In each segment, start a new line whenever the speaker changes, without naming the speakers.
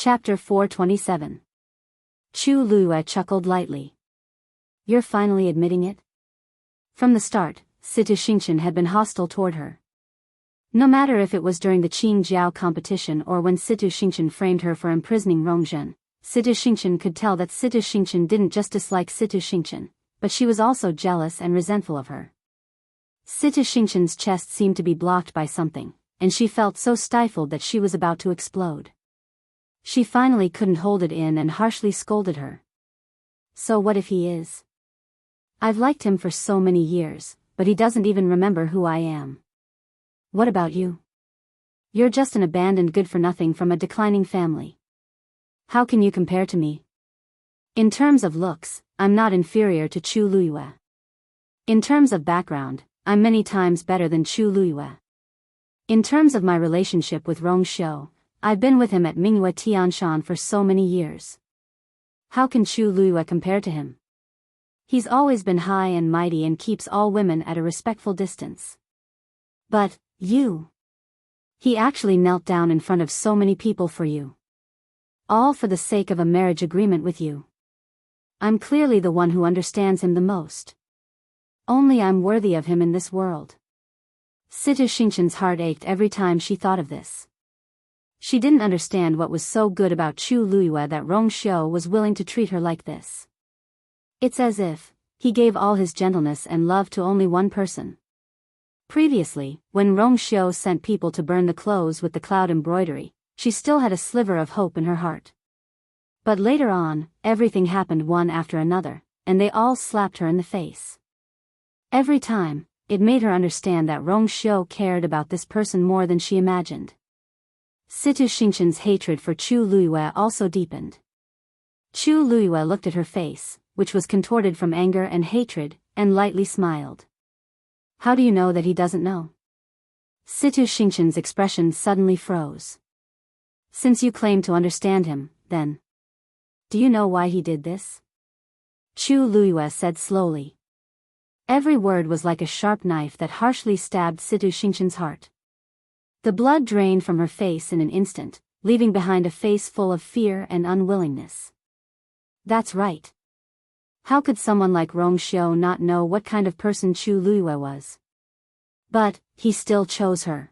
Chapter 427. Chu Luyue chuckled lightly. You're finally admitting it? From the start, Situ Xingchen had been hostile toward her. No matter if it was during the Qing Jiao competition or when Situ Xingchen framed her for imprisoning Rongzhen, Situ Xingchen could tell that Situ Xingchen didn't just dislike Situ Xingchen, but she was also jealous and resentful of her. Situ Xingchen's chest seemed to be blocked by something, and she felt so stifled that she was about to explode. She finally couldn't hold it in and harshly scolded her. So what if he is? I've liked him for so many years, but he doesn't even remember who I am. What about you? You're just an abandoned good-for-nothing from a declining family. How can you compare to me? In terms of looks, I'm not inferior to Chu Luyue. In terms of background, I'm many times better than Chu Luyue. In terms of my relationship with Rong Xiu, I've been with him at Mingyue Tianshan for so many years. How can Chu Luyue compare to him? He's always been high and mighty and keeps all women at a respectful distance. But, you. He actually knelt down in front of so many people for you. All for the sake of a marriage agreement with you. I'm clearly the one who understands him the most. Only I'm worthy of him in this world. Situ Xingchen's heart ached every time she thought of this. She didn't understand what was so good about Chu Luyue that Rong Xiu was willing to treat her like this. It's as if he gave all his gentleness and love to only one person. Previously, when Rong Xiu sent people to burn the clothes with the cloud embroidery, she still had a sliver of hope in her heart. But later on, everything happened one after another, and they all slapped her in the face. Every time, it made her understand that Rong Xiu cared about this person more than she imagined. Situ Xingchen's hatred for Chu Luyue also deepened. Chu Luyue looked at her face, which was contorted from anger and hatred, and lightly smiled. How do you know that he doesn't know? Situ Xingchen's expression suddenly froze. Since you claim to understand him, then. Do you know why he did this? Chu Luyue said slowly. Every word was like a sharp knife that harshly stabbed Situ Xingchen's heart. The blood drained from her face in an instant, leaving behind a face full of fear and unwillingness. That's right. How could someone like Rong Xiu not know what kind of person Chu Luyue was? But, he still chose her.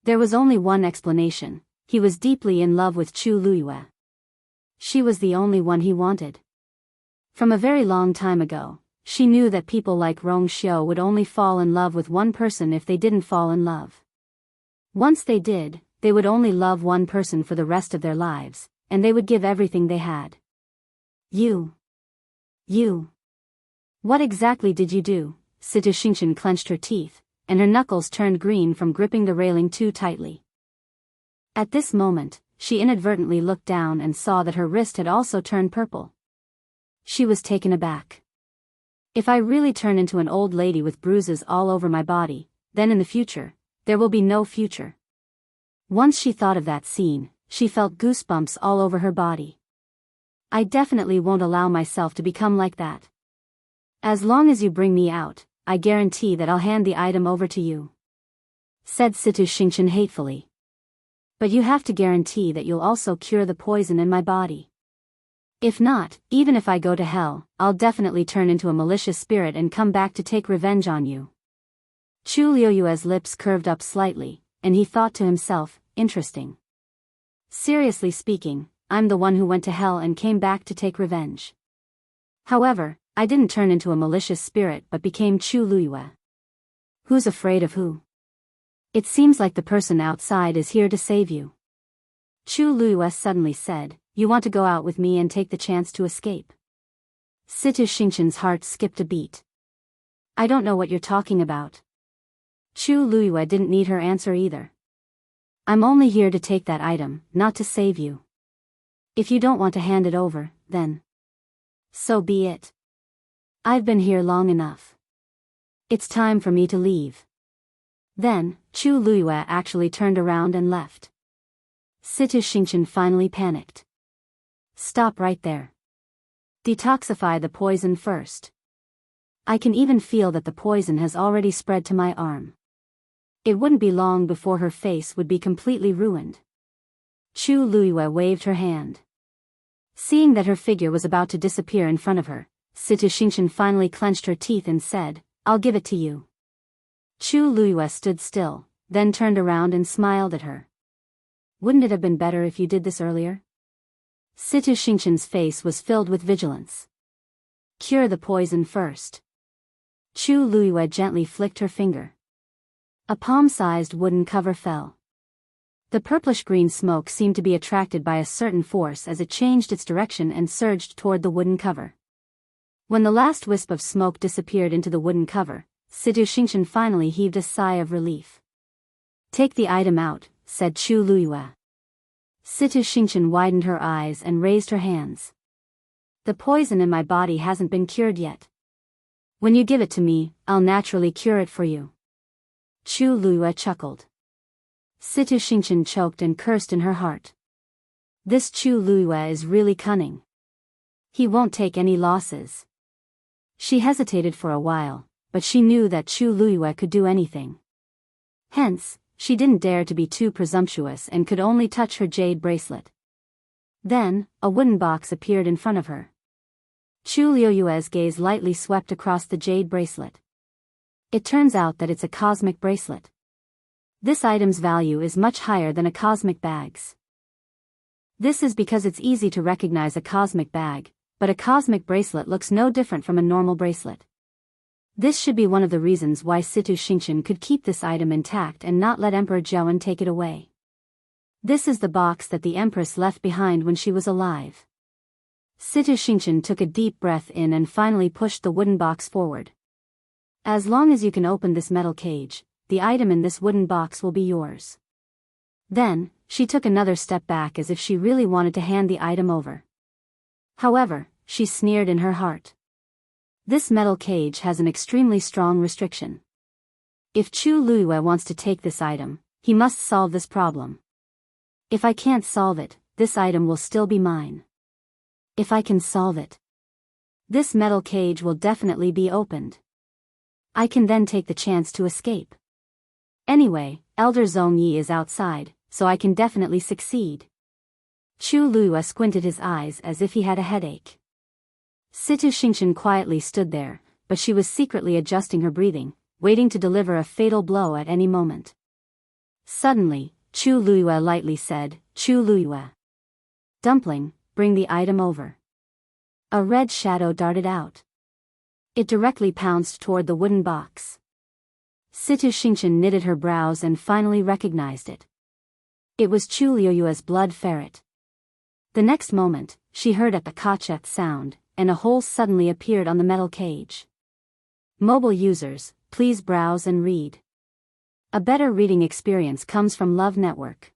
There was only one explanation: he was deeply in love with Chu Luyue. She was the only one he wanted. From a very long time ago, she knew that people like Rong Xiu would only fall in love with one person if they didn't fall in love. Once they did, they would only love one person for the rest of their lives, and they would give everything they had. You. What exactly did you do? Situ Xingchen clenched her teeth, and her knuckles turned green from gripping the railing too tightly. At this moment, she inadvertently looked down and saw that her wrist had also turned purple. She was taken aback. If I really turn into an old lady with bruises all over my body, then in the future, there will be no future. Once she thought of that scene, she felt goosebumps all over her body. I definitely won't allow myself to become like that. As long as you bring me out, I guarantee that I'll hand the item over to you, said Situ Xingchen hatefully. But you have to guarantee that you'll also cure the poison in my body. If not, even if I go to hell, I'll definitely turn into a malicious spirit and come back to take revenge on you. Chu Luyue's lips curved up slightly, and he thought to himself, interesting. Seriously speaking, I'm the one who went to hell and came back to take revenge. However, I didn't turn into a malicious spirit but became Chu Luyue. Who's afraid of who? It seems like the person outside is here to save you. Chu Luyue suddenly said, You want to go out with me and take the chance to escape? Situ Xingchen's heart skipped a beat. I don't know what you're talking about. Chu Luyue didn't need her answer either. I'm only here to take that item, not to save you. If you don't want to hand it over, then. So be it. I've been here long enough. It's time for me to leave. Then, Chu Luyue actually turned around and left. Situ Xingchen finally panicked. Stop right there. Detoxify the poison first. I can even feel that the poison has already spread to my arm. It wouldn't be long before her face would be completely ruined. Chu Luiyue waved her hand. Seeing that her figure was about to disappear in front of her, Situ Xingchen finally clenched her teeth and said, "I'll give it to you." Chu Luiyue stood still, then turned around and smiled at her. "Wouldn't it have been better if you did this earlier?" Situ Xingchen's face was filled with vigilance. "Cure the poison first." Chu Luiyue gently flicked her finger. A palm-sized wooden cover fell. The purplish-green smoke seemed to be attracted by a certain force as it changed its direction and surged toward the wooden cover. When the last wisp of smoke disappeared into the wooden cover, Situ Xingchen finally heaved a sigh of relief. "Take the item out," said Chu Luiyue. Situ Xingchen widened her eyes and raised her hands. "The poison in my body hasn't been cured yet. When you give it to me, I'll naturally cure it for you." Chu Luiyue chuckled. Situ Xingchen choked and cursed in her heart. This Chu Luiyue is really cunning. He won't take any losses. She hesitated for a while, but she knew that Chu Luiyue could do anything. Hence, she didn't dare to be too presumptuous and could only touch her jade bracelet. Then, a wooden box appeared in front of her. Chu Luiyue's gaze lightly swept across the jade bracelet. It turns out that it's a cosmic bracelet. This item's value is much higher than a cosmic bag's. This is because it's easy to recognize a cosmic bag, but a cosmic bracelet looks no different from a normal bracelet. This should be one of the reasons why Situ Xingchen could keep this item intact and not let Emperor Zhaoan take it away. This is the box that the Empress left behind when she was alive. Situ Xingchen took a deep breath in and finally pushed the wooden box forward. "As long as you can open this metal cage, the item in this wooden box will be yours." Then, she took another step back as if she really wanted to hand the item over. However, she sneered in her heart. This metal cage has an extremely strong restriction. If Chu Luiyue wants to take this item, he must solve this problem. If I can't solve it, this item will still be mine. If I can solve it, this metal cage will definitely be opened. I can then take the chance to escape. Anyway, Elder Zhong Yi is outside, so I can definitely succeed. Chu Luiyue squinted his eyes as if he had a headache. Situ Xingchen quietly stood there, but she was secretly adjusting her breathing, waiting to deliver a fatal blow at any moment. Suddenly, Chu Luiyue lightly said, "Chu Luiyue. Dumpling, bring the item over." A red shadow darted out. It directly pounced toward the wooden box. Situ Xingchen knitted her brows and finally recognized it. It was Chu Luiyue's blood ferret. The next moment, she heard a kacheth sound, and a hole suddenly appeared on the metal cage. Mobile users, please browse and read. A better reading experience comes from Love Network.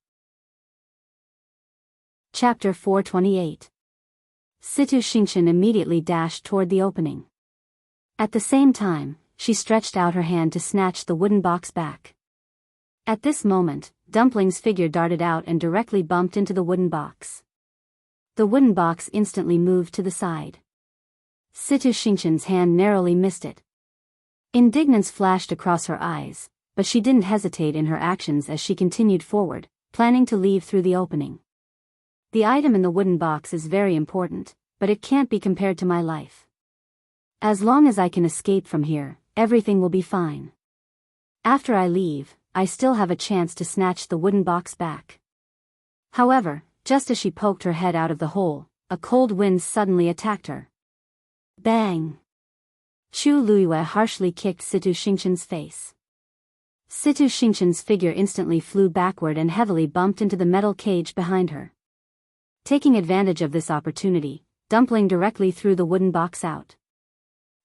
Chapter 428. Situ Xingchen immediately dashed toward the opening. At the same time, she stretched out her hand to snatch the wooden box back. At this moment, Dumpling's figure darted out and directly bumped into the wooden box. The wooden box instantly moved to the side. Situ Xingchen's hand narrowly missed it. Indignance flashed across her eyes, but she didn't hesitate in her actions as she continued forward, planning to leave through the opening. The item in the wooden box is very important, but it can't be compared to my life. As long as I can escape from here, everything will be fine. After I leave, I still have a chance to snatch the wooden box back. However, just as she poked her head out of the hole, a cold wind suddenly attacked her. Bang! Chu Luiyue harshly kicked Situ Xingchen's face. Situ Xingchen's figure instantly flew backward and heavily bumped into the metal cage behind her. Taking advantage of this opportunity, Dumpling directly threw the wooden box out.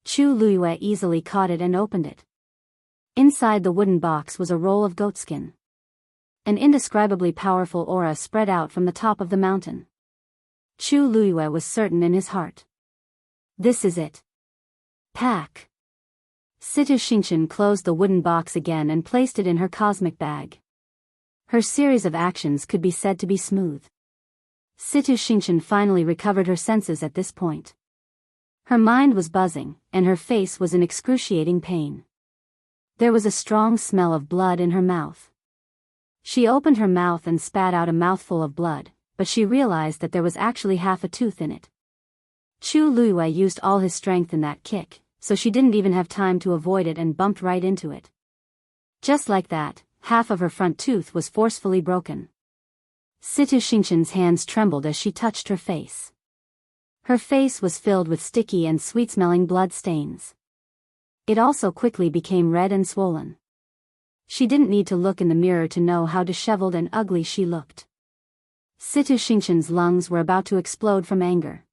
Chu Luiyue easily caught it and opened it. Inside the wooden box was a roll of goatskin. An indescribably powerful aura spread out from the top of the mountain. Chu Luiyue was certain in his heart. This is it. Pack. Situ Xingchen closed the wooden box again and placed it in her cosmic bag. Her series of actions could be said to be smooth. Situ Xingchen finally recovered her senses at this point. Her mind was buzzing, and her face was in excruciating pain. There was a strong smell of blood in her mouth. She opened her mouth and spat out a mouthful of blood, but she realized that there was actually half a tooth in it. Chu Luiyue used all his strength in that kick, so she didn't even have time to avoid it and bumped right into it. Just like that, half of her front tooth was forcefully broken. Situ Xingqian's hands trembled as she touched her face. Her face was filled with sticky and sweet-smelling blood stains. It also quickly became red and swollen. She didn't need to look in the mirror to know how disheveled and ugly she looked. Situ Xingqian's lungs were about to explode from anger.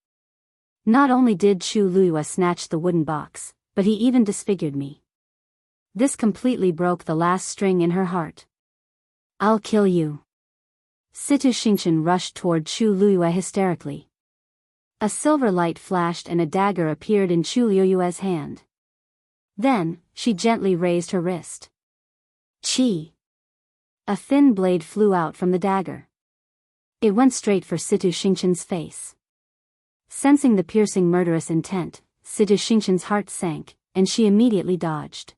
Not only did Chu Luiyue snatch the wooden box, but he even disfigured me. This completely broke the last string in her heart. I'll kill you. Situ Xingqian rushed toward Chu Luiyue hysterically. A silver light flashed and a dagger appeared in Chu Luiyue's hand. Then, she gently raised her wrist. Chi! A thin blade flew out from the dagger. It went straight for Situ Xingqian's face. Sensing the piercing murderous intent, Situ Xingqian's heart sank, and she immediately dodged.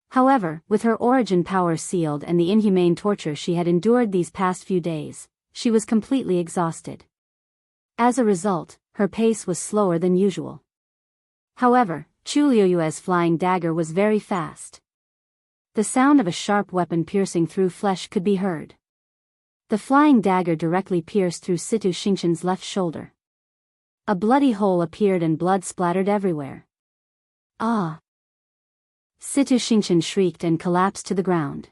However, with her origin power sealed and the inhumane torture she had endured these past few days, she was completely exhausted. As a result, her pace was slower than usual. However, Chu Luiyue's flying dagger was very fast. The sound of a sharp weapon piercing through flesh could be heard. The flying dagger directly pierced through Situ Xingqian's left shoulder. A bloody hole appeared and blood splattered everywhere. Ah! Situ Xingqian shrieked and collapsed to the ground.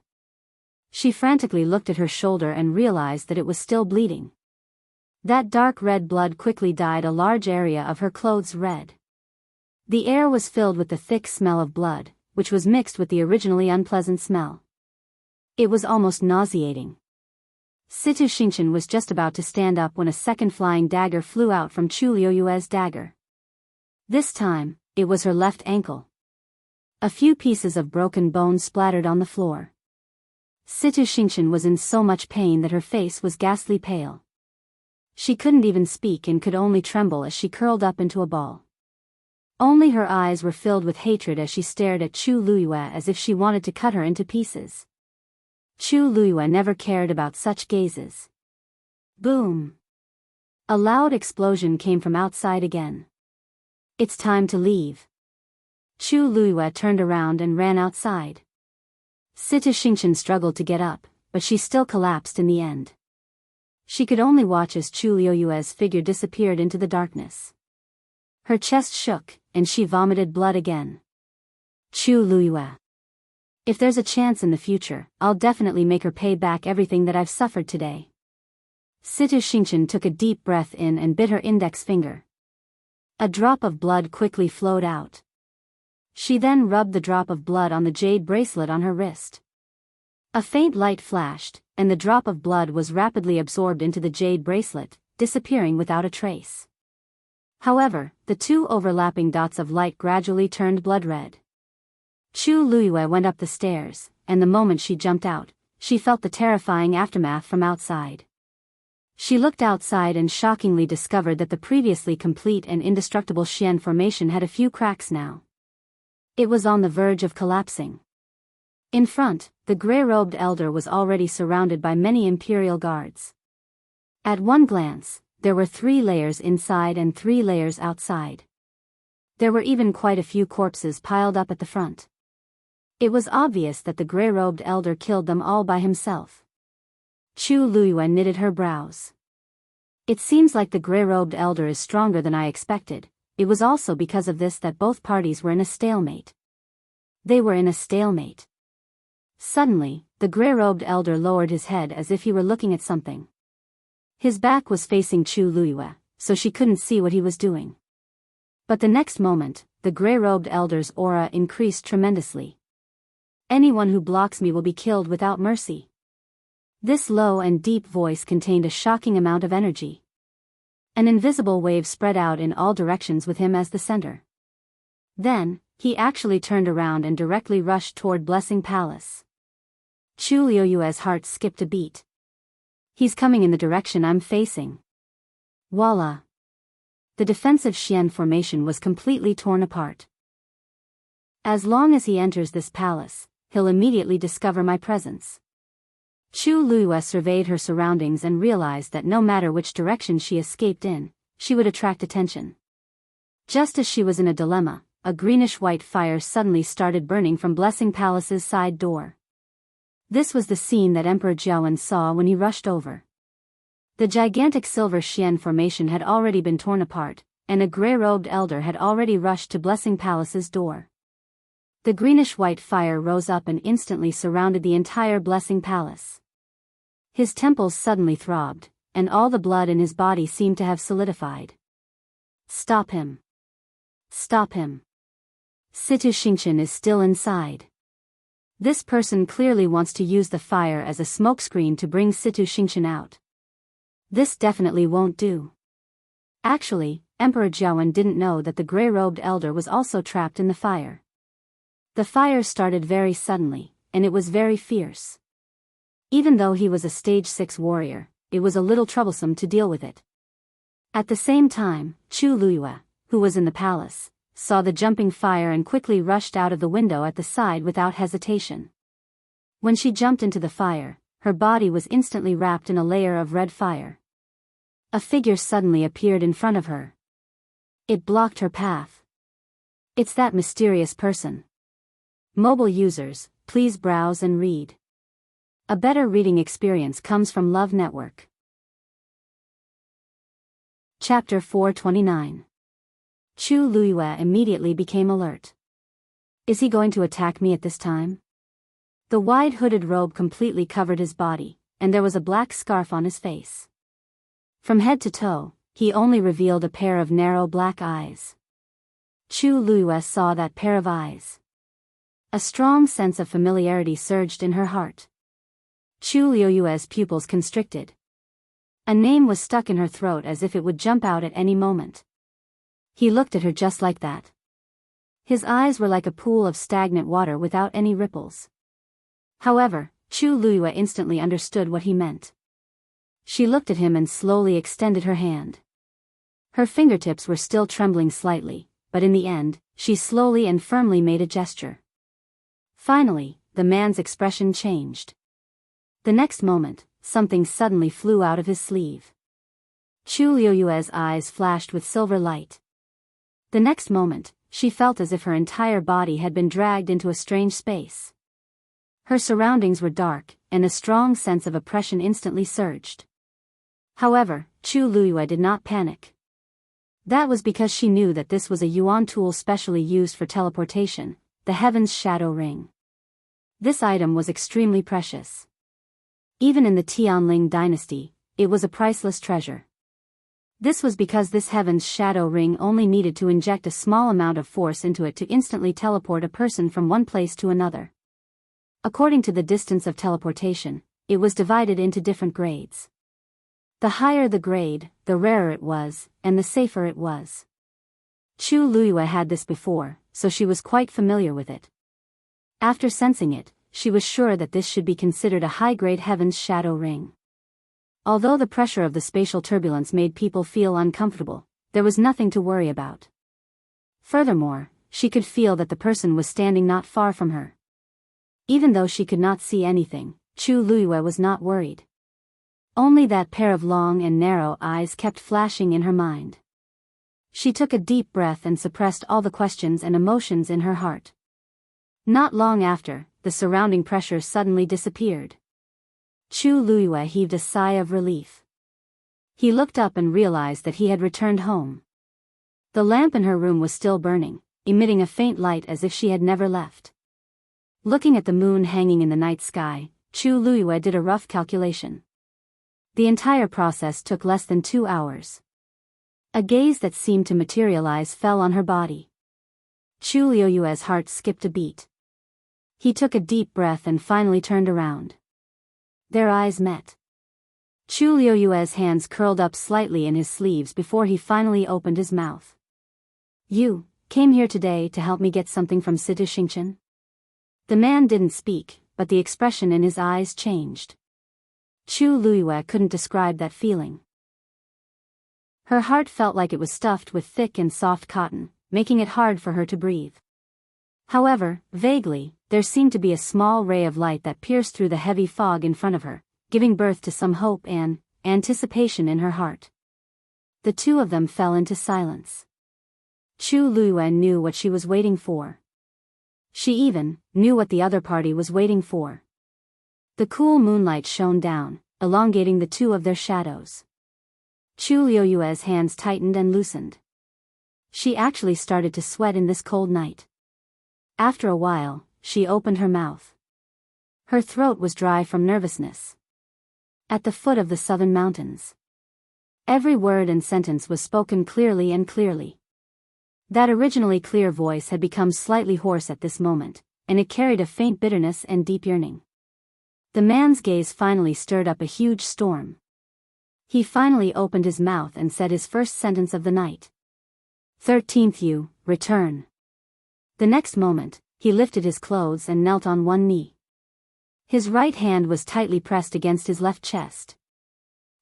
She frantically looked at her shoulder and realized that it was still bleeding. That dark red blood quickly dyed a large area of her clothes red. The air was filled with the thick smell of blood, which was mixed with the originally unpleasant smell. It was almost nauseating. Situ Xingqian was just about to stand up when a second flying dagger flew out from Chu Luiyue's dagger. This time, it was her left ankle. A few pieces of broken bone splattered on the floor. Situ Xingqian was in so much pain that her face was ghastly pale. She couldn't even speak and could only tremble as she curled up into a ball. Only her eyes were filled with hatred as she stared at Chu Luiyue as if she wanted to cut her into pieces. Chu Luiyue never cared about such gazes. Boom! A loud explosion came from outside again. It's time to leave. Chu Luiyue turned around and ran outside. Situ Xingqian struggled to get up, but she still collapsed in the end. She could only watch as Chu Luiyue's figure disappeared into the darkness. Her chest shook, and she vomited blood again. Chu Luiyue. If there's a chance in the future, I'll definitely make her pay back everything that I've suffered today. Situ Xingqian took a deep breath in and bit her index finger. A drop of blood quickly flowed out. She then rubbed the drop of blood on the jade bracelet on her wrist. A faint light flashed, and the drop of blood was rapidly absorbed into the jade bracelet, disappearing without a trace. However, the two overlapping dots of light gradually turned blood red. Chu Luiyue went up the stairs, and the moment she jumped out, she felt the terrifying aftermath from outside. She looked outside and shockingly discovered that the previously complete and indestructible Xian formation had a few cracks now. It was on the verge of collapsing. In front, the gray-robed elder was already surrounded by many imperial guards. At one glance, there were 3 layers inside and 3 layers outside. There were even quite a few corpses piled up at the front. It was obvious that the gray-robed elder killed them all by himself. Chu Luiyue knitted her brows. It seems like the gray-robed elder is stronger than I expected. It was also because of this that both parties were in a stalemate. They were in a stalemate. Suddenly, the gray-robed elder lowered his head as if he were looking at something. His back was facing Chu Luiyue, so she couldn't see what he was doing. But the next moment, the gray-robed elder's aura increased tremendously. Anyone who blocks me will be killed without mercy. This low and deep voice contained a shocking amount of energy. An invisible wave spread out in all directions with him as the center. Then, he actually turned around and directly rushed toward Blessing Palace. Chu Luiyue's heart skipped a beat. He's coming in the direction I'm facing. Voila! The defensive Xian formation was completely torn apart. As long as he enters this palace, he'll immediately discover my presence. Chu Luiyue surveyed her surroundings and realized that no matter which direction she escaped in, she would attract attention. Just as she was in a dilemma, a greenish-white fire suddenly started burning from Blessing Palace's side door. This was the scene that Emperor Jiawen saw when he rushed over. The gigantic silver Xian formation had already been torn apart, and a gray-robed elder had already rushed to Blessing Palace's door. The greenish-white fire rose up and instantly surrounded the entire Blessing Palace. His temples suddenly throbbed, and all the blood in his body seemed to have solidified. Stop him. Stop him. Situ Xingqian is still inside. This person clearly wants to use the fire as a smokescreen to bring Situ Xingqian out. This definitely won't do. Actually, Emperor Jiawen didn't know that the gray-robed elder was also trapped in the fire. The fire started very suddenly, and it was very fierce. Even though he was a stage 6 warrior, it was a little troublesome to deal with it. At the same time, Chu Luiyue, who was in the palace, saw the jumping fire and quickly rushed out of the window at the side without hesitation. When she jumped into the fire, her body was instantly wrapped in a layer of red fire. A figure suddenly appeared in front of her. It blocked her path. It's that mysterious person. Mobile users, please browse and read. A better reading experience comes from Love Network. Chapter 429. Chu Luiyue immediately became alert. Is he going to attack me at this time? The wide hooded robe completely covered his body, and there was a black scarf on his face. From head to toe, he only revealed a pair of narrow black eyes. Chu Luiyue saw that pair of eyes. A strong sense of familiarity surged in her heart. Chu Luiyue's pupils constricted. A name was stuck in her throat as if it would jump out at any moment. He looked at her just like that. His eyes were like a pool of stagnant water without any ripples. However, Chu Luiyue instantly understood what he meant. She looked at him and slowly extended her hand. Her fingertips were still trembling slightly, but in the end, she slowly and firmly made a gesture. Finally, the man's expression changed. The next moment, something suddenly flew out of his sleeve. Chu Luiyue's eyes flashed with silver light. The next moment, she felt as if her entire body had been dragged into a strange space. Her surroundings were dark, and a strong sense of oppression instantly surged. However, Chu Luiyue did not panic. That was because she knew that this was a yuan tool specially used for teleportation, the Heaven's Shadow Ring. This item was extremely precious. Even in the Tianling dynasty, it was a priceless treasure. This was because this Heaven's Shadow Ring only needed to inject a small amount of force into it to instantly teleport a person from one place to another. According to the distance of teleportation, it was divided into different grades. The higher the grade, the rarer it was, and the safer it was. Chu Luiyue had this before, so she was quite familiar with it. After sensing it, she was sure that this should be considered a high-grade Heaven's Shadow Ring. Although the pressure of the spatial turbulence made people feel uncomfortable, there was nothing to worry about. Furthermore, she could feel that the person was standing not far from her. Even though she could not see anything, Chu Luiyue was not worried. Only that pair of long and narrow eyes kept flashing in her mind. She took a deep breath and suppressed all the questions and emotions in her heart. Not long after, the surrounding pressure suddenly disappeared. Chu Luiyue heaved a sigh of relief. He looked up and realized that he had returned home. The lamp in her room was still burning, emitting a faint light as if she had never left. Looking at the moon hanging in the night sky, Chu Luiyue did a rough calculation. The entire process took less than 2 hours. A gaze that seemed to materialize fell on her body. Chu Luiyue's heart skipped a beat. He took a deep breath and finally turned around. Their eyes met. Chu Luiyue's hands curled up slightly in his sleeves before he finally opened his mouth. You came here today to help me get something from Situ Xingqian? The man didn't speak, but the expression in his eyes changed. Chu Luiyue couldn't describe that feeling. Her heart felt like it was stuffed with thick and soft cotton, making it hard for her to breathe. However, vaguely, there seemed to be a small ray of light that pierced through the heavy fog in front of her, giving birth to some hope and anticipation in her heart. The two of them fell into silence. Chu Luiyue knew what she was waiting for. She even knew what the other party was waiting for. The cool moonlight shone down, elongating the two of their shadows. Chu Luiyue's hands tightened and loosened. She actually started to sweat in this cold night. After a while, she opened her mouth. Her throat was dry from nervousness. At the foot of the southern mountains. Every word and sentence was spoken clearly and clearly. That originally clear voice had become slightly hoarse at this moment, and it carried a faint bitterness and deep yearning. The man's gaze finally stirred up a huge storm. He finally opened his mouth and said his first sentence of the night. 13th you, return. The next moment, he lifted his clothes and knelt on one knee. His right hand was tightly pressed against his left chest.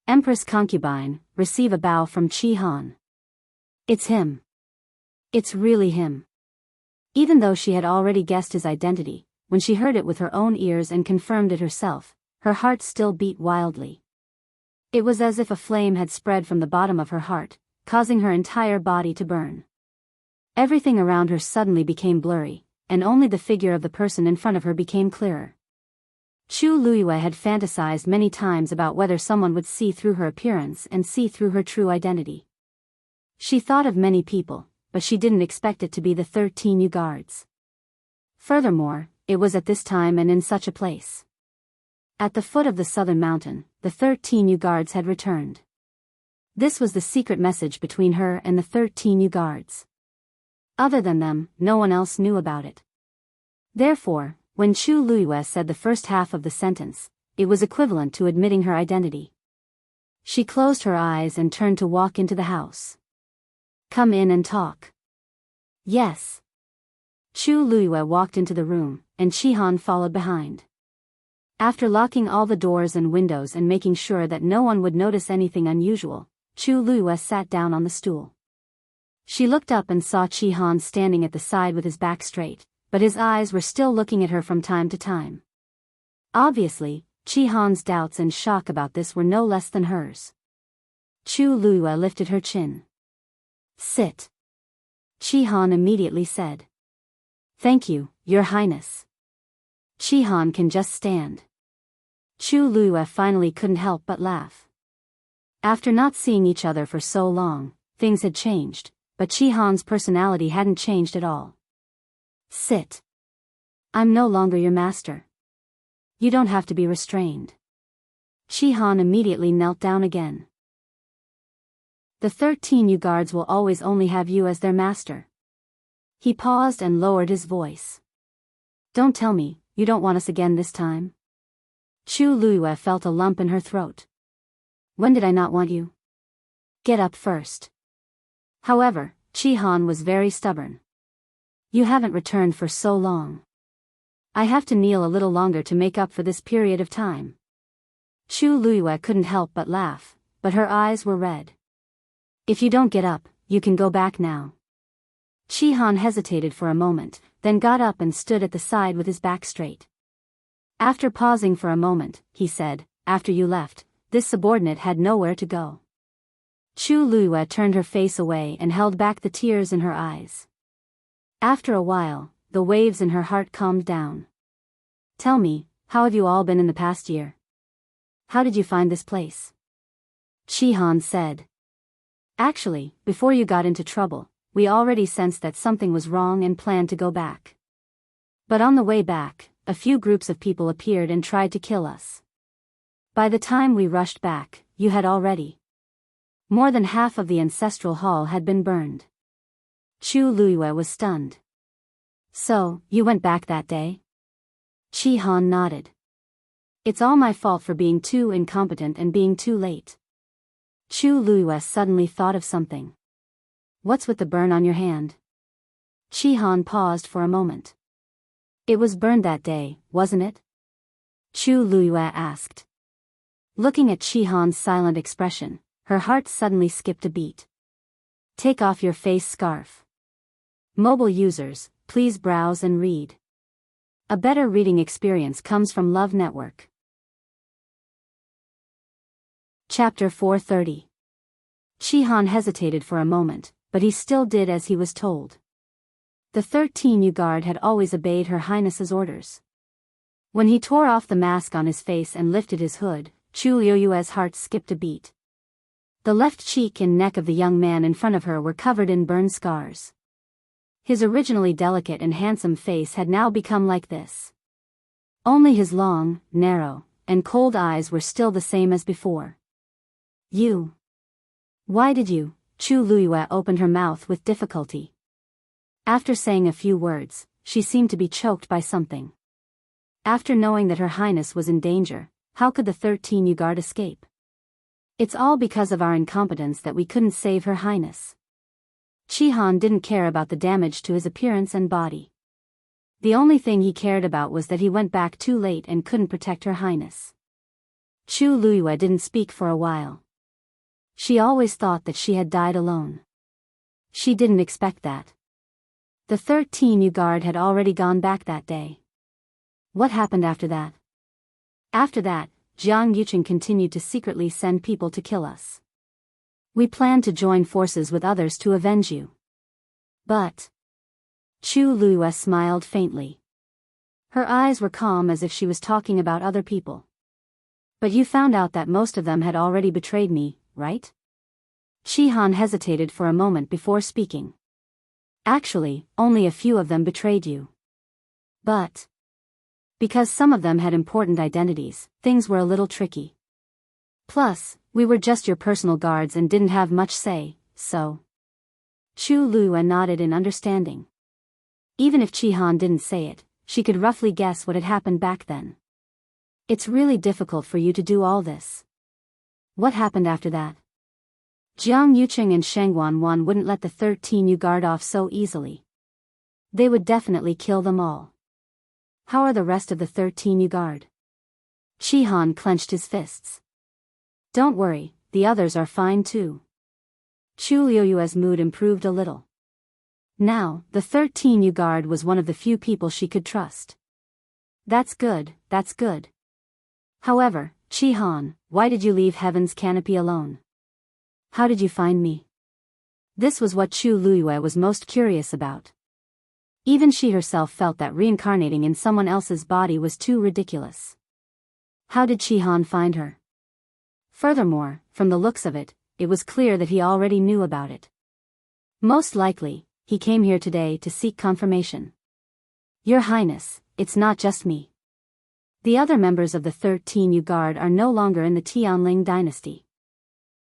Empress concubine, receive a bow from Chi Han. It's him. It's really him. Even though she had already guessed his identity, when she heard it with her own ears and confirmed it herself, her heart still beat wildly. It was as if a flame had spread from the bottom of her heart, causing her entire body to burn. Everything around her suddenly became blurry, and only the figure of the person in front of her became clearer. Chu Luiyue had fantasized many times about whether someone would see through her appearance and see through her true identity. She thought of many people, but she didn't expect it to be the 13 Yu guards. Furthermore, it was at this time and in such a place. At the foot of the southern mountain, the 13 Yu guards had returned. This was the secret message between her and the 13 Yu guards. Other than them, no one else knew about it. Therefore, when Chu Luiyue said the first half of the sentence, it was equivalent to admitting her identity. She closed her eyes and turned to walk into the house. Come in and talk. Yes. Chu Luiyue walked into the room, and Chi Han followed behind. After locking all the doors and windows and making sure that no one would notice anything unusual, Chu Luiyue sat down on the stool. She looked up and saw Chi Han standing at the side with his back straight, but his eyes were still looking at her from time to time. Obviously, Chi Han's doubts and shock about this were no less than hers. Chu Luiyue lifted her chin. Sit. Chi Han immediately said. Thank you, Your Highness. Chi Han can just stand. Chu Luiyue finally couldn't help but laugh. After not seeing each other for so long, things had changed, but Chi Han's personality hadn't changed at all. Sit. I'm no longer your master. You don't have to be restrained. Chi Han immediately knelt down again. The 13 Yu guards will always only have you as their master. He paused and lowered his voice. Don't tell me, you don't want us again this time? Chu Luiyue felt a lump in her throat. When did I not want you? Get up first. However, Chi Han was very stubborn. You haven't returned for so long. I have to kneel a little longer to make up for this period of time. Chu Luiyue couldn't help but laugh, but her eyes were red. If you don't get up, you can go back now. Chi Han hesitated for a moment, then got up and stood at the side with his back straight. After pausing for a moment, he said, after you left, this subordinate had nowhere to go. Chu Luiyue turned her face away and held back the tears in her eyes. After a while, the waves in her heart calmed down. Tell me, how have you all been in the past year? How did you find this place? Chi Han said. Actually, before you got into trouble, we already sensed that something was wrong and planned to go back. But on the way back, a few groups of people appeared and tried to kill us. By the time we rushed back, you had already. More than half of the ancestral hall had been burned. Chu Luiyue was stunned. So, you went back that day? Chi Han nodded. It's all my fault for being too incompetent and being too late. Chu Luiyue suddenly thought of something. What's with the burn on your hand? Chi Han paused for a moment. It was burned that day, wasn't it? Chu Luiyue asked. Looking at Chi Han's silent expression, her heart suddenly skipped a beat. Take off your face scarf. Mobile users, please browse and read. A better reading experience comes from Love Network. Chapter 430. Chihan hesitated for a moment, but he still did as he was told. The 13th guard had always obeyed Her Highness's orders. When he tore off the mask on his face and lifted his hood, Chu Liuyue's heart skipped a beat. The left cheek and neck of the young man in front of her were covered in burn scars. His originally delicate and handsome face had now become like this. Only his long, narrow, and cold eyes were still the same as before. You. Why did you? Chu Luyue opened her mouth with difficulty. After saying a few words, she seemed to be choked by something. After knowing that Her Highness was in danger, how could the 13th guard escape? It's all because of our incompetence that we couldn't save Her Highness. Chihan didn't care about the damage to his appearance and body. The only thing he cared about was that he went back too late and couldn't protect Her Highness. Chu Luyue didn't speak for a while. She always thought that she had died alone. She didn't expect that. The 13th guard had already gone back that day. What happened after that? After that, Jiang Yuqing continued to secretly send people to kill us. We planned to join forces with others to avenge you. But... Chu Luyue smiled faintly. Her eyes were calm as if she was talking about other people. But you found out that most of them had already betrayed me, right? Chihan hesitated for a moment before speaking. Actually, only a few of them betrayed you. But... because some of them had important identities, things were a little tricky. Plus, we were just your personal guards and didn't have much say, so... Chu Luyue nodded in understanding. Even if Chihan didn't say it, she could roughly guess what had happened back then. It's really difficult for you to do all this. What happened after that? Jiang Yuqing and Sheng Wanwan wouldn't let the 13th guard off so easily. They would definitely kill them all. How are the rest of the 13th guard? Chihan clenched his fists. Don't worry, the others are fine too. Chu Liuyue's mood improved a little. Now, the 13th guard was one of the few people she could trust. That's good, that's good. However, Chihan, why did you leave Heaven's Canopy alone? How did you find me? This was what Chu Luyue was most curious about. Even she herself felt that reincarnating in someone else's body was too ridiculous. How did Chihan find her? Furthermore, from the looks of it, it was clear that he already knew about it. Most likely, he came here today to seek confirmation. Your Highness, it's not just me. The other members of the 13th guard are no longer in the Tianling dynasty.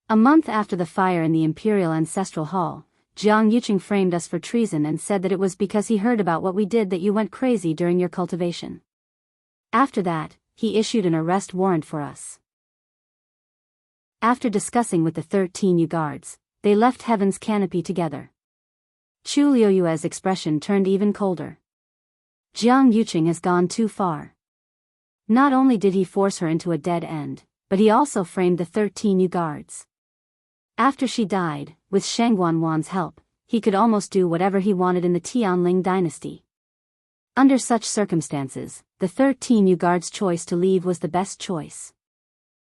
A month after the fire in the Imperial Ancestral Hall, Jiang Yuqing framed us for treason and said that it was because he heard about what we did that you went crazy during your cultivation. After that, he issued an arrest warrant for us. After discussing with the 13th guards, they left Heaven's Canopy together. Chu Liuyue's expression turned even colder. Jiang Yuqing has gone too far. Not only did he force her into a dead end, but he also framed the 13th guards. After she died, with Sheng Wanwan's help, he could almost do whatever he wanted in the Tianling dynasty. Under such circumstances, the 13th guard's choice to leave was the best choice.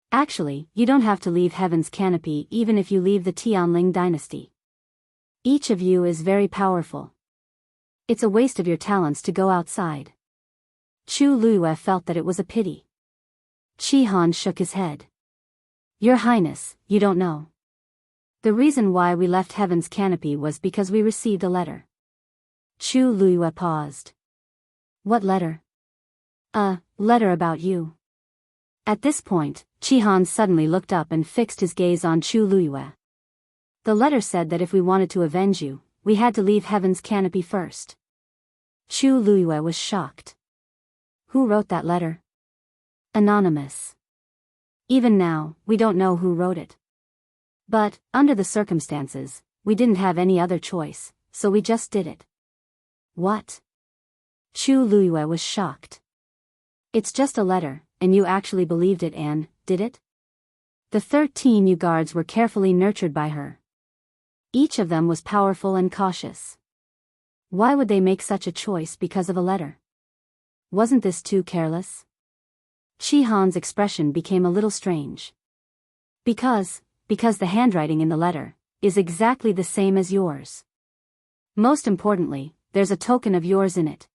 Actually, you don't have to leave Heaven's Canopy even if you leave the Tianling dynasty. Each of you is very powerful. It's a waste of your talents to go outside. Chu Luyue felt that it was a pity. Chihan shook his head. Your Highness, you don't know. The reason why we left Heaven's Canopy was because we received a letter. Chu Luyue paused. What letter? A letter about you. At this point, Chihan suddenly looked up and fixed his gaze on Chu Luyue. The letter said that if we wanted to avenge you, we had to leave Heaven's Canopy first. Chu Luyue was shocked. Who wrote that letter? Anonymous. Even now, we don't know who wrote it. But, under the circumstances, we didn't have any other choice, so we just did it. What? Chu Luyue was shocked. It's just a letter, and you actually believed it and, did it? The 13th guards were carefully nurtured by her. Each of them was powerful and cautious. Why would they make such a choice because of a letter? Wasn't this too careless? Chi Han's expression became a little strange. Because the handwriting in the letter is exactly the same as yours. Most importantly, there's a token of yours in it.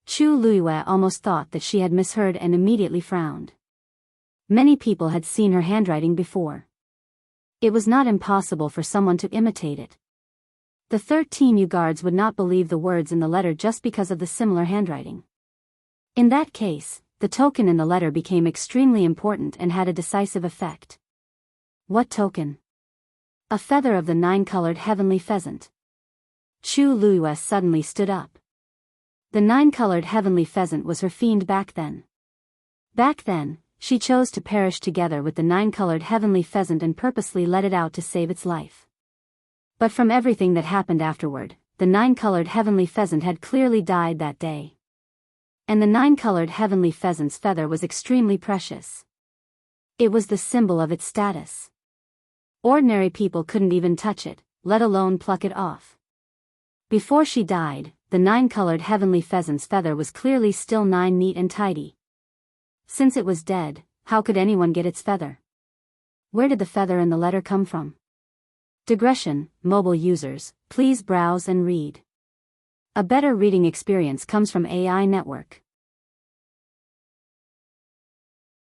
Chu Luiyue almost thought that she had misheard and immediately frowned. Many people had seen her handwriting before. It was not impossible for someone to imitate it. The 13 Yu guards would not believe the words in the letter just because of the similar handwriting. In that case, the token in the letter became extremely important and had a decisive effect. What token? A feather of the 9-colored heavenly pheasant. Chu Luiyue suddenly stood up. The 9-colored heavenly pheasant was her fiend back then. Back then, she chose to perish together with the 9-colored heavenly pheasant and purposely let it out to save its life. But from everything that happened afterward, the 9-colored heavenly pheasant had clearly died that day. And the 9-colored heavenly pheasant's feather was extremely precious. It was the symbol of its status. Ordinary people couldn't even touch it, let alone pluck it off. Before she died, the 9-colored heavenly pheasant's feather was clearly still 9 neat and tidy. Since it was dead, how could anyone get its feather? Where did the feather in the letter come from? Digression, mobile users, please browse and read. A better reading experience comes from AI Network.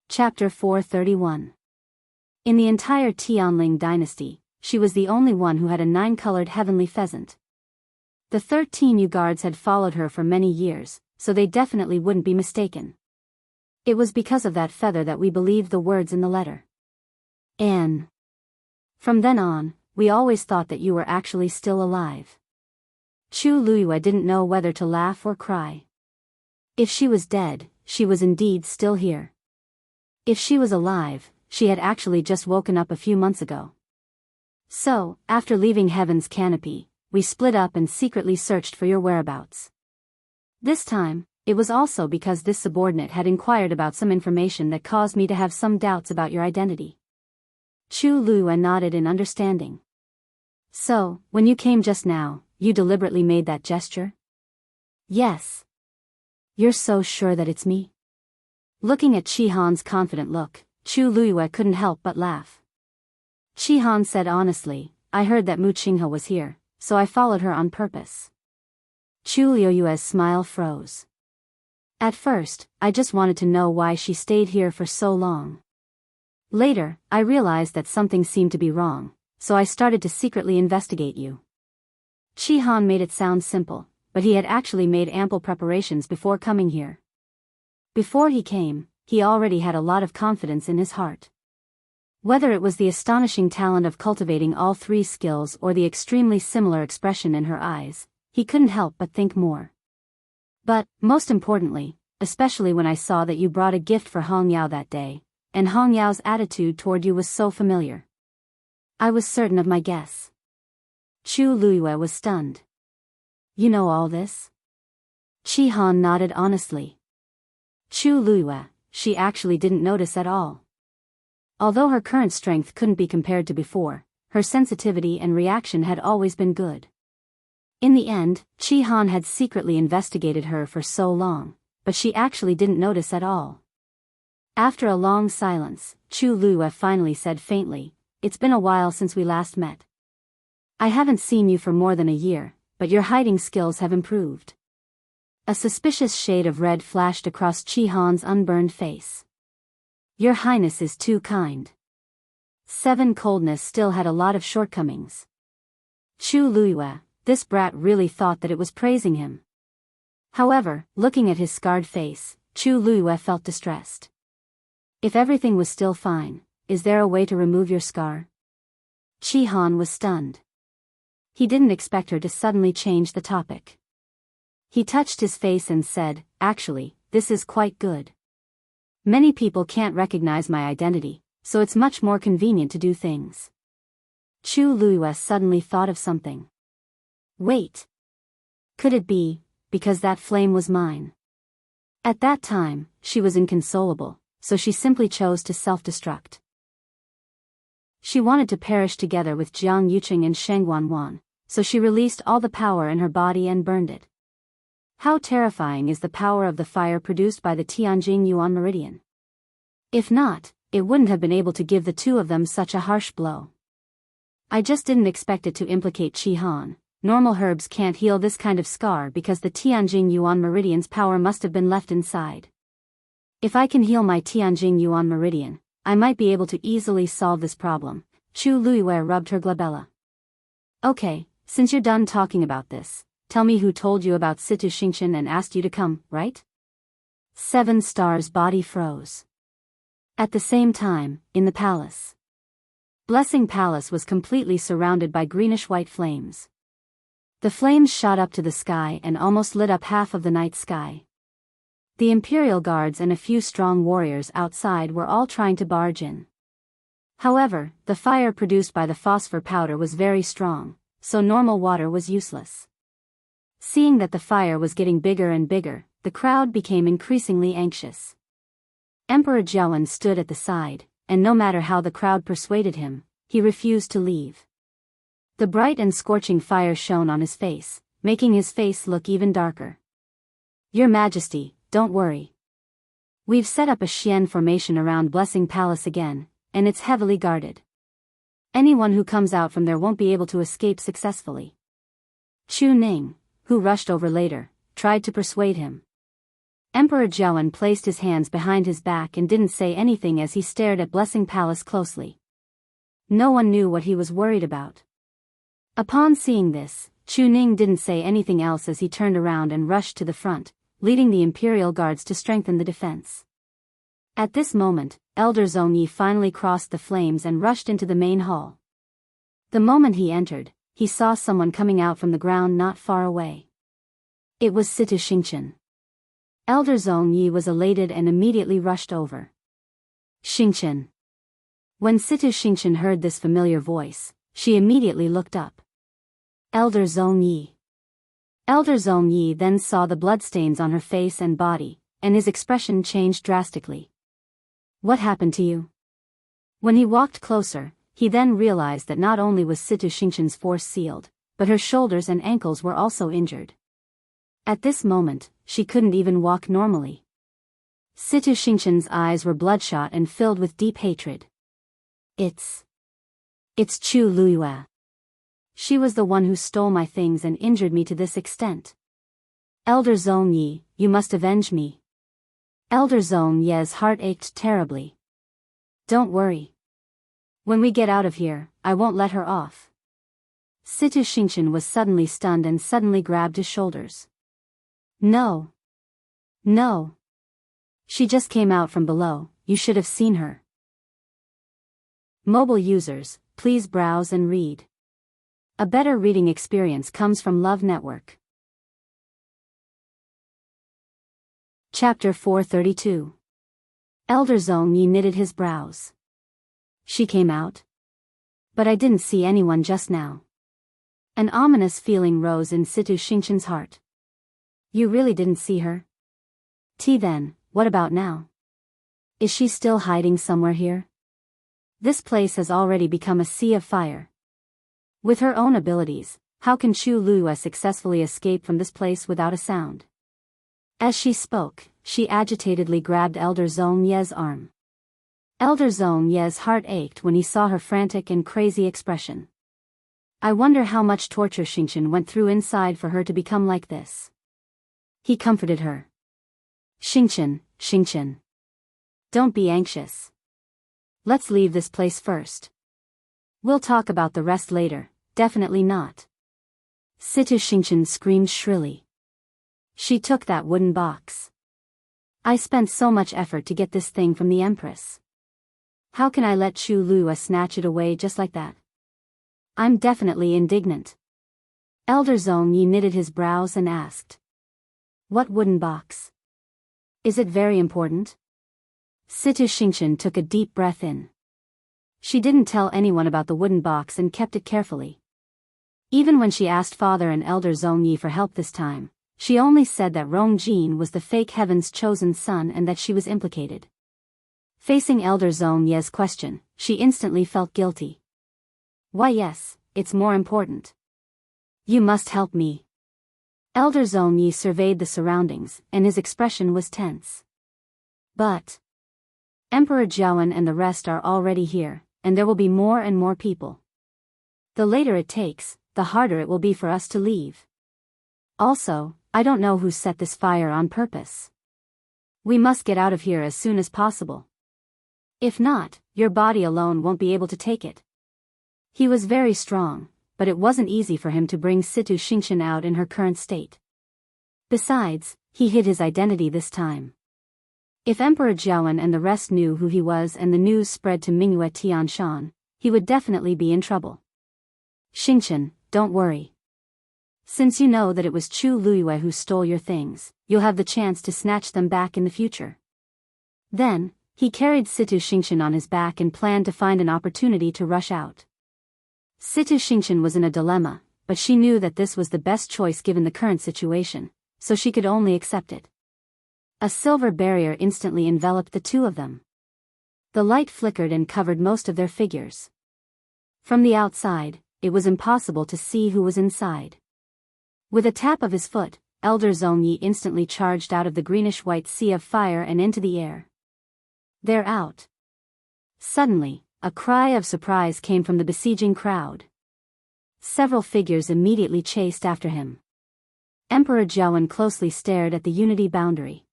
Chapter 431. In the entire Tianling dynasty, she was the only one who had a 9-colored heavenly pheasant. The 13 Yu guards had followed her for many years, so they definitely wouldn't be mistaken. It was because of that feather that we believed the words in the letter. And from then on, we always thought that you were actually still alive. Chu Luiyue didn't know whether to laugh or cry. If she was dead, she was indeed still here. If she was alive, she had actually just woken up a few months ago. So, after leaving Heaven's canopy, we split up and secretly searched for your whereabouts. This time, it was also because this subordinate had inquired about some information that caused me to have some doubts about your identity. Chu Luiyue nodded in understanding. So, when you came just now, you deliberately made that gesture? Yes. You're so sure that it's me? Looking at Chi Han's confident look, Chu Luiyue couldn't help but laugh. Chi Han said honestly, I heard that Mu Qinghe was here, so I followed her on purpose. Chu Luiyue's smile froze. At first, I just wanted to know why she stayed here for so long. Later, I realized that something seemed to be wrong, so I started to secretly investigate you. Chi Han made it sound simple, but he had actually made ample preparations before coming here. Before he came, he already had a lot of confidence in his heart. Whether it was the astonishing talent of cultivating all 3 skills or the extremely similar expression in her eyes, he couldn't help but think more. But, most importantly, especially when I saw that you brought a gift for Hong Yao that day, and Hong Yao's attitude toward you was so familiar. I was certain of my guess. Chu Luiyue was stunned. You know all this? Chi Han nodded honestly. Chu Luiyue, she actually didn't notice at all. Although her current strength couldn't be compared to before, her sensitivity and reaction had always been good. In the end, Chi Han had secretly investigated her for so long, but she actually didn't notice at all. After a long silence, Chu Luiyue finally said faintly, It's been a while since we last met. I haven't seen you for more than a year, but your hiding skills have improved. A suspicious shade of red flashed across Chi Han's unburned face. Your Highness is too kind. 7 Coldness still had a lot of shortcomings. Chu Luiyue, this brat really thought that it was praising him. However, looking at his scarred face, Chu Luiyue felt distressed. If everything was still fine, is there a way to remove your scar? Chi Han was stunned. He didn't expect her to suddenly change the topic. He touched his face and said, Actually, this is quite good. Many people can't recognize my identity, so it's much more convenient to do things. Chu Luiyue suddenly thought of something. Wait. Could it be, because that flame was mine? At that time, she was inconsolable, so she simply chose to self-destruct. She wanted to perish together with Jiang Yuqing and Sheng Wanwan, so she released all the power in her body and burned it. How terrifying is the power of the fire produced by the Tianjing Yuan meridian? If not, it wouldn't have been able to give the two of them such a harsh blow. I just didn't expect it to implicate Qi Han. Normal herbs can't heal this kind of scar because the Tianjing Yuan meridian's power must have been left inside. If I can heal my Tianjing Yuan meridian, I might be able to easily solve this problem. Chu Luiwei rubbed her glabella. Okay, since you're done talking about this, tell me who told you about Situ Xingqian and asked you to come, right? 7 Stars' body froze. At the same time, in the palace. Blessing Palace was completely surrounded by greenish-white flames. The flames shot up to the sky and almost lit up half of the night sky. The Imperial Guards and a few strong warriors outside were all trying to barge in. However, the fire produced by the phosphor powder was very strong, so normal water was useless. Seeing that the fire was getting bigger and bigger, the crowd became increasingly anxious. Emperor Jiawen stood at the side, and no matter how the crowd persuaded him, he refused to leave. The bright and scorching fire shone on his face, making his face look even darker. Your Majesty, don't worry. We've set up a Xian formation around Blessing Palace again, and it's heavily guarded. Anyone who comes out from there won't be able to escape successfully. Chu Ning, who rushed over later, tried to persuade him. Emperor Jiawen placed his hands behind his back and didn't say anything as he stared at Blessing Palace closely. No one knew what he was worried about. Upon seeing this, Chu Ning didn't say anything else as he turned around and rushed to the front, leading the Imperial Guards to strengthen the defense. At this moment, Elder Zhong Yi finally crossed the flames and rushed into the main hall. The moment he entered, he saw someone coming out from the ground not far away. It was Situ Xingqian. Elder Zhong Yi was elated and immediately rushed over. Xingqian. When Situ Xingqian heard this familiar voice, she immediately looked up. Elder Zhong Yi. Elder Zhong Yi then saw the bloodstains on her face and body, and his expression changed drastically. What happened to you? When he walked closer, he then realized that not only was Situ Xingqian's force sealed, but her shoulders and ankles were also injured. At this moment, she couldn't even walk normally. Situ Xingqian's eyes were bloodshot and filled with deep hatred. It's Chu Luiwei. She was the one who stole my things and injured me to this extent. Elder Zhong Yi, you must avenge me. Elder Zhong Yi's heart ached terribly. Don't worry. When we get out of here, I won't let her off. Situ Xingqian was suddenly stunned and suddenly grabbed his shoulders. No. No. She just came out from below, you should have seen her. Mobile users, please browse and read. A better reading experience comes from Love Network. Chapter 432. Elder Zhong Yi knitted his brows. She came out? But I didn't see anyone just now. An ominous feeling rose in Situ Xingqian's heart. You really didn't see her? Then, what about now? Is she still hiding somewhere here? This place has already become a sea of fire. With her own abilities, how can Chu Luiwei successfully escape from this place without a sound? As she spoke, she agitatedly grabbed Elder Zhong Yi's arm. Elder Zhong Yi's heart ached when he saw her frantic and crazy expression. I wonder how much torture Xingqian went through inside for her to become like this. He comforted her. Xingqian. Don't be anxious. Let's leave this place first. We'll talk about the rest later, definitely not. Situ Xingqian screamed shrilly. She took that wooden box. I spent so much effort to get this thing from the Empress. How can I let Chu Luiwei snatch it away just like that? I'm definitely indignant. Elder Zhong Yi knitted his brows and asked. What wooden box? Is it very important? Situ Xingqian took a deep breath in. She didn't tell anyone about the wooden box and kept it carefully. Even when she asked Father and Elder Zhong Yi for help this time, she only said that Rong Jin was the fake Heaven's chosen son and that she was implicated. Facing Elder Zhong Yi's question, she instantly felt guilty. Why yes, it's more important. You must help me. Elder Zhongyi surveyed the surroundings, and his expression was tense. But Emperor Jiawen and the rest are already here, and there will be more and more people. The later it takes, the harder it will be for us to leave. Also, I don't know who set this fire on purpose. We must get out of here as soon as possible. If not, your body alone won't be able to take it. He was very strong, but it wasn't easy for him to bring Situ Xingqian out in her current state. Besides, he hid his identity this time. If Emperor Jiawen and the rest knew who he was and the news spread to Mingyue Tianshan, he would definitely be in trouble. Xingqian, don't worry. Since you know that it was Chu Luyue who stole your things, you'll have the chance to snatch them back in the future. Then, he carried Situ Xingqian on his back and planned to find an opportunity to rush out. Situ Xingqian was in a dilemma, but she knew that this was the best choice given the current situation, so she could only accept it. A silver barrier instantly enveloped the two of them. The light flickered and covered most of their figures. From the outside, it was impossible to see who was inside. With a tap of his foot, Elder Zhongyi instantly charged out of the greenish-white sea of fire and into the air. They're out. Suddenly, a cry of surprise came from the besieging crowd. Several figures immediately chased after him. Emperor Jiawen closely stared at the unity boundary.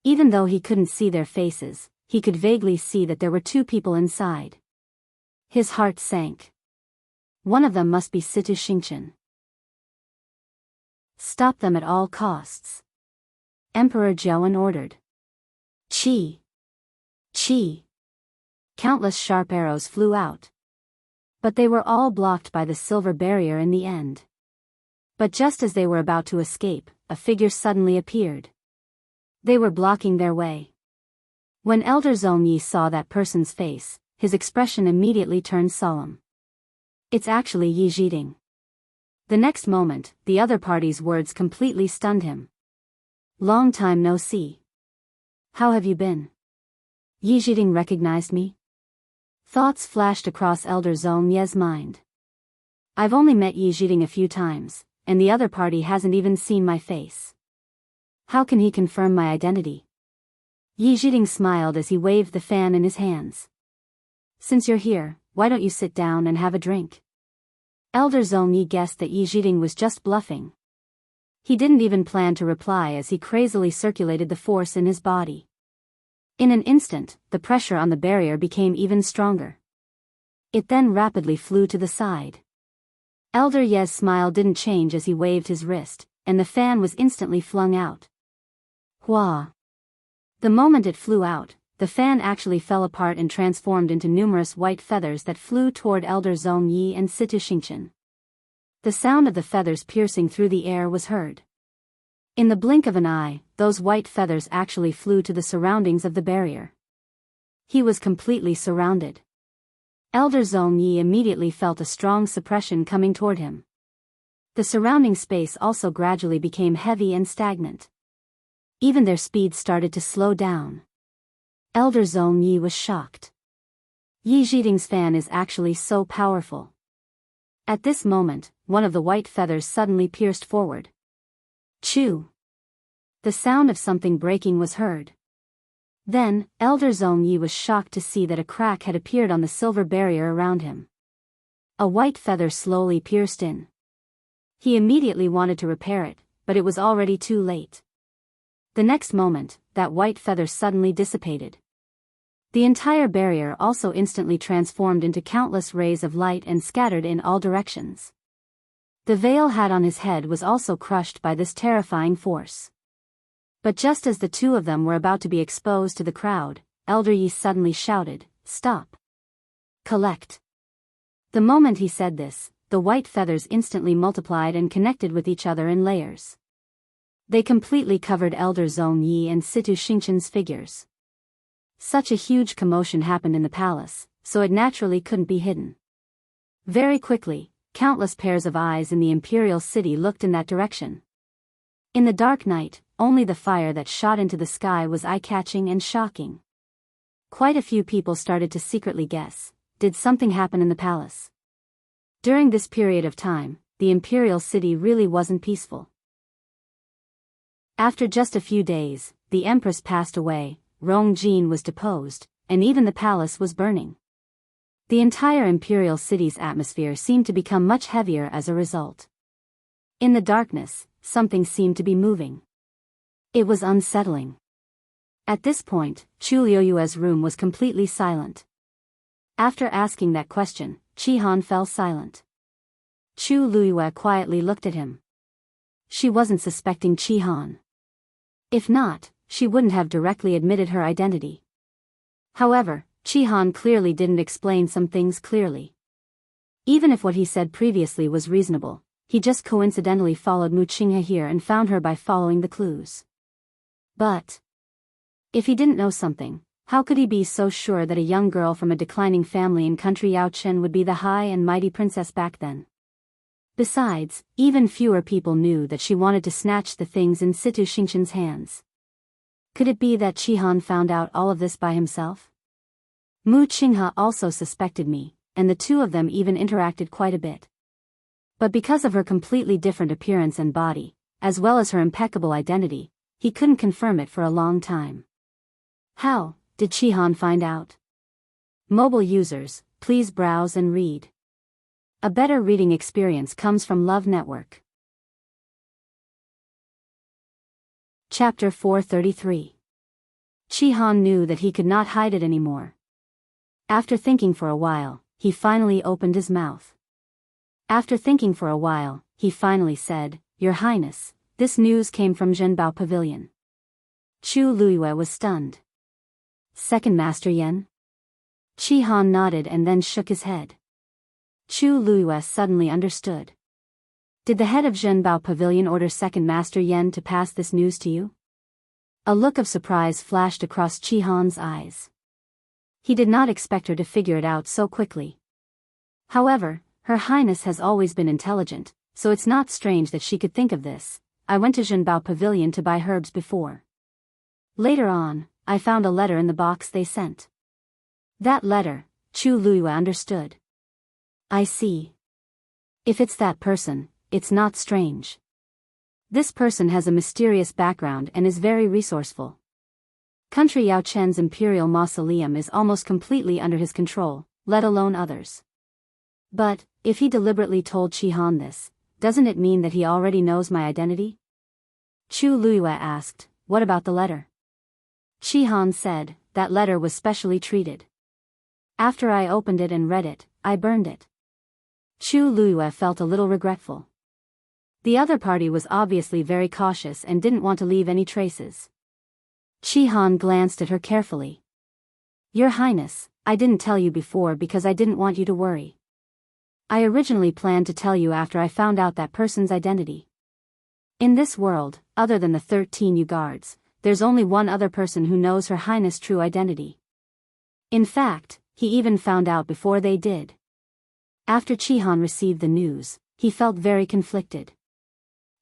Even though he couldn't see their faces, he could vaguely see that there were two people inside. His heart sank. One of them must be Situ Xingqian. Stop them at all costs. Emperor Jiawen ordered. Chi! Chi! Countless sharp arrows flew out. But they were all blocked by the silver barrier in the end. But just as they were about to escape, a figure suddenly appeared. They were blocking their way. When Elder Zhongyi saw that person's face, his expression immediately turned solemn. It's actually Yi Zhiding. The next moment, the other party's words completely stunned him. Long time no see. How have you been? Yi Zhiding recognized me? Thoughts flashed across Elder Zhongyi's mind. I've only met Yi Zhiding a few times, and the other party hasn't even seen my face. How can he confirm my identity? Yi Zhiding smiled as he waved the fan in his hands. Since you're here, why don't you sit down and have a drink? Elder Zhongyi guessed that Yi Zhiding was just bluffing. He didn't even plan to reply as he crazily circulated the force in his body. In an instant, the pressure on the barrier became even stronger. It then rapidly flew to the side. Elder Ye's smile didn't change as he waved his wrist, and the fan was instantly flung out. Hua! The moment it flew out, the fan actually fell apart and transformed into numerous white feathers that flew toward Elder Zhongyi and Situ Xingqian. The sound of the feathers piercing through the air was heard. In the blink of an eye, those white feathers actually flew to the surroundings of the barrier. He was completely surrounded. Elder Zhongyi immediately felt a strong suppression coming toward him. The surrounding space also gradually became heavy and stagnant. Even their speed started to slow down. Elder Zhongyi was shocked. Yi Zhiding's fan is actually so powerful. At this moment, one of the white feathers suddenly pierced forward. Chew! The sound of something breaking was heard. Then, Elder Zhongyi was shocked to see that a crack had appeared on the silver barrier around him. A white feather slowly pierced in. He immediately wanted to repair it, but it was already too late. The next moment, that white feather suddenly dissipated. The entire barrier also instantly transformed into countless rays of light and scattered in all directions. The veil hat on his head was also crushed by this terrifying force. But just as the two of them were about to be exposed to the crowd, Elder Yi suddenly shouted, "Stop! Collect!" The moment he said this, the white feathers instantly multiplied and connected with each other in layers. They completely covered Elder Zhongyi and Situ Xingqian's figures. Such a huge commotion happened in the palace, so it naturally couldn't be hidden. Very quickly, countless pairs of eyes in the imperial city looked in that direction. In the dark night, only the fire that shot into the sky was eye-catching and shocking. Quite a few people started to secretly guess, did something happen in the palace? During this period of time, the imperial city really wasn't peaceful. After just a few days, the empress passed away, Rong Jin was deposed, and even the palace was burning. The entire imperial city's atmosphere seemed to become much heavier as a result. In the darkness, something seemed to be moving. It was unsettling. At this point, Chu Liuyue's room was completely silent. After asking that question, Chi-Han fell silent. Chu Liuyue quietly looked at him. She wasn't suspecting Chi-Han. If not, she wouldn't have directly admitted her identity. However, Chi-Han clearly didn't explain some things clearly. Even if what he said previously was reasonable, he just coincidentally followed Mu Qinghe here and found her by following the clues. But if he didn't know something, how could he be so sure that a young girl from a declining family in country Yaochen would be the high and mighty princess back then? Besides, even fewer people knew that she wanted to snatch the things in Situ Xingqian's hands. Could it be that Chi-Han found out all of this by himself? Mu Qinghe also suspected me, and the two of them even interacted quite a bit. But because of her completely different appearance and body, as well as her impeccable identity, he couldn't confirm it for a long time. How did Chi-Han find out? Mobile users, please browse and read. A better reading experience comes from Love Network. Chapter 433. Chi-Han knew that he could not hide it anymore. After thinking for a while, he finally opened his mouth. After thinking for a while, he finally said, "Your Highness, this news came from Zhenbao Pavilion." Chu Liuyue was stunned. Second Master Yen? Chi-Han nodded and then shook his head. Chu Liuyue suddenly understood. Did the head of Zhenbao Pavilion order Second Master Yen to pass this news to you? A look of surprise flashed across Chi-Han's eyes. He did not expect her to figure it out so quickly. However, Her Highness has always been intelligent, so it's not strange that she could think of this. I went to Zhenbao Pavilion to buy herbs before. Later on, I found a letter in the box they sent. That letter, Chu Liuyue understood. I see. If it's that person, it's not strange. This person has a mysterious background and is very resourceful. Country Yaochen's imperial mausoleum is almost completely under his control, let alone others. But, if he deliberately told Chi-Han this, doesn't it mean that he already knows my identity? Chu Liuyue asked, what about the letter? Chi-Han said, that letter was specially treated. After I opened it and read it, I burned it. Chu Liuyue felt a little regretful. The other party was obviously very cautious and didn't want to leave any traces. Chi-Han glanced at her carefully. Your Highness, I didn't tell you before because I didn't want you to worry. I originally planned to tell you after I found out that person's identity. In this world, other than the 13 Yu guards, there's only one other person who knows Her Highness' true identity. In fact, he even found out before they did. After Chi-Han received the news, he felt very conflicted.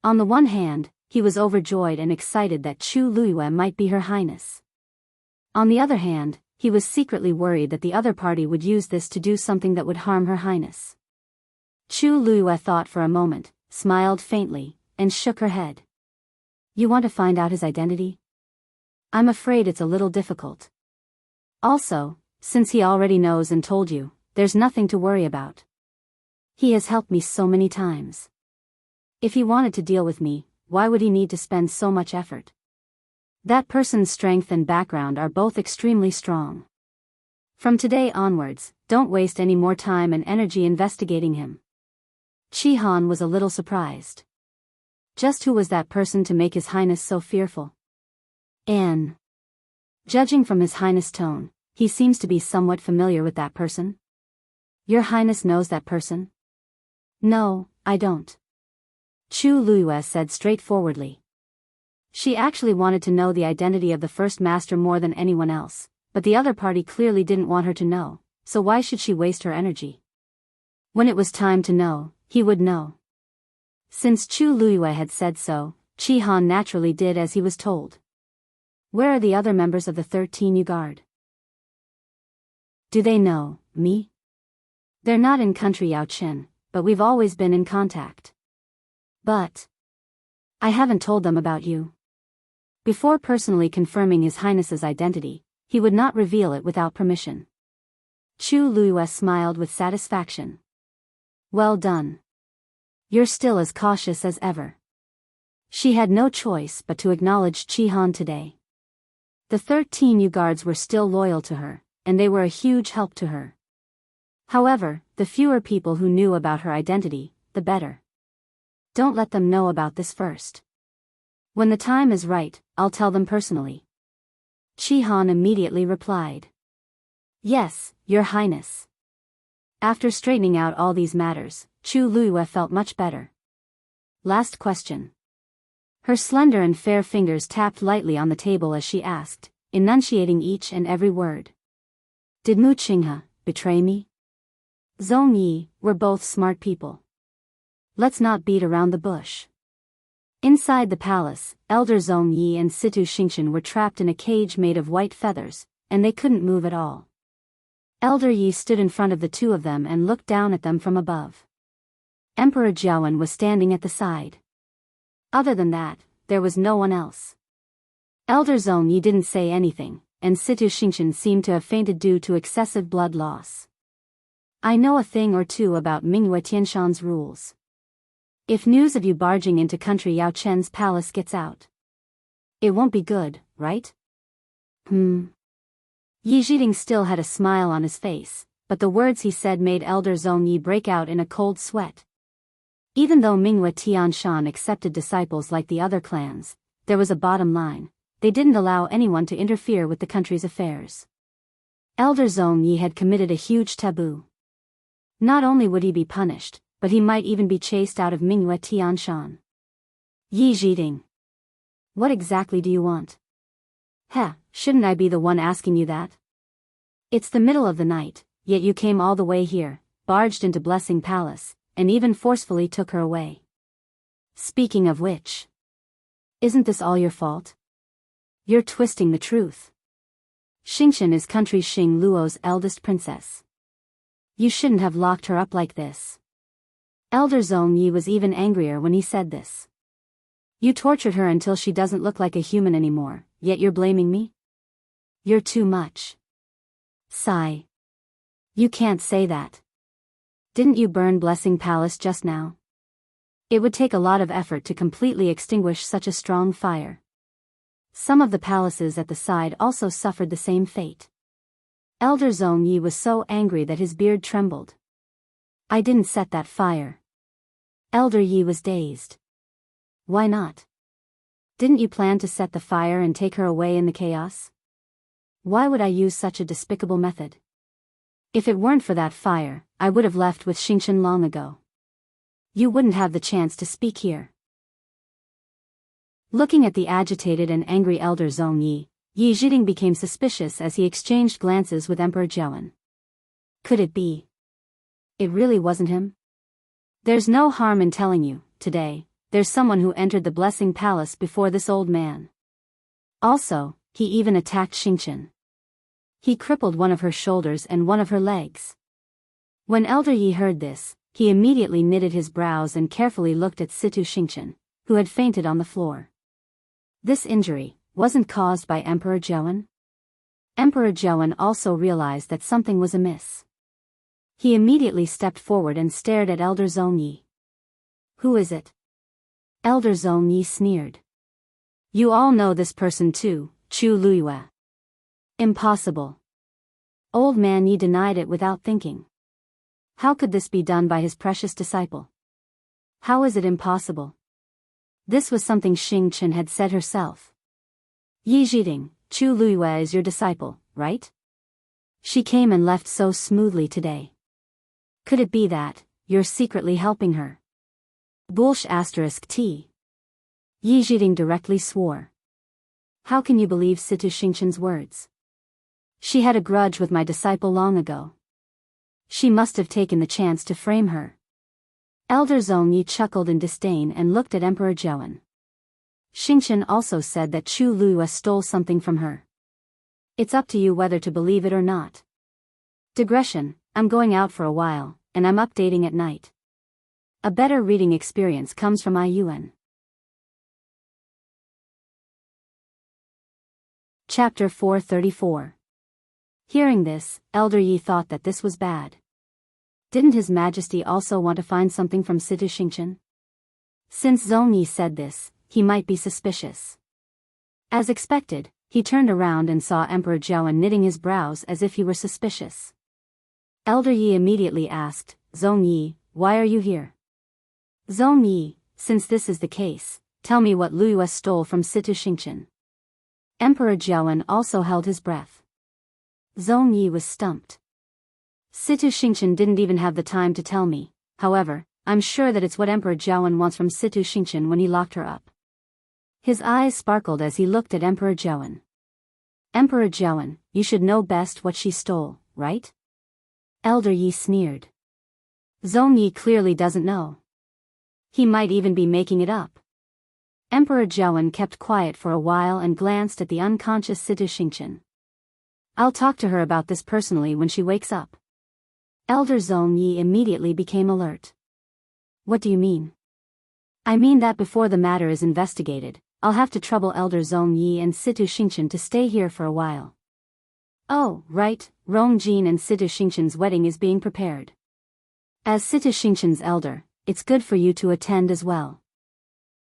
On the one hand, he was overjoyed and excited that Chu Liuyue might be Her Highness. On the other hand, he was secretly worried that the other party would use this to do something that would harm Her Highness. Chu Liuyue thought for a moment, smiled faintly, and shook her head. You want to find out his identity? I'm afraid it's a little difficult. Also, since he already knows and told you, there's nothing to worry about. He has helped me so many times. If he wanted to deal with me, why would he need to spend so much effort? That person's strength and background are both extremely strong. From today onwards, don't waste any more time and energy investigating him. Chi-Han was a little surprised. Just who was that person to make His Highness so fearful? Judging from His Highness' tone, he seems to be somewhat familiar with that person. Your Highness knows that person? No, I don't. Chu Liuyue said straightforwardly. She actually wanted to know the identity of the first master more than anyone else, but the other party clearly didn't want her to know, so why should she waste her energy? When it was time to know, he would know. Since Chu Liuyue had said so, Chi-Han naturally did as he was told. Where are the other members of the 13 Yu Guard? Do they know me? They're not in country Yaochen, but we've always been in contact. But I haven't told them about you. Before personally confirming His Highness's identity, he would not reveal it without permission. Chu Luiyue smiled with satisfaction. Well done. You're still as cautious as ever. She had no choice but to acknowledge Chi Han today. The 13 Yu guards were still loyal to her, and they were a huge help to her. However, the fewer people who knew about her identity, the better. Don't let them know about this first. When the time is right, I'll tell them personally. Chi Han immediately replied. Yes, Your Highness. After straightening out all these matters, Chu Luiyue felt much better. Last question. Her slender and fair fingers tapped lightly on the table as she asked, enunciating each and every word. Did Mu Qinghe betray me? Zhong Yi, we're both smart people. Let's not beat around the bush. Inside the palace, Elder Zhong Yi and Situ Xingqian were trapped in a cage made of white feathers, and they couldn't move at all. Elder Yi stood in front of the two of them and looked down at them from above. Emperor Jiawen was standing at the side. Other than that, there was no one else. Elder Zhong Yi didn't say anything, and Situ Xingqian seemed to have fainted due to excessive blood loss. I know a thing or two about Mingyue Tianshan's rules. If news of you barging into country Yao Chen's palace gets out, it won't be good, right? Yi Zhiding still had a smile on his face, but the words he said made Elder Zhong Yi break out in a cold sweat. Even though Mingyue Tianshan accepted disciples like the other clans, there was a bottom line: they didn't allow anyone to interfere with the country's affairs. Elder Zhong Yi had committed a huge taboo. Not only would he be punished, but he might even be chased out of Mingyue Tianshan. Yi Zhiding. What exactly do you want? Shouldn't I be the one asking you that? It's the middle of the night, yet you came all the way here, barged into Blessing Palace, and even forcefully took her away. Speaking of which, isn't this all your fault? You're twisting the truth. Xingqian is country Xing Luo's eldest princess. You shouldn't have locked her up like this. Elder Zhong Yi was even angrier when he said this. You tortured her until she doesn't look like a human anymore, yet you're blaming me? You're too much. Sigh. You can't say that. Didn't you burn Blessing Palace just now? It would take a lot of effort to completely extinguish such a strong fire. Some of the palaces at the side also suffered the same fate. Elder Zhong Yi was so angry that his beard trembled. I didn't set that fire. Elder Yi was dazed. Why not? Didn't you plan to set the fire and take her away in the chaos? Why would I use such a despicable method? If it weren't for that fire, I would have left with Xingqian long ago. You wouldn't have the chance to speak here. Looking at the agitated and angry Elder Zhong Yi, Yi Zhiding became suspicious as he exchanged glances with Emperor Jiawen. Could it be? It really wasn't him? There's no harm in telling you, today, there's someone who entered the Blessing Palace before this old man. Also, he even attacked Xingqian. He crippled one of her shoulders and one of her legs. When Elder Yi heard this, he immediately knitted his brows and carefully looked at Situ Xingqian, who had fainted on the floor. This injury wasn't caused by Emperor Jiawen? Emperor Jiawen also realized that something was amiss. He immediately stepped forward and stared at Elder Zhong Yi. Who is it? Elder Zhong Yi sneered. You all know this person too, Chu Luiyue. Impossible. Old man Yi denied it without thinking. How could this be done by his precious disciple? How is it impossible? This was something Xingqian had said herself. Yi Zhiding, Chu Luiyue is your disciple, right? She came and left so smoothly today. Could it be that you're secretly helping her? *T. Yi Zhiding directly swore. How can you believe Situ Xingqian's words? She had a grudge with my disciple long ago. She must have taken the chance to frame her. Elder Zhong Yi chuckled in disdain and looked at Emperor Jiawen. Xingqian also said that Chu Luiyue stole something from her. It's up to you whether to believe it or not. Digression, I'm going out for a while, and I'm updating at night. A better reading experience comes from Iyuan. Chapter 434. Hearing this, Elder Yi thought that this was bad. Didn't His Majesty also want to find something from Situ Xingchen? Since Zong Yi said this, he might be suspicious. As expected, he turned around and saw Emperor Zhaoan knitting his brows as if he were suspicious. Elder Yi immediately asked, "Zong Yi, why are you here?" "Zong Yi, since this is the case, tell me what Lu Yue stole from Situ Xingchen." Emperor Zhaoan also held his breath. Zong Yi was stumped. "Situ Xingchen didn't even have the time to tell me, however, I'm sure that it's what Emperor Zhaoan wants from Situ Xingchen when he locked her up." His eyes sparkled as he looked at Emperor Zhaoan. "Emperor Zhaoan, you should know best what she stole, right?" Elder Yi sneered. Zong Yi clearly doesn't know. He might even be making it up. Emperor Zhaoan kept quiet for a while and glanced at the unconscious Situ Xingchen. "I'll talk to her about this personally when she wakes up." Elder Zong Yi immediately became alert. "What do you mean?" "I mean that before the matter is investigated, I'll have to trouble Elder Zong Yi and Situ Xingchen to stay here for a while." "Oh, right, Rong Jin and Situ Xingchen's wedding is being prepared. As Situ Xingchen's elder, it's good for you to attend as well."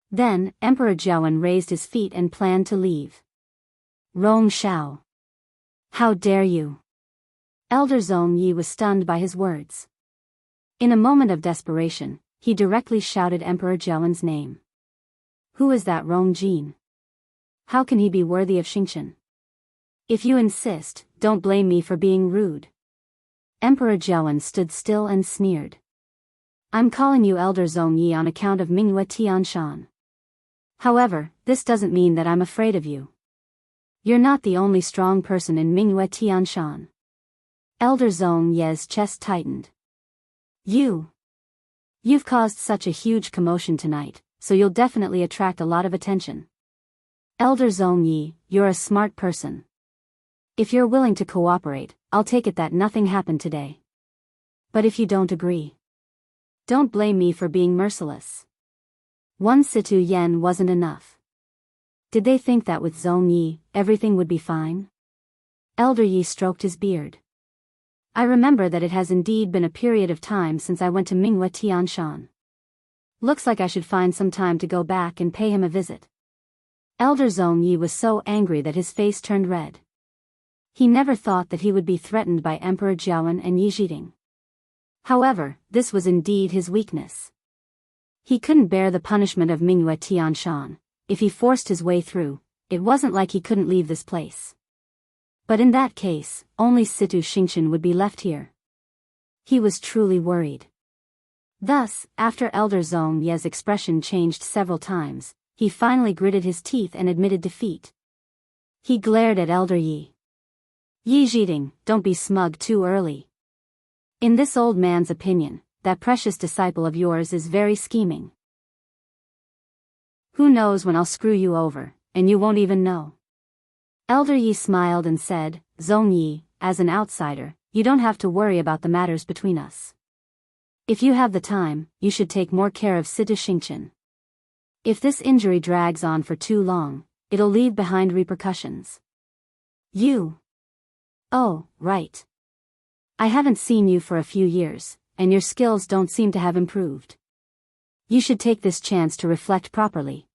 Then, Emperor Zhaoan raised his feet and planned to leave. "Rong Shao! How dare you!" Elder Zong Yi was stunned by his words. In a moment of desperation, he directly shouted Emperor Zhaoan's name. "Who is that Rong Jin? How can he be worthy of Xingchen? If you insist, don't blame me for being rude." Emperor Zhaoan stood still and sneered. "I'm calling you Elder Zong Yi on account of Mingyue Tianshan. However, this doesn't mean that I'm afraid of you. You're not the only strong person in Mingyue Tianshan." Elder Zong Yi's chest tightened. You've caused such a huge commotion tonight, so you'll definitely attract a lot of attention. Elder Zong Yi, you're a smart person. If you're willing to cooperate, I'll take it that nothing happened today. But if you don't agree, don't blame me for being merciless. One Situ Yen wasn't enough. Did they think that with Zong Yi, everything would be fine? Elder Yi stroked his beard. "I remember that it has indeed been a period of time since I went to Mingyue Tianshan. Looks like I should find some time to go back and pay him a visit." Elder Zong Yi was so angry that his face turned red. He never thought that he would be threatened by Emperor Zhaoan and Yi Zhiding. However, this was indeed his weakness. He couldn't bear the punishment of Mingyue Tianshan. If he forced his way through, it wasn't like he couldn't leave this place. But in that case, only Situ Xingchen would be left here. He was truly worried. Thus, after Elder Zong Yi's expression changed several times, he finally gritted his teeth and admitted defeat. He glared at Elder Yi. "Yi Zhiding, don't be smug too early. In this old man's opinion, that precious disciple of yours is very scheming. Who knows when I'll screw you over, and you won't even know." Elder Yi smiled and said, "Zong Yi, as an outsider, you don't have to worry about the matters between us. If you have the time, you should take more care of Situ Xingchen. If this injury drags on for too long, it'll leave behind repercussions. You. Oh, right. I haven't seen you for a few years, and your skills don't seem to have improved. You should take this chance to reflect properly."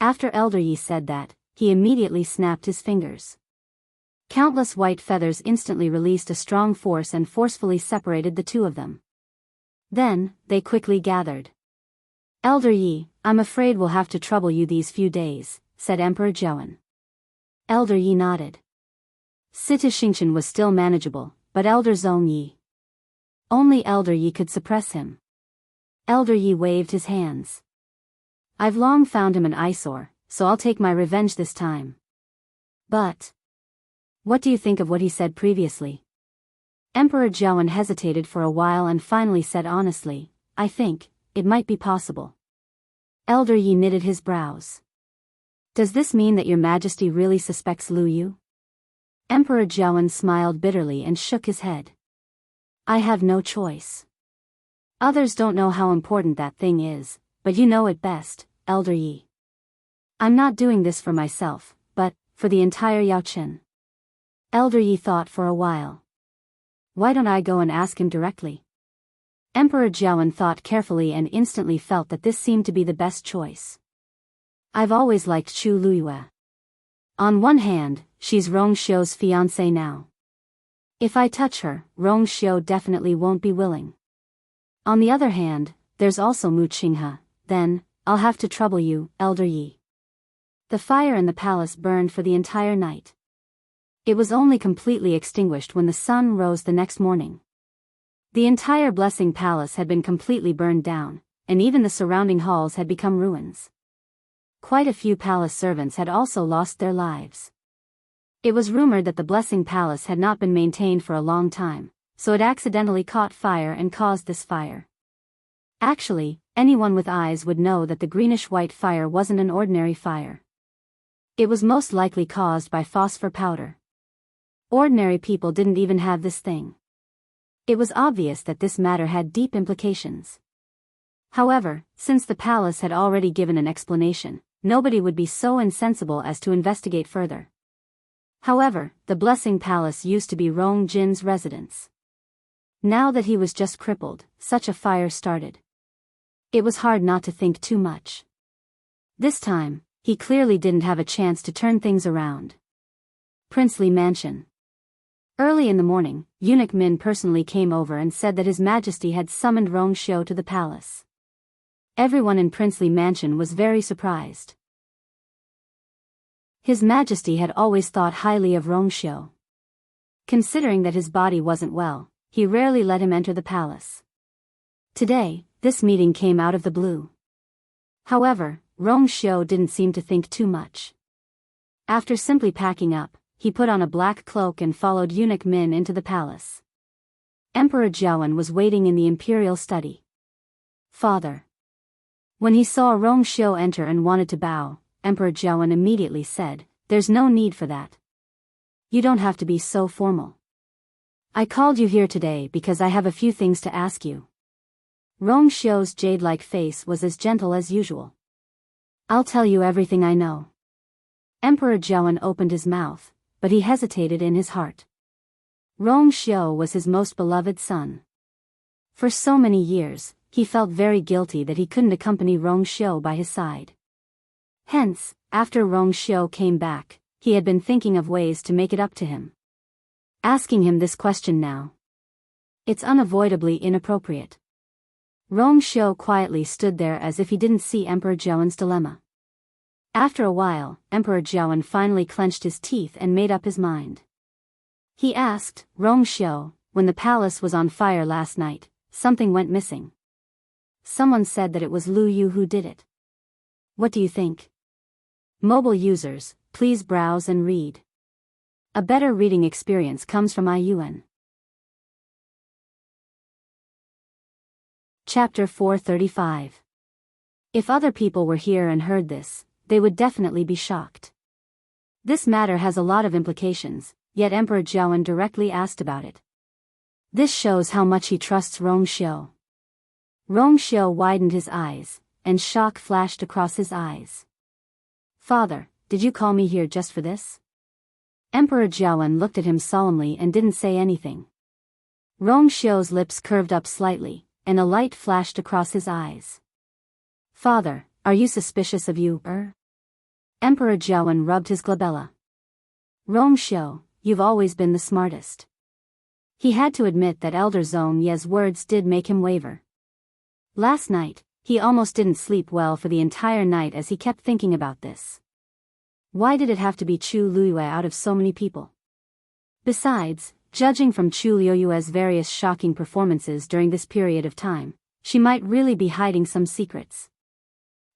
After Elder Yi said that, he immediately snapped his fingers. Countless white feathers instantly released a strong force and forcefully separated the two of them. Then, they quickly gathered. "Elder Yi, I'm afraid we'll have to trouble you these few days," said Emperor Zhaoan. Elder Yi nodded. Situ Xingchen was still manageable, but Elder Zong Yi. Only Elder Yi could suppress him. Elder Yi waved his hands. "I've long found him an eyesore, so I'll take my revenge this time. But what do you think of what he said previously?" Emperor Zhaoan hesitated for a while and finally said honestly, "I think it might be possible." Elder Yi knitted his brows. "Does this mean that your Majesty really suspects Lu Yu?" Emperor Zhaoan smiled bitterly and shook his head. "I have no choice. Others don't know how important that thing is, but you know it best, Elder Yi. I'm not doing this for myself, but for the entire Yaochen. Elder Yi thought for a while. Why don't I go and ask him directly? Emperor Jiawen thought carefully and instantly felt that this seemed to be the best choice. I've always liked Chu Luiyue. On one hand, she's Rong Xiu's fiancée now. If I touch her, Rong Xiu definitely won't be willing. On the other hand, there's also Mu Qinghe, then, I'll have to trouble you, Elder Yi. The fire in the palace burned for the entire night. It was only completely extinguished when the sun rose the next morning. The entire Blessing Palace had been completely burned down, and even the surrounding halls had become ruins. Quite a few palace servants had also lost their lives. It was rumored that the Blessing Palace had not been maintained for a long time, so it accidentally caught fire and caused this fire. Actually, anyone with eyes would know that the greenish-white fire wasn't an ordinary fire. It was most likely caused by phosphor powder. Ordinary people didn't even have this thing. It was obvious that this matter had deep implications. However, since the palace had already given an explanation, nobody would be so insensible as to investigate further. However, the Blessing Palace used to be Rong Jin's residence. Now that he was just crippled, such a fire started. It was hard not to think too much. This time, he clearly didn't have a chance to turn things around. Princely Mansion. Early in the morning, Eunuch Min personally came over and said that His Majesty had summoned Rong Xiu to the palace. Everyone in Princely Mansion was very surprised. His Majesty had always thought highly of Rong Xiu. Considering that his body wasn't well, he rarely let him enter the palace. Today, this meeting came out of the blue. However, Rong Xiu didn't seem to think too much. After simply packing up, he put on a black cloak and followed Eunuch Min into the palace. Emperor Jiawen was waiting in the imperial study. Father. When he saw Rong Xiu enter and wanted to bow, Emperor Jiawen immediately said, "There's no need for that. You don't have to be so formal. I called you here today because I have a few things to ask you." Rong Xiu's jade-like face was as gentle as usual. "I'll tell you everything I know." Emperor Jiawen opened his mouth, but he hesitated in his heart. Rong Xiu was his most beloved son. For so many years, he felt very guilty that he couldn't accompany Rong Xiu by his side. Hence, after Rong Xiu came back, he had been thinking of ways to make it up to him. Asking him this question now. It's unavoidably inappropriate. Rong Xiu quietly stood there as if he didn't see Emperor Jiawen's dilemma. After a while, Emperor Jiawen finally clenched his teeth and made up his mind. He asked, "Rong Xiu, when the palace was on fire last night, something went missing. Someone said that it was Lu Yu who did it. What do you think?" Mobile users, please browse and read. A better reading experience comes from IUN. Chapter 435. If other people were here and heard this, they would definitely be shocked. This matter has a lot of implications, yet Emperor Jiawen directly asked about it. This shows how much he trusts Rong Xiu. Rong Xiu widened his eyes, and shock flashed across his eyes. "Father, did you call me here just for this?" Emperor Jiawen looked at him solemnly and didn't say anything. Rong Xiu's lips curved up slightly, and a light flashed across his eyes. "Father, are you suspicious of you, Emperor Jiawen rubbed his glabella. "Rong Xiu, you've always been the smartest." He had to admit that Elder Zong Ye's words did make him waver. Last night, he almost didn't sleep well for the entire night as he kept thinking about this. Why did it have to be Chu Luiyue out of so many people? Besides, judging from Chu Luiyue's various shocking performances during this period of time, she might really be hiding some secrets.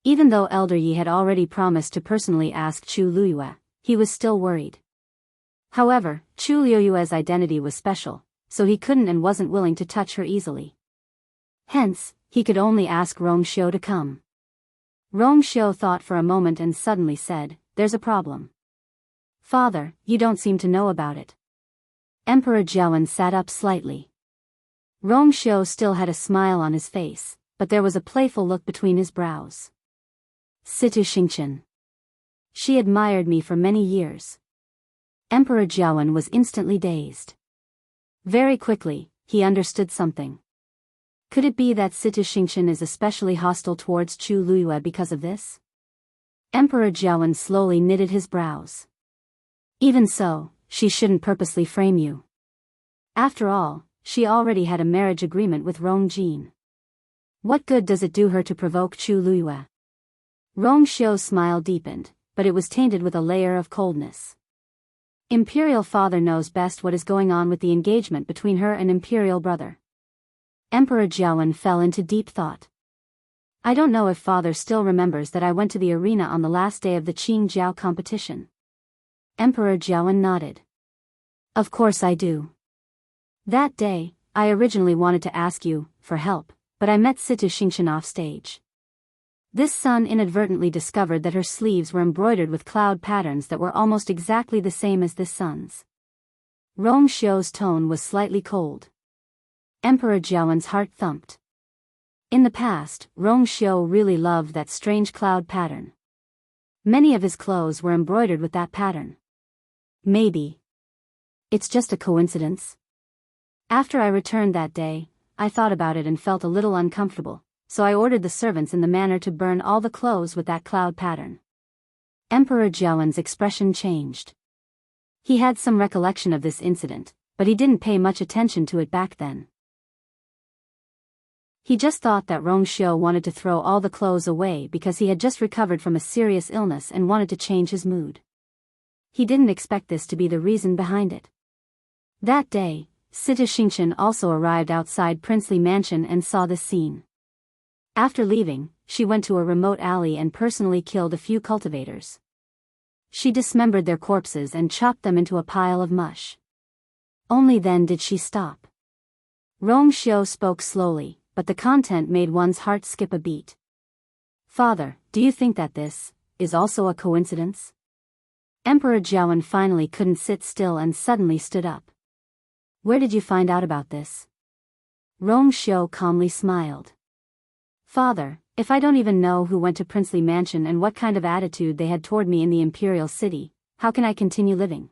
Even though Elder Yi had already promised to personally ask Chu Luiyue, he was still worried. However, Chu Luiyue's identity was special, so he couldn't and wasn't willing to touch her easily. Hence, he could only ask Rong Xiu to come. Rong Xiu thought for a moment and suddenly said, "There's a problem." "Father, you don't seem to know about it." Emperor Jiawen sat up slightly. Rong Xiu still had a smile on his face, but there was a playful look between his brows. Situ Xingqian. She admired me for many years. Emperor Jiawen was instantly dazed. Very quickly, he understood something. Could it be that Situ Xingqian is especially hostile towards Chu Luyue because of this? Emperor Jiawen slowly knitted his brows. Even so, she shouldn't purposely frame you. After all, she already had a marriage agreement with Rong Jin. What good does it do her to provoke Chu Luyue? Rong Xiu's smile deepened, but it was tainted with a layer of coldness. Imperial father knows best what is going on with the engagement between her and Imperial brother. Emperor Jiawen fell into deep thought. I don't know if father still remembers that I went to the arena on the last day of the Qing Jiao competition. Emperor Jiawen nodded. Of course I do. That day, I originally wanted to ask you for help, but I met Situ Xingqian off stage. This son inadvertently discovered that her sleeves were embroidered with cloud patterns that were almost exactly the same as this son's. Rong Xiu's tone was slightly cold. Emperor Jiawen's heart thumped. In the past, Rong Xiu really loved that strange cloud pattern. Many of his clothes were embroidered with that pattern. Maybe it's just a coincidence. After I returned that day, I thought about it and felt a little uncomfortable, so I ordered the servants in the manor to burn all the clothes with that cloud pattern. Emperor Jiawen's expression changed. He had some recollection of this incident, but he didn't pay much attention to it back then. He just thought that Rong Xiu wanted to throw all the clothes away because he had just recovered from a serious illness and wanted to change his mood. He didn't expect this to be the reason behind it. That day, Situ Xingqian also arrived outside Princely Mansion and saw this scene. After leaving, she went to a remote alley and personally killed a few cultivators. She dismembered their corpses and chopped them into a pile of mush. Only then did she stop. Rong Xiu spoke slowly, but the content made one's heart skip a beat. Father, do you think that this is also a coincidence? Emperor Jiawen finally couldn't sit still and suddenly stood up. Where did you find out about this? Rong Xiu calmly smiled. Father, if I don't even know who went to Princely Mansion and what kind of attitude they had toward me in the Imperial City, how can I continue living?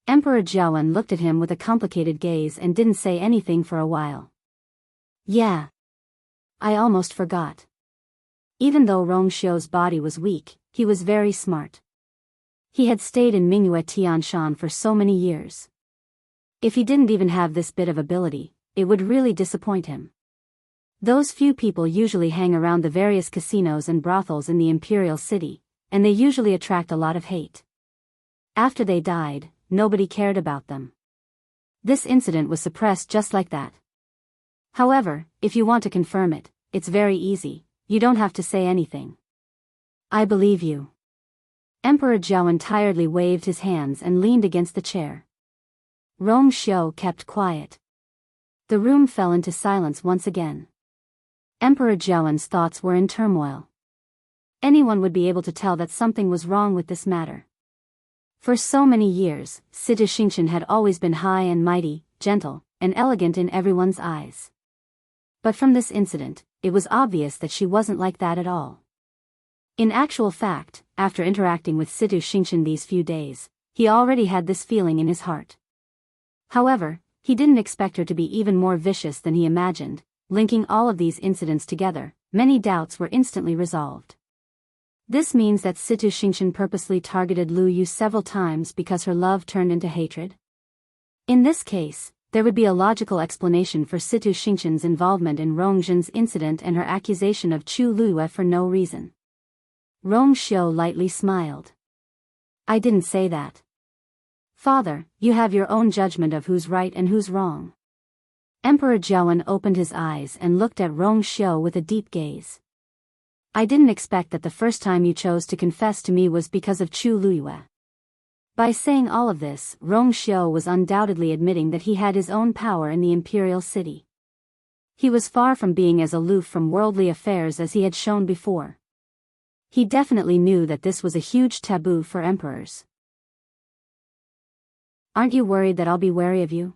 Emperor Jiawen looked at him with a complicated gaze and didn't say anything for a while. Yeah. I almost forgot. Even though Rong Xiu's body was weak, he was very smart. He had stayed in Mingyue Tianshan for so many years. If he didn't even have this bit of ability, it would really disappoint him. Those few people usually hang around the various casinos and brothels in the Imperial City, and they usually attract a lot of hate. After they died, nobody cared about them. This incident was suppressed just like that. However, if you want to confirm it, it's very easy, you don't have to say anything. I believe you. Emperor Jiawen tiredly waved his hands and leaned against the chair. Rong Xiu kept quiet. The room fell into silence once again. Emperor Jiawen's thoughts were in turmoil. Anyone would be able to tell that something was wrong with this matter. For so many years, Situ Xingqian had always been high and mighty, gentle, and elegant in everyone's eyes. But from this incident, it was obvious that she wasn't like that at all. In actual fact, after interacting with Situ Xingqian these few days, he already had this feeling in his heart. However, he didn't expect her to be even more vicious than he imagined. Linking all of these incidents together, many doubts were instantly resolved. This means that Situ Xingqian purposely targeted Lu Yu several times because her love turned into hatred. In this case, there would be a logical explanation for Situ Xingqian's involvement in Rong Jin's incident and her accusation of Chu Luyue for no reason. Rong Xiu lightly smiled. I didn't say that. Father, you have your own judgment of who's right and who's wrong. Emperor Jiawen opened his eyes and looked at Rong Xiu with a deep gaze. I didn't expect that the first time you chose to confess to me was because of Chu Luyue. By saying all of this, Rong Xiu was undoubtedly admitting that he had his own power in the Imperial City. He was far from being as aloof from worldly affairs as he had shown before. He definitely knew that this was a huge taboo for emperors. Aren't you worried that I'll be wary of you?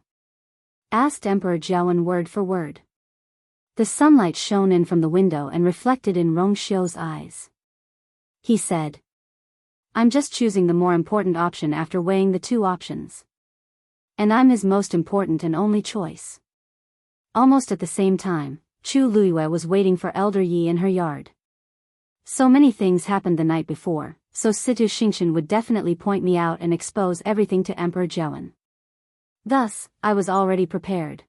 asked Emperor Jiawen word for word. The sunlight shone in from the window and reflected in Rongxiu's eyes. He said, I'm just choosing the more important option after weighing the two options. And I'm his most important and only choice. Almost at the same time, Chu Luiyue was waiting for Elder Yi in her yard. So many things happened the night before, so Situ Xingqian would definitely point me out and expose everything to Emperor Jiawen. Thus, I was already prepared.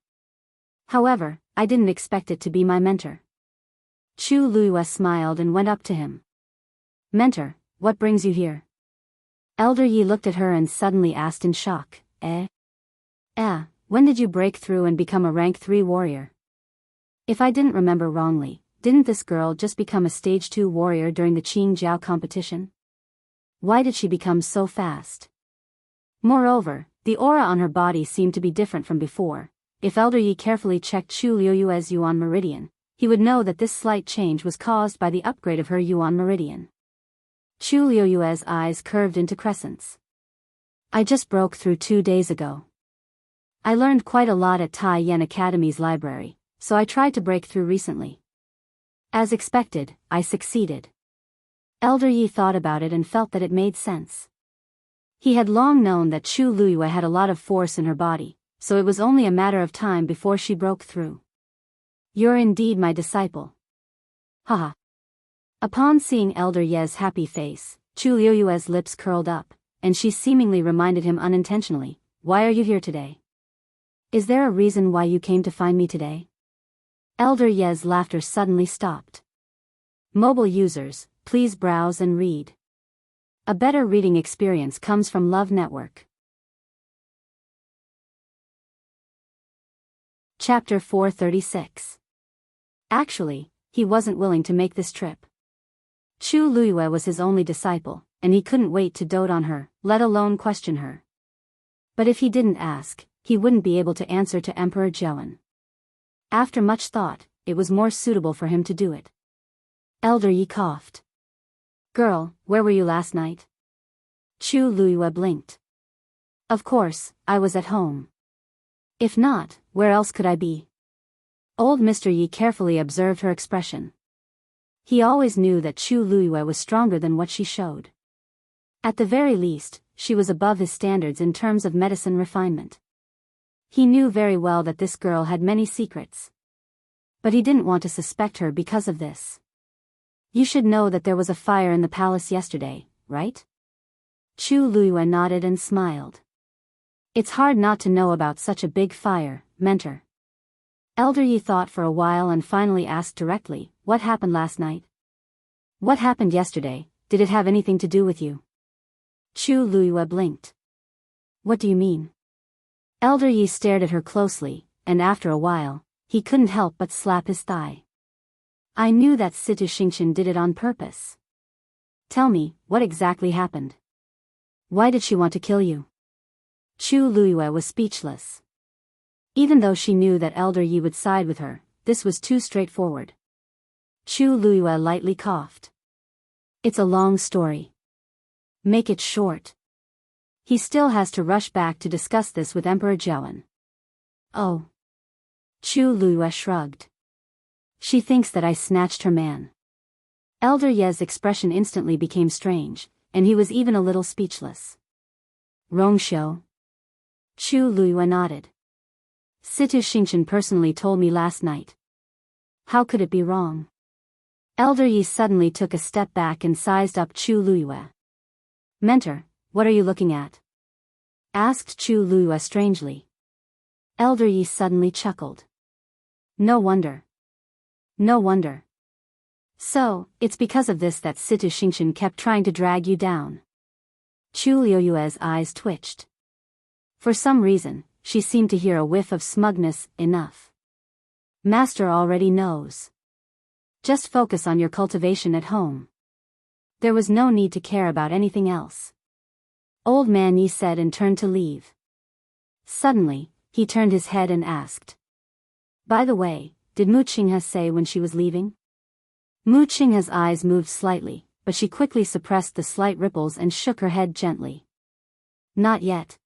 However, I didn't expect it to be my mentor. Chu Luiyue smiled and went up to him. Mentor, what brings you here? Elder Yi looked at her and suddenly asked in shock, when did you break through and become a rank 3 warrior? If I didn't remember wrongly, didn't this girl just become a stage 2 warrior during the Qing Jiao competition? Why did she become so fast? Moreover, the aura on her body seemed to be different from before. If Elder Yi carefully checked Chu Luiyue's Yuan Meridian, he would know that this slight change was caused by the upgrade of her Yuan Meridian. Chu Luiyue's eyes curved into crescents. I just broke through 2 days ago. I learned quite a lot at Tai Yan Academy's library, so I tried to break through recently. As expected, I succeeded. Elder Yi thought about it and felt that it made sense. He had long known that Chu Luiyue had a lot of force in her body, so it was only a matter of time before she broke through. You're indeed my disciple. Haha. Upon seeing Elder Ye's happy face, Chu Luiyue's lips curled up, and she seemingly reminded him unintentionally, why are you here today? Is there a reason why you came to find me today? Elder Ye's laughter suddenly stopped. Mobile users, please browse and read. A better reading experience comes from Love Network. Chapter 436. Actually, he wasn't willing to make this trip. Chu Luiyue was his only disciple, and he couldn't wait to dote on her, let alone question her. But if he didn't ask, he wouldn't be able to answer to Emperor Jiawen. After much thought, it was more suitable for him to do it. Elder Yi coughed. Girl, where were you last night? Chu Luiyue blinked. Of course, I was at home. If not, where else could I be? Old Mr. Yi carefully observed her expression. He always knew that Chu Luiyue was stronger than what she showed. At the very least, she was above his standards in terms of medicine refinement. He knew very well that this girl had many secrets. But he didn't want to suspect her because of this. You should know that there was a fire in the palace yesterday, right? Chu Luiyue nodded and smiled. It's hard not to know about such a big fire, mentor. Elder Yi thought for a while and finally asked directly, what happened last night? What happened yesterday, did it have anything to do with you? Chu Luiyue blinked. What do you mean? Elder Yi stared at her closely, and after a while, he couldn't help but slap his thigh. I knew that Situ Xingqian did it on purpose. Tell me, what exactly happened? Why did she want to kill you? Chu Luiyue was speechless. Even though she knew that Elder Yi would side with her, this was too straightforward. Chu Luiyue lightly coughed. It's a long story. Make it short. He still has to rush back to discuss this with Emperor Jiawen. Oh. Chu Luiyue shrugged. She thinks that I snatched her man. Elder Ye's expression instantly became strange, and he was even a little speechless. Rongxiu. Chu Luiyue nodded. Situ Xingqian personally told me last night. How could it be wrong? Elder Yi suddenly took a step back and sized up Chu Luiyue. Mentor, what are you looking at? Asked Chu Luiyue strangely. Elder Yi suddenly chuckled. No wonder. No wonder. So, it's because of this that Situ Xingqian kept trying to drag you down. Chu Luiyue's eyes twitched. For some reason, she seemed to hear a whiff of smugness. Enough. Master already knows. Just focus on your cultivation at home. There was no need to care about anything else. Old Man Yi said and turned to leave. Suddenly, he turned his head and asked. By the way, did Mu Qinghe say when she was leaving? Mu Qinghe's eyes moved slightly, but she quickly suppressed the slight ripples and shook her head gently. Not yet.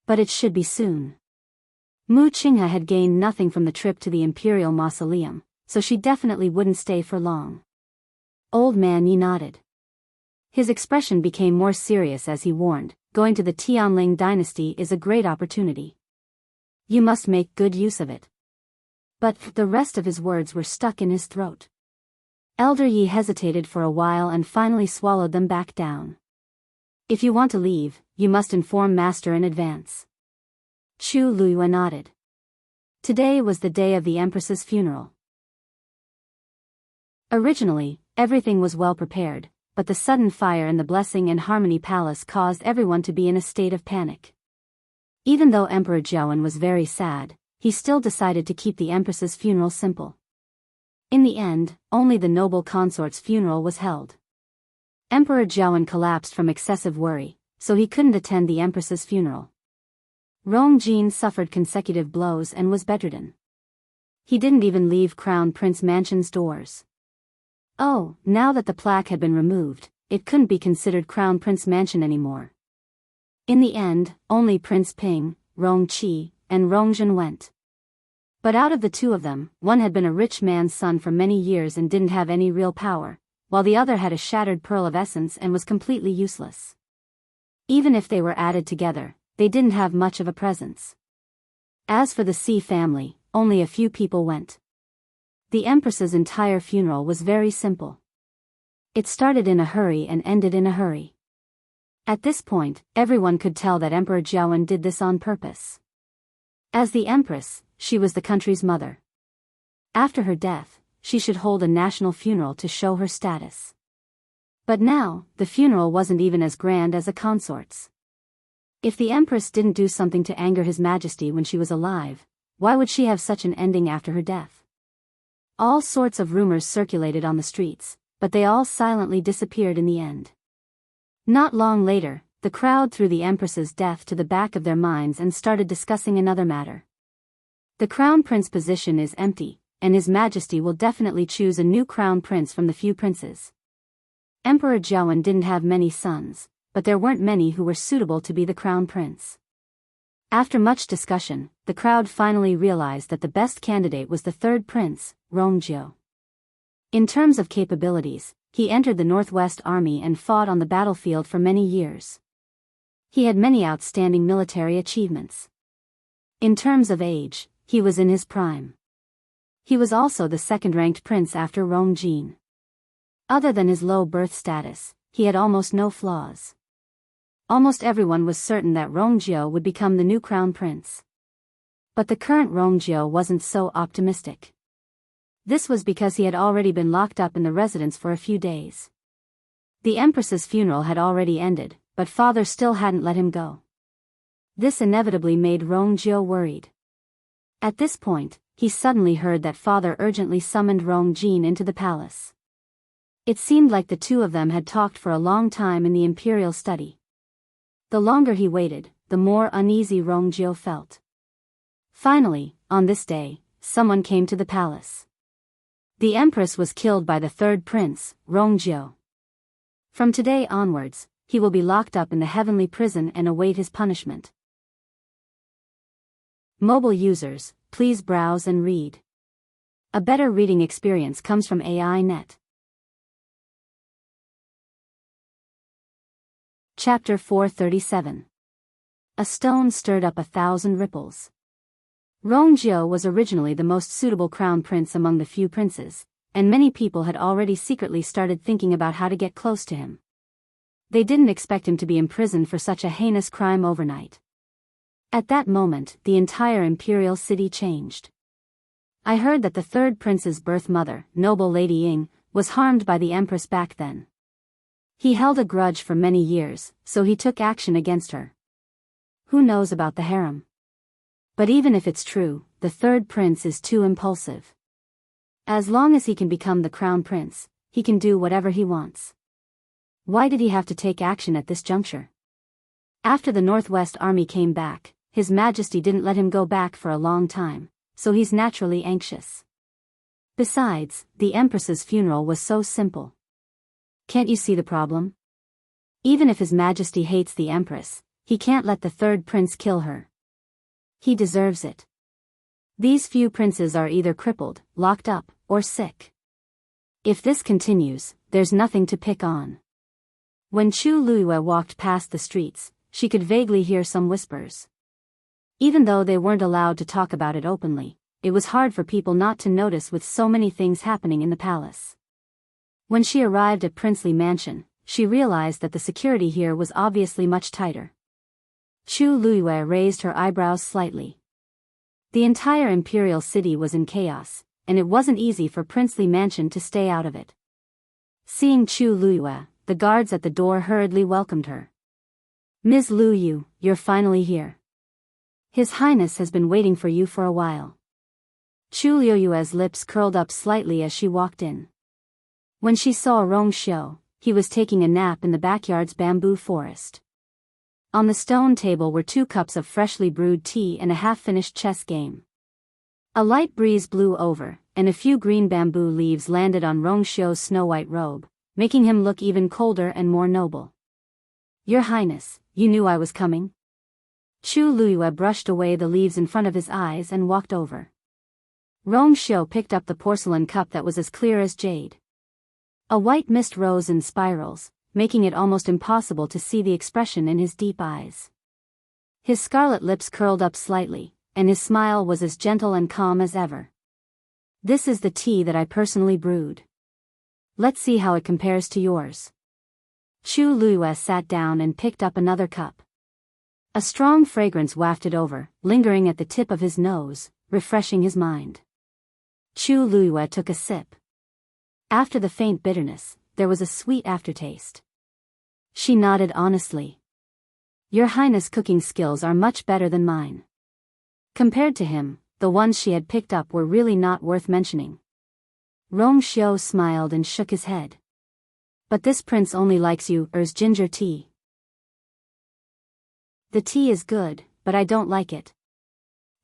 But it should be soon. Mu Qinghe had gained nothing from the trip to the imperial mausoleum, so she definitely wouldn't stay for long. Old Man Yi nodded. His expression became more serious as he warned, going to the Tianling dynasty is a great opportunity. You must make good use of it. But the rest of his words were stuck in his throat. Elder Yi hesitated for a while and finally swallowed them back down. If you want to leave, you must inform Master in advance. Chu Luyue nodded. Today was the day of the Empress's funeral. Originally, everything was well prepared, but the sudden fire in the Blessing and Harmony Palace caused everyone to be in a state of panic. Even though Emperor Jiawen was very sad, he still decided to keep the Empress's funeral simple. In the end, only the noble consort's funeral was held. Emperor Jiawen collapsed from excessive worry, so he couldn't attend the Empress's funeral. Rongjin suffered consecutive blows and was bedridden. He didn't even leave Crown Prince Mansion's doors. Oh, now that the plaque had been removed, it couldn't be considered Crown Prince Mansion anymore. In the end, only Prince Ping, Rongqi, and Rongjin went. But out of the two of them, one had been a rich man's son for many years and didn't have any real power, while the other had a shattered pearl of essence and was completely useless. Even if they were added together, they didn't have much of a presence. As for the C family, only a few people went. The Empress's entire funeral was very simple. It started in a hurry and ended in a hurry. At this point, everyone could tell that Emperor Jiawen did this on purpose. As the Empress, she was the country's mother. After her death, she should hold a national funeral to show her status. But now, the funeral wasn't even as grand as a consort's. If the Empress didn't do something to anger His Majesty when she was alive, why would she have such an ending after her death? All sorts of rumors circulated on the streets, but they all silently disappeared in the end. Not long later, the crowd threw the Empress's death to the back of their minds and started discussing another matter. The Crown Prince position is empty, and His Majesty will definitely choose a new Crown Prince from the few princes. Emperor Jiawen didn't have many sons, but there weren't many who were suitable to be the Crown Prince. After much discussion, the crowd finally realized that the best candidate was the third prince, Rongjio. In terms of capabilities, he entered the Northwest Army and fought on the battlefield for many years. He had many outstanding military achievements. In terms of age, he was in his prime. He was also the second-ranked prince after Rongjin. Other than his low birth status, he had almost no flaws. Almost everyone was certain that Rongjio would become the new crown prince. But the current Rongjio wasn't so optimistic. This was because he had already been locked up in the residence for a few days. The Empress's funeral had already ended, but father still hadn't let him go. This inevitably made Rongjio worried. At this point, he suddenly heard that father urgently summoned Rongjin into the palace. It seemed like the two of them had talked for a long time in the imperial study. The longer he waited, the more uneasy Rongjio felt. Finally, on this day, someone came to the palace. The Empress was killed by the third prince, Rongjio. From today onwards, he will be locked up in the heavenly prison and await his punishment. Mobile users, please browse and read. A better reading experience comes from AI Net. Chapter 437. A stone stirred up 1,000 ripples. Rongjio was originally the most suitable crown prince among the few princes, and many people had already secretly started thinking about how to get close to him. They didn't expect him to be imprisoned for such a heinous crime overnight. At that moment, the entire imperial city changed. I heard that the third prince's birth mother, noble Lady Ying, was harmed by the Empress back then. He held a grudge for many years, so he took action against her. Who knows about the harem? But even if it's true, the third prince is too impulsive. As long as he can become the crown prince, he can do whatever he wants. Why did he have to take action at this juncture? After the Northwest Army came back, His Majesty didn't let him go back for a long time, so he's naturally anxious. Besides, the Empress's funeral was so simple. Can't you see the problem? Even if His Majesty hates the Empress, he can't let the third prince kill her. He deserves it. These few princes are either crippled, locked up, or sick. If this continues, there's nothing to pick on. When Chu Luiyue walked past the streets, she could vaguely hear some whispers. Even though they weren't allowed to talk about it openly, it was hard for people not to notice with so many things happening in the palace. When she arrived at Princely Mansion, she realized that the security here was obviously much tighter. Chu Luiyue raised her eyebrows slightly. The entire imperial city was in chaos, and it wasn't easy for Princely Mansion to stay out of it. Seeing Chu Luiyue, the guards at the door hurriedly welcomed her. Ms. Lu Yu, you're finally here. His Highness has been waiting for you for a while. Chu Luiyue's lips curled up slightly as she walked in. When she saw Rong Xiu, he was taking a nap in the backyard's bamboo forest. On the stone table were 2 cups of freshly brewed tea and a half-finished chess game. A light breeze blew over, and a few green bamboo leaves landed on Rong Xiu's snow-white robe, making him look even colder and more noble. Your Highness, you knew I was coming? Chu Luiyue brushed away the leaves in front of his eyes and walked over. Rong Xiu picked up the porcelain cup that was as clear as jade. A white mist rose in spirals, making it almost impossible to see the expression in his deep eyes. His scarlet lips curled up slightly, and his smile was as gentle and calm as ever. This is the tea that I personally brewed. Let's see how it compares to yours. Chu Luiyue sat down and picked up another cup. A strong fragrance wafted over, lingering at the tip of his nose, refreshing his mind. Chu Luiyue took a sip. After the faint bitterness, there was a sweet aftertaste. She nodded honestly. Your Highness' cooking skills are much better than mine. Compared to him, the ones she had picked up were really not worth mentioning. Rong Xiu smiled and shook his head. But this prince only likes yours ginger tea. The tea is good, but I don't like it.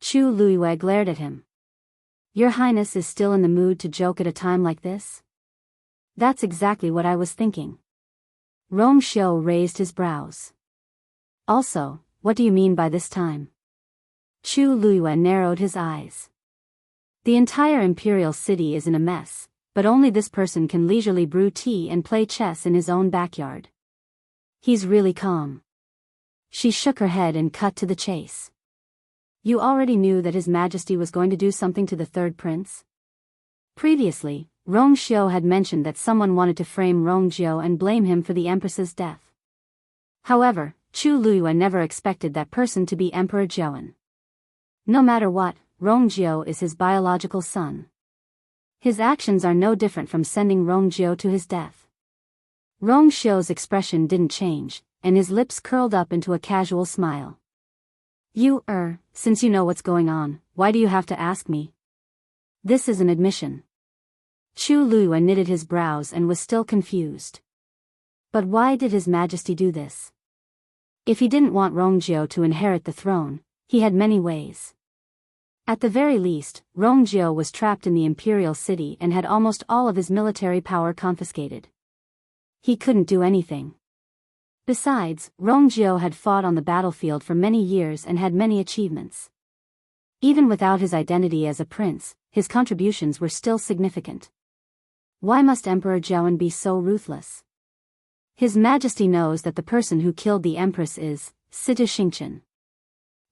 Chu Luiyue glared at him. Your Highness is still in the mood to joke at a time like this? That's exactly what I was thinking. Rong Xiu raised his brows. Also, what do you mean by this time? Chu Luiyue narrowed his eyes. The entire imperial city is in a mess, but only this person can leisurely brew tea and play chess in his own backyard. He's really calm. She shook her head and cut to the chase. You already knew that His Majesty was going to do something to the third prince? Previously, Rong Xiu had mentioned that someone wanted to frame Rong Jiu and blame him for the Empress's death. However, Chu Luiyue never expected that person to be Emperor Zhouan. No matter what, Rong Jiu is his biological son. His actions are no different from sending Rong Jiu to his death. Rong Xiu's expression didn't change, and his lips curled up into a casual smile. Since you know what's going on, why do you have to ask me? This is an admission. Chu Luiyue knitted his brows and was still confused. But why did His Majesty do this? If he didn't want Rong Jiu to inherit the throne, he had many ways. At the very least, Rong Jiu was trapped in the imperial city and had almost all of his military power confiscated. He couldn't do anything. Besides, Rong Jiu had fought on the battlefield for many years and had many achievements. Even without his identity as a prince, his contributions were still significant. Why must Emperor Zhouan be so ruthless? His Majesty knows that the person who killed the Empress is Sita Xingqian.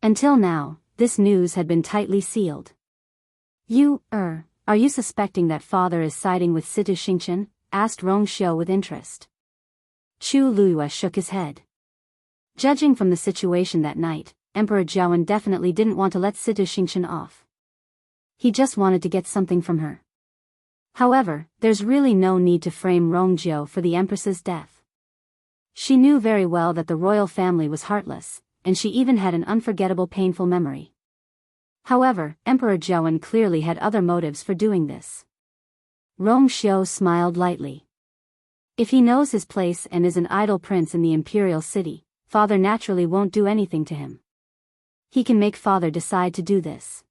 Until now, this news had been tightly sealed. Are you suspecting that father is siding with Sita Xingqian? Asked Rong Xiu with interest. Chu Luiyue shook his head. Judging from the situation that night, Emperor Zhouan definitely didn't want to let Sita Xingqian off. He just wanted to get something from her. However, there's really no need to frame Rong Jiu for the Empress's death. She knew very well that the royal family was heartless, and she even had an unforgettable painful memory. However, Emperor Zhouan clearly had other motives for doing this. Rong Xiu smiled lightly. If he knows his place and is an idle prince in the imperial city, father naturally won't do anything to him. He can make father decide to do this.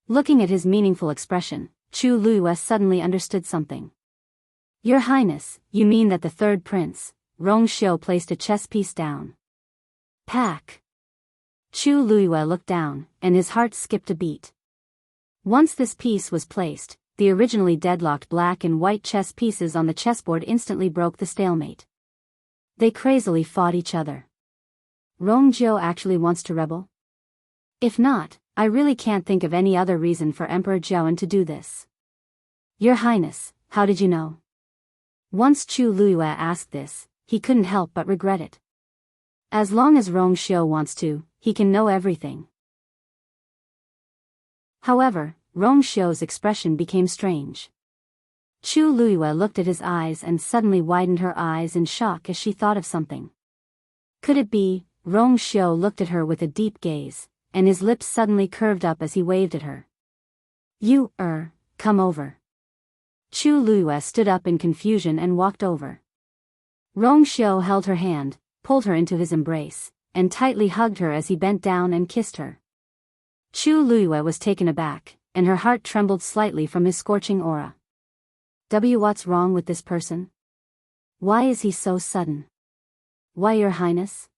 Looking at his meaningful expression, Chu Luiyue suddenly understood something. Your Highness, you mean that the third prince? Rong Xiu placed a chess piece down. Pack. Chu Luiyue looked down, and his heart skipped a beat. Once this piece was placed, the originally deadlocked black and white chess pieces on the chessboard instantly broke the stalemate. They crazily fought each other. Rongjiu actually wants to rebel? If not, I really can't think of any other reason for Emperor Zhaoan to do this. Your Highness, how did you know? Once Chu Luiyue asked this, he couldn't help but regret it. As long as Rongxiu wants to, he can know everything. However, Rongxiu's expression became strange. Chu Luiyue looked at his eyes and suddenly widened her eyes in shock as she thought of something. Could it be? Rongxiu looked at her with a deep gaze, and his lips suddenly curved up as he waved at her. You, come over. Chu Luiyue stood up in confusion and walked over. Rongxiu held her hand, pulled her into his embrace, and tightly hugged her as he bent down and kissed her. Chu Luiyue was taken aback, and her heart trembled slightly from his scorching aura. What's wrong with this person? Why is he so sudden? Why, Your Highness?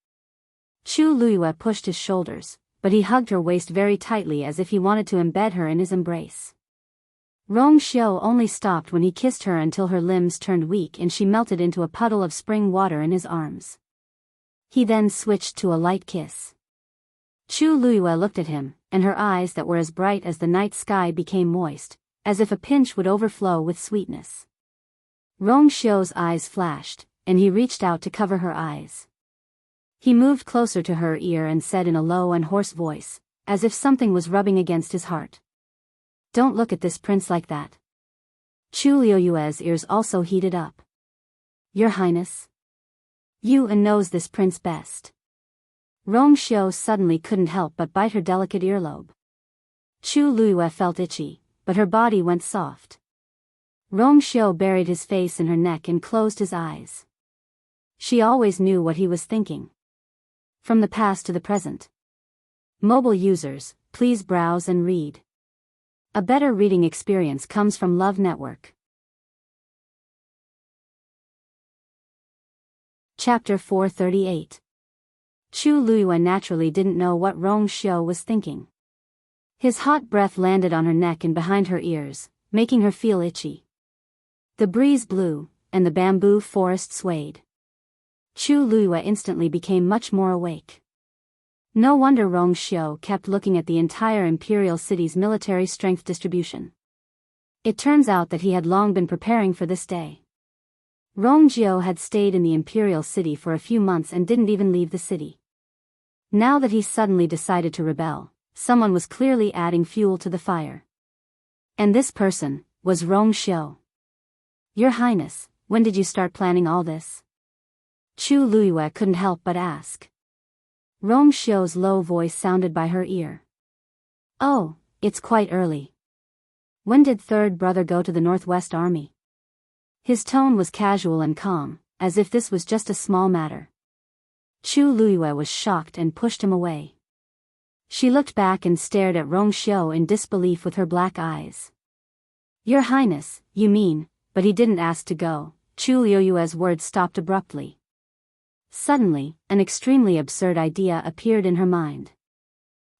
Chu Luiyue pushed his shoulders, but he hugged her waist very tightly as if he wanted to embed her in his embrace. Rongxiu only stopped when he kissed her until her limbs turned weak and she melted into a puddle of spring water in his arms. He then switched to a light kiss. Chu Luiyue looked at him, and her eyes that were as bright as the night sky became moist, as if a pinch would overflow with sweetness. Rongxiu's eyes flashed, and he reached out to cover her eyes. He moved closer to her ear and said in a low and hoarse voice, as if something was rubbing against his heart. Don't look at this prince like that. Chu Luiyue's ears also heated up. Your Highness? You knows this prince best. Rongxiu suddenly couldn't help but bite her delicate earlobe. Chu Luiyue felt itchy, but her body went soft. Rongxiu buried his face in her neck and closed his eyes. She always knew what he was thinking. From the past to the present. Mobile users, please browse and read. A better reading experience comes from Love Network. Chapter 438. Chu Luiyue naturally didn't know what Rongxiu was thinking. His hot breath landed on her neck and behind her ears, making her feel itchy. The breeze blew, and the bamboo forest swayed. Chu Luiyue instantly became much more awake. No wonder Rongxiu kept looking at the entire imperial city's military strength distribution. It turns out that he had long been preparing for this day. Rongjiu had stayed in the imperial city for a few months and didn't even leave the city. Now that he suddenly decided to rebel, someone was clearly adding fuel to the fire. And this person was Rongxiu. Your Highness, when did you start planning all this? Chu Luiyue couldn't help but ask. Rongxiu's low voice sounded by her ear. Oh, it's quite early. When did third brother go to the Northwest Army? His tone was casual and calm, as if this was just a small matter. Chu Luiyue was shocked and pushed him away. She looked back and stared at Rongxiu in disbelief with her black eyes. Your Highness, you mean, but he didn't ask to go. Chu Luiyue's words stopped abruptly. Suddenly, an extremely absurd idea appeared in her mind.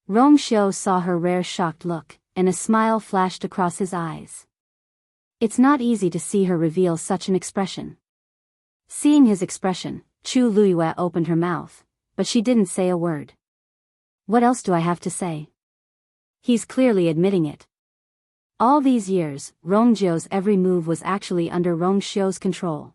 Rongxiu saw her rare shocked look, and a smile flashed across his eyes. It's not easy to see her reveal such an expression. Seeing his expression, Chu Luiyue opened her mouth, but she didn't say a word. What else do I have to say? He's clearly admitting it. All these years, Rongjiu's every move was actually under Rongxiu's control.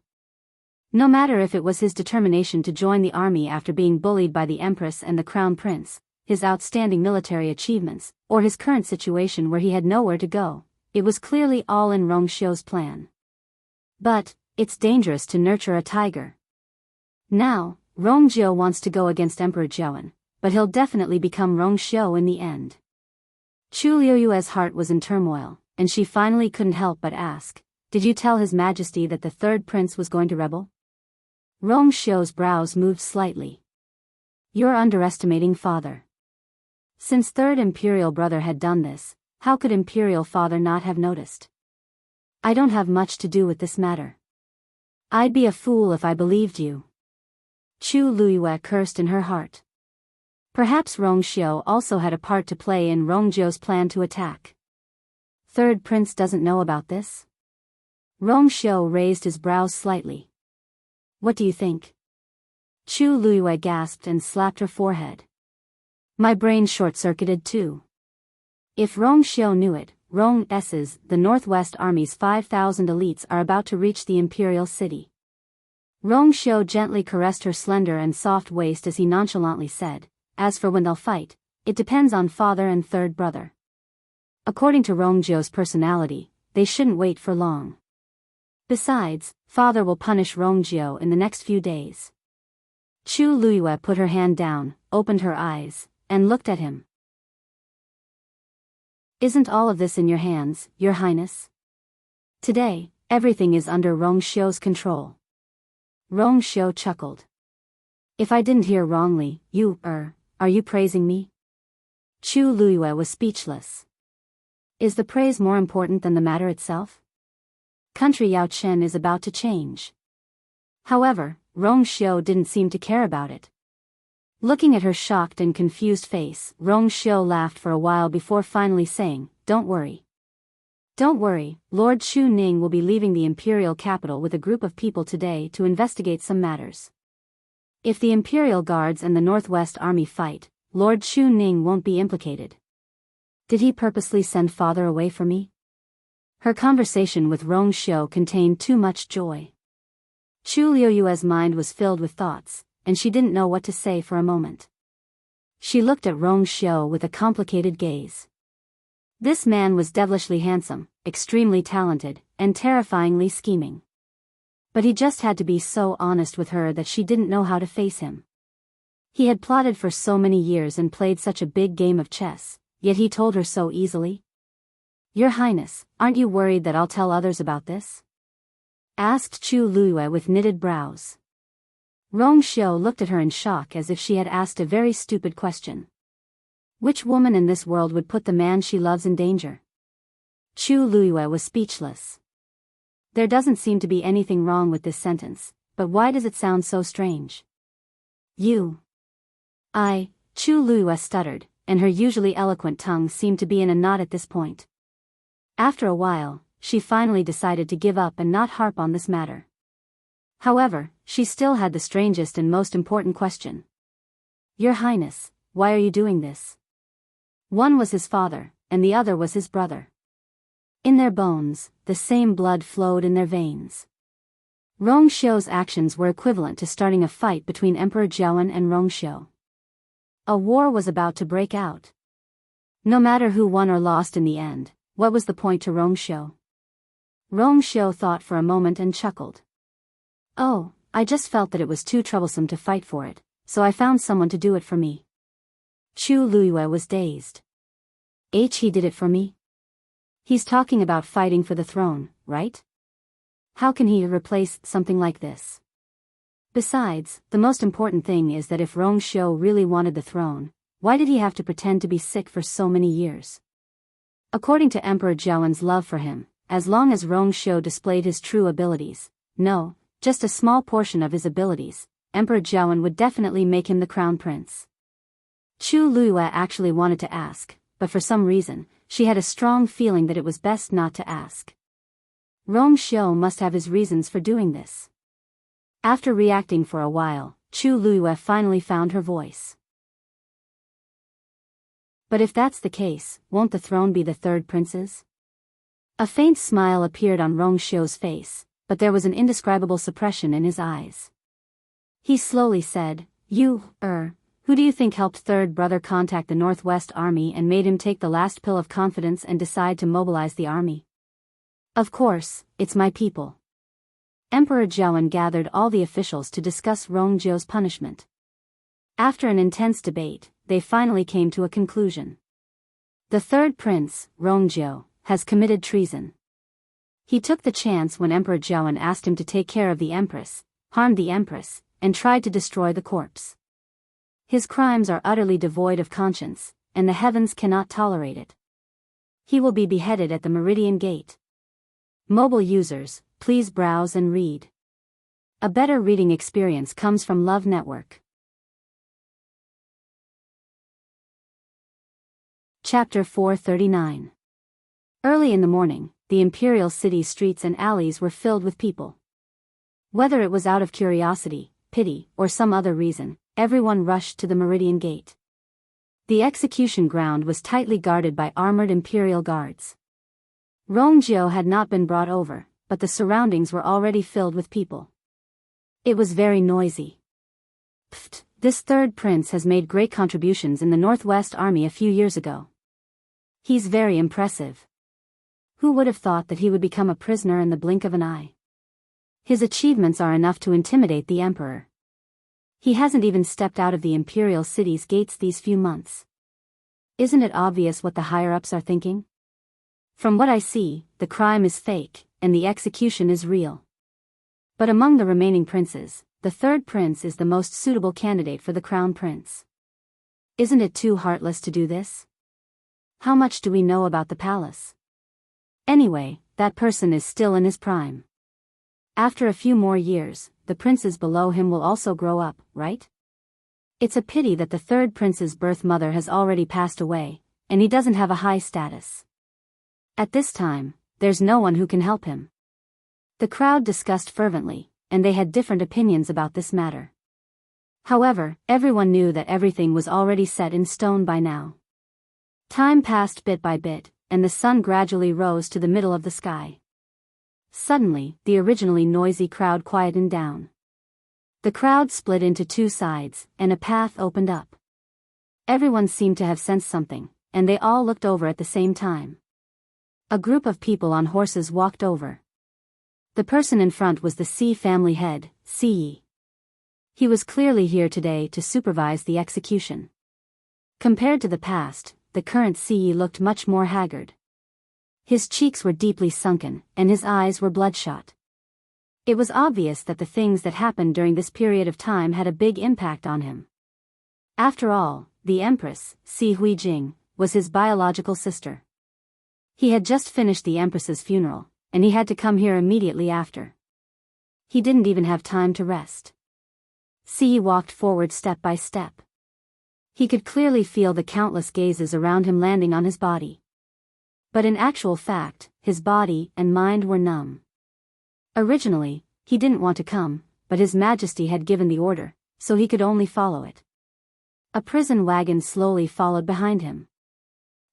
No matter if it was his determination to join the army after being bullied by the Empress and the Crown Prince, his outstanding military achievements, or his current situation where he had nowhere to go, it was clearly all in Rongxiu's plan. But, it's dangerous to nurture a tiger. Now, Rongjiu wants to go against Emperor Zhaoan, but he'll definitely become Rongxiu in the end. Chu Luiyue's heart was in turmoil, and she finally couldn't help but ask, did you tell His Majesty that the third prince was going to rebel? Rongxiu's brows moved slightly. You're underestimating father. Since third imperial brother had done this, how could imperial father not have noticed? I don't have much to do with this matter. I'd be a fool if I believed you. Chu Luiyue cursed in her heart. Perhaps Rongxiu also had a part to play in Rongjiu's plan to attack. Third prince doesn't know about this? Rong Xiu raised his brows slightly. What do you think? Chu Luiyue gasped and slapped her forehead. My brain short-circuited too. If Rong Xiu knew it, Rong S's, the Northwest Army's 5,000 elites are about to reach the imperial city. Rong Xiu gently caressed her slender and soft waist as he nonchalantly said, as for when they'll fight, it depends on father and third brother. According to Rong Xiu's personality, they shouldn't wait for long. Besides, father will punish Rong Xiu in the next few days. Chu Luiyue put her hand down, opened her eyes, and looked at him. Isn't all of this in your hands, Your Highness? Today, everything is under Rong Xiu's control. Rong Xiu chuckled. If I didn't hear wrongly, are you praising me? Chu Luiyue was speechless. Is the praise more important than the matter itself? Country Yao Chen is about to change. However, Rong Xiu didn't seem to care about it. Looking at her shocked and confused face, Rong Xiu laughed for a while before finally saying, Don't worry. Don't worry, Lord Chu Ning will be leaving the imperial capital with a group of people today to investigate some matters. If the Imperial Guards and the Northwest Army fight, Lord Chu Ning won't be implicated. Did he purposely send father away for me? Her conversation with Rong Xiu contained too much joy. Chu Luiyue's mind was filled with thoughts, and she didn't know what to say for a moment. She looked at Rong Xiu with a complicated gaze. This man was devilishly handsome, extremely talented, and terrifyingly scheming. But he just had to be so honest with her that she didn't know how to face him. He had plotted for so many years and played such a big game of chess, yet he told her so easily. Your Highness, aren't you worried that I'll tell others about this? Asked Chu Luiyue with knitted brows. Rong Xiu looked at her in shock as if she had asked a very stupid question. Which woman in this world would put the man she loves in danger? Chu Luiyue was speechless. There doesn't seem to be anything wrong with this sentence, but why does it sound so strange? Chu Luiyue stuttered, and her usually eloquent tongue seemed to be in a knot at this point. After a while, she finally decided to give up and not harp on this matter. However, she still had the strangest and most important question. Your Highness, why are you doing this? One was his father, and the other was his brother. In their bones, the same blood flowed in their veins. Rong Xiu's actions were equivalent to starting a fight between Emperor Jiawen and Rong Xiu. A war was about to break out. No matter who won or lost in the end, what was the point to Rong Xiu? Rong Xiu thought for a moment and chuckled. Oh, I just felt that it was too troublesome to fight for it, so I found someone to do it for me. Chu Luiyue was dazed. He did it for me? He's talking about fighting for the throne, right? How can he replace something like this? Besides, the most important thing is that if Rong Xiu really wanted the throne, why did he have to pretend to be sick for so many years? According to Emperor Jiawen's love for him, as long as Rong Xiu displayed his true abilities, no, just a small portion of his abilities, Emperor Jiawen would definitely make him the crown prince. Chu Luiyue actually wanted to ask, but for some reason, she had a strong feeling that it was best not to ask. Rong Xiu must have his reasons for doing this. After reacting for a while, Chu Luiyue finally found her voice. But if that's the case, won't the throne be the third prince's? A faint smile appeared on Rong Xiu's face, but there was an indescribable suppression in his eyes. He slowly said, who do you think helped third brother contact the Northwest Army and made him take the last pill of confidence and decide to mobilize the army? Of course, it's my people. Emperor Jiawen gathered all the officials to discuss Rong Xiu's punishment. After an intense debate, they finally came to a conclusion. The third prince, Rong Xiu, has committed treason. He took the chance when Emperor Jiawen asked him to take care of the Empress, harmed the Empress, and tried to destroy the corpse. His crimes are utterly devoid of conscience, and the heavens cannot tolerate it. He will be beheaded at the Meridian Gate. Mobile users, please browse and read. A better reading experience comes from Love Network. Chapter 439. Early in the morning, the imperial city's streets and alleys were filled with people. Whether it was out of curiosity, pity, or some other reason, everyone rushed to the Meridian Gate. The execution ground was tightly guarded by armored imperial guards. Rongjio had not been brought over, but the surroundings were already filled with people. It was very noisy. Pfft, this third prince has made great contributions in the Northwest Army a few years ago. He's very impressive. Who would have thought that he would become a prisoner in the blink of an eye? His achievements are enough to intimidate the emperor. He hasn't even stepped out of the imperial city's gates these few months. Isn't it obvious what the higher-ups are thinking? From what I see, the crime is fake, and the execution is real. But among the remaining princes, the third prince is the most suitable candidate for the crown prince. Isn't it too heartless to do this? How much do we know about the palace? Anyway, that person is still in his prime. After a few more years, the princes below him will also grow up, right? It's a pity that the third prince's birth mother has already passed away, and he doesn't have a high status. At this time, there's no one who can help him. The crowd discussed fervently, and they had different opinions about this matter. However, everyone knew that everything was already set in stone by now. Time passed bit by bit, and the sun gradually rose to the middle of the sky. Suddenly, the originally noisy crowd quietened down. The crowd split into two sides, and a path opened up. Everyone seemed to have sensed something, and they all looked over at the same time. A group of people on horses walked over. The person in front was the Si family head, Si. He was clearly here today to supervise the execution. Compared to the past, the current Si looked much more haggard. His cheeks were deeply sunken, and his eyes were bloodshot. It was obvious that the things that happened during this period of time had a big impact on him. After all, the Empress, Si Huijing, was his biological sister. He had just finished the Empress's funeral, and he had to come here immediately after. He didn't even have time to rest. Si walked forward step by step. He could clearly feel the countless gazes around him landing on his body. But in actual fact, his body and mind were numb. Originally, he didn't want to come, but His Majesty had given the order, so he could only follow it. A prison wagon slowly followed behind him.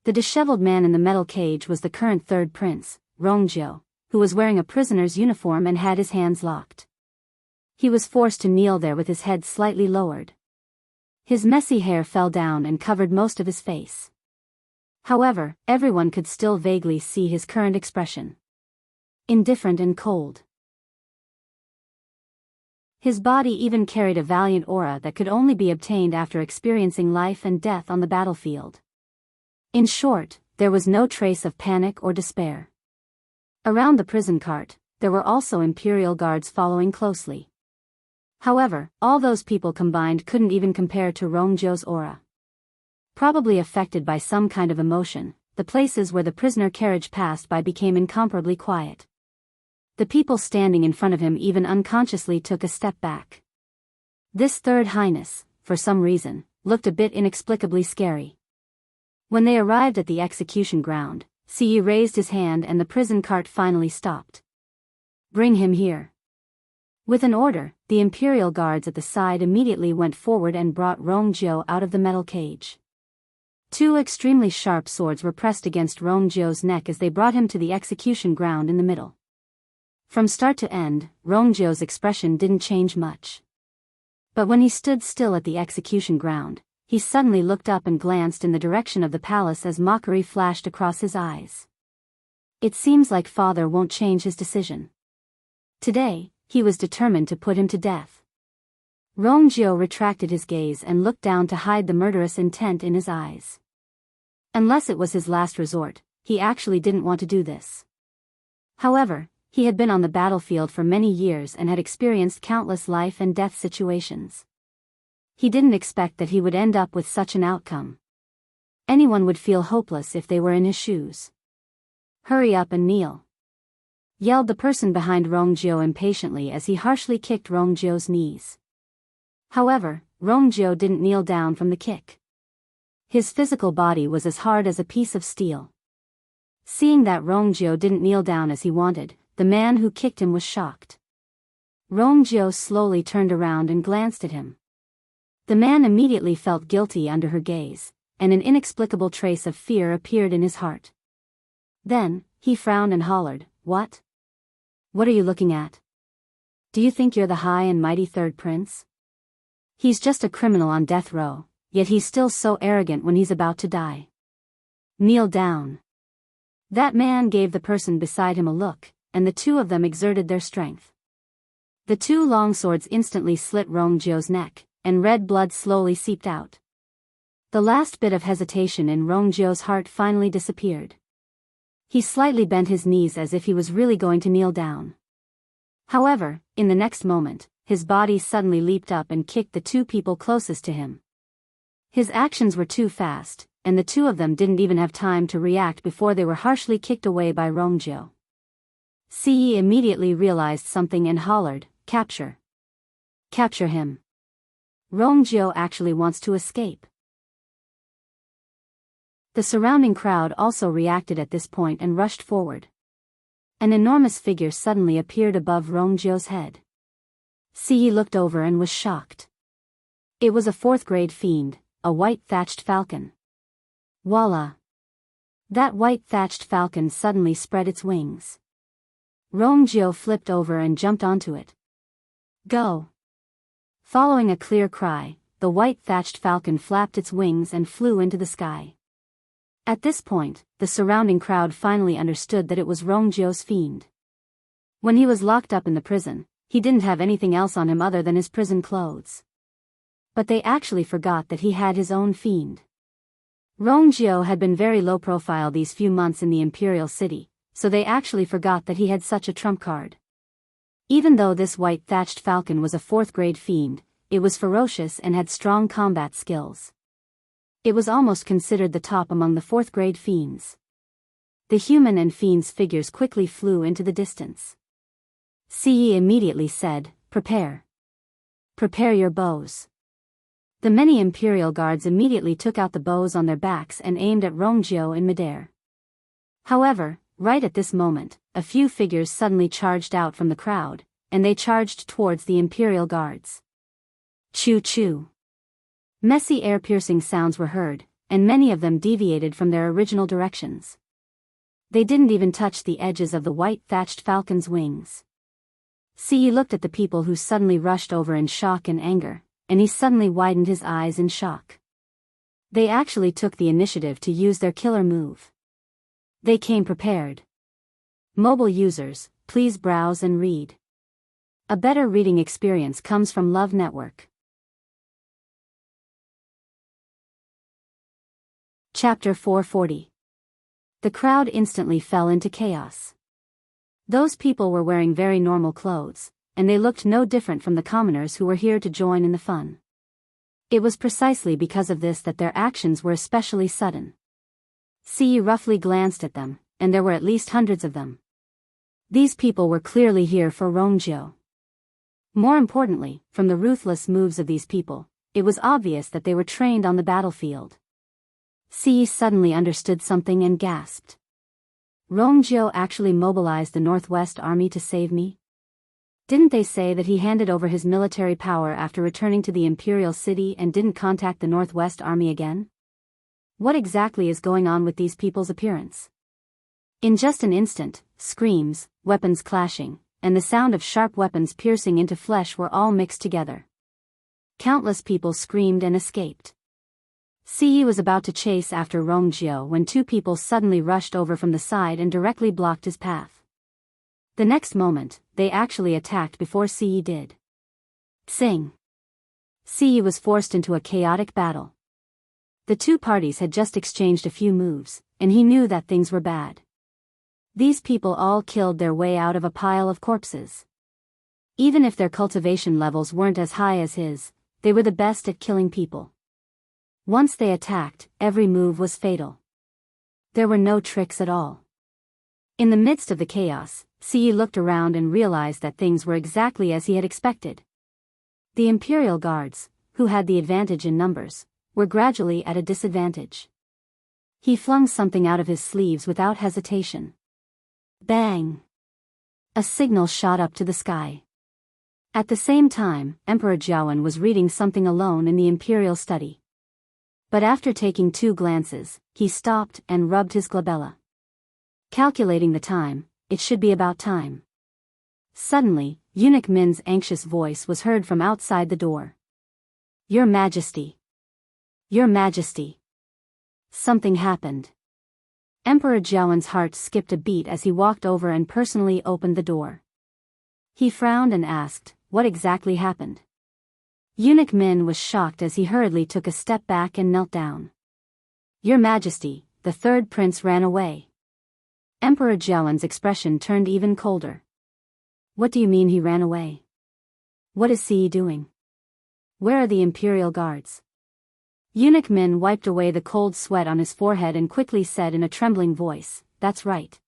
The disheveled man in the metal cage was the current third prince, Rongjio, who was wearing a prisoner's uniform and had his hands locked. He was forced to kneel there with his head slightly lowered. His messy hair fell down and covered most of his face. However, everyone could still vaguely see his current expression. Indifferent and cold. His body even carried a valiant aura that could only be obtained after experiencing life and death on the battlefield. In short, there was no trace of panic or despair. Around the prison cart, there were also imperial guards following closely. However, all those people combined couldn't even compare to Rongjio's aura. Probably affected by some kind of emotion, the places where the prisoner carriage passed by became incomparably quiet. The people standing in front of him even unconsciously took a step back. This third highness, for some reason, looked a bit inexplicably scary. When they arrived at the execution ground, Si raised his hand and the prison cart finally stopped. "Bring him here." With an order, the imperial guards at the side immediately went forward and brought Rongjio out of the metal cage. Two extremely sharp swords were pressed against Rongjio's neck as they brought him to the execution ground in the middle. From start to end, Rongjio's expression didn't change much. But when he stood still at the execution ground, he suddenly looked up and glanced in the direction of the palace as mockery flashed across his eyes. It seems like father won't change his decision. Today, he was determined to put him to death. Rongjio retracted his gaze and looked down to hide the murderous intent in his eyes. Unless it was his last resort, he actually didn't want to do this. However, he had been on the battlefield for many years and had experienced countless life and death situations. He didn't expect that he would end up with such an outcome. Anyone would feel hopeless if they were in his shoes. "Hurry up and kneel," yelled the person behind Rongjio impatiently as he harshly kicked Rongjio's knees. However, Rongjio didn't kneel down from the kick. His physical body was as hard as a piece of steel. Seeing that Rongjio didn't kneel down as he wanted, the man who kicked him was shocked. Rongjio slowly turned around and glanced at him. The man immediately felt guilty under her gaze, and an inexplicable trace of fear appeared in his heart. Then, he frowned and hollered, "What? What are you looking at? Do you think you're the high and mighty third prince? He's just a criminal on death row, yet he's still so arrogant when he's about to die. Kneel down." That man gave the person beside him a look, and the two of them exerted their strength. The two long swords instantly slit Rongjio's neck, and red blood slowly seeped out. The last bit of hesitation in Rongjio's heart finally disappeared. He slightly bent his knees as if he was really going to kneel down. However, in the next moment, his body suddenly leaped up and kicked the two people closest to him. His actions were too fast, and the two of them didn't even have time to react before they were harshly kicked away by Rongjio. Ce immediately realized something and hollered, "Capture! Capture him! Rongjio actually wants to escape." The surrounding crowd also reacted at this point and rushed forward. An enormous figure suddenly appeared above Rongjio's head. Ce looked over and was shocked. It was a fourth-grade fiend, a white-thatched falcon. Voila! That white-thatched falcon suddenly spread its wings. Rongjio flipped over and jumped onto it. "Go!" Following a clear cry, the white-thatched falcon flapped its wings and flew into the sky. At this point, the surrounding crowd finally understood that it was Rongjio's fiend. When he was locked up in the prison, he didn't have anything else on him other than his prison clothes. But they actually forgot that he had his own fiend. Rongjio had been very low profile these few months in the Imperial City, so they actually forgot that he had such a trump card. Even though this white-thatched falcon was a fourth-grade fiend, it was ferocious and had strong combat skills. It was almost considered the top among the fourth-grade fiends. The human and fiends figures quickly flew into the distance. Ce immediately said, "Prepare. Prepare your bows." The many Imperial guards immediately took out the bows on their backs and aimed at Rongjio in midair. However, right at this moment, a few figures suddenly charged out from the crowd, and they charged towards the Imperial guards. Choo-choo. Messy air-piercing sounds were heard, and many of them deviated from their original directions. They didn't even touch the edges of the white-thatched falcon's wings. Ce looked at the people who suddenly rushed over in shock and anger, and he suddenly widened his eyes in shock. They actually took the initiative to use their killer move. They came prepared. Mobile users, please browse and read. A better reading experience comes from Love Network. Chapter 440. The crowd instantly fell into chaos. Those people were wearing very normal clothes, and they looked no different from the commoners who were here to join in the fun. It was precisely because of this that their actions were especially sudden. Ce roughly glanced at them, and there were at least hundreds of them. These people were clearly here for Rongjio. More importantly, from the ruthless moves of these people, it was obvious that they were trained on the battlefield. Ce suddenly understood something and gasped. Rongjio actually mobilized the Northwest Army to save me? Didn't they say that he handed over his military power after returning to the Imperial City and didn't contact the Northwest Army again? What exactly is going on with these people's appearance? In just an instant, screams, weapons clashing, and the sound of sharp weapons piercing into flesh were all mixed together. Countless people screamed and escaped. Ce was about to chase after Rongjio when two people suddenly rushed over from the side and directly blocked his path. The next moment, they actually attacked before Ce did. Sing! Ce was forced into a chaotic battle. The two parties had just exchanged a few moves, and he knew that things were bad. These people all killed their way out of a pile of corpses. Even if their cultivation levels weren't as high as his, they were the best at killing people. Once they attacked, every move was fatal. There were no tricks at all. In the midst of the chaos, Ce looked around and realized that things were exactly as he had expected. The Imperial Guards, who had the advantage in numbers, were gradually at a disadvantage. He flung something out of his sleeves without hesitation. Bang! A signal shot up to the sky. At the same time, Emperor Jiawen was reading something alone in the imperial study. But after taking 2 glances, he stopped and rubbed his glabella. Calculating the time, it should be about time. Suddenly, Eunuch Min's anxious voice was heard from outside the door. Your Majesty! Your Majesty! Something happened. Emperor Jiawen's heart skipped a beat as he walked over and personally opened the door. He frowned and asked, what exactly happened? Eunuch Min was shocked as he hurriedly took a step back and knelt down. Your Majesty, the 3rd prince ran away. Emperor Jiawen's expression turned even colder. What do you mean he ran away? What is he doing? Where are the imperial guards? Eunuch Min wiped away the cold sweat on his forehead and quickly said in a trembling voice, that's right.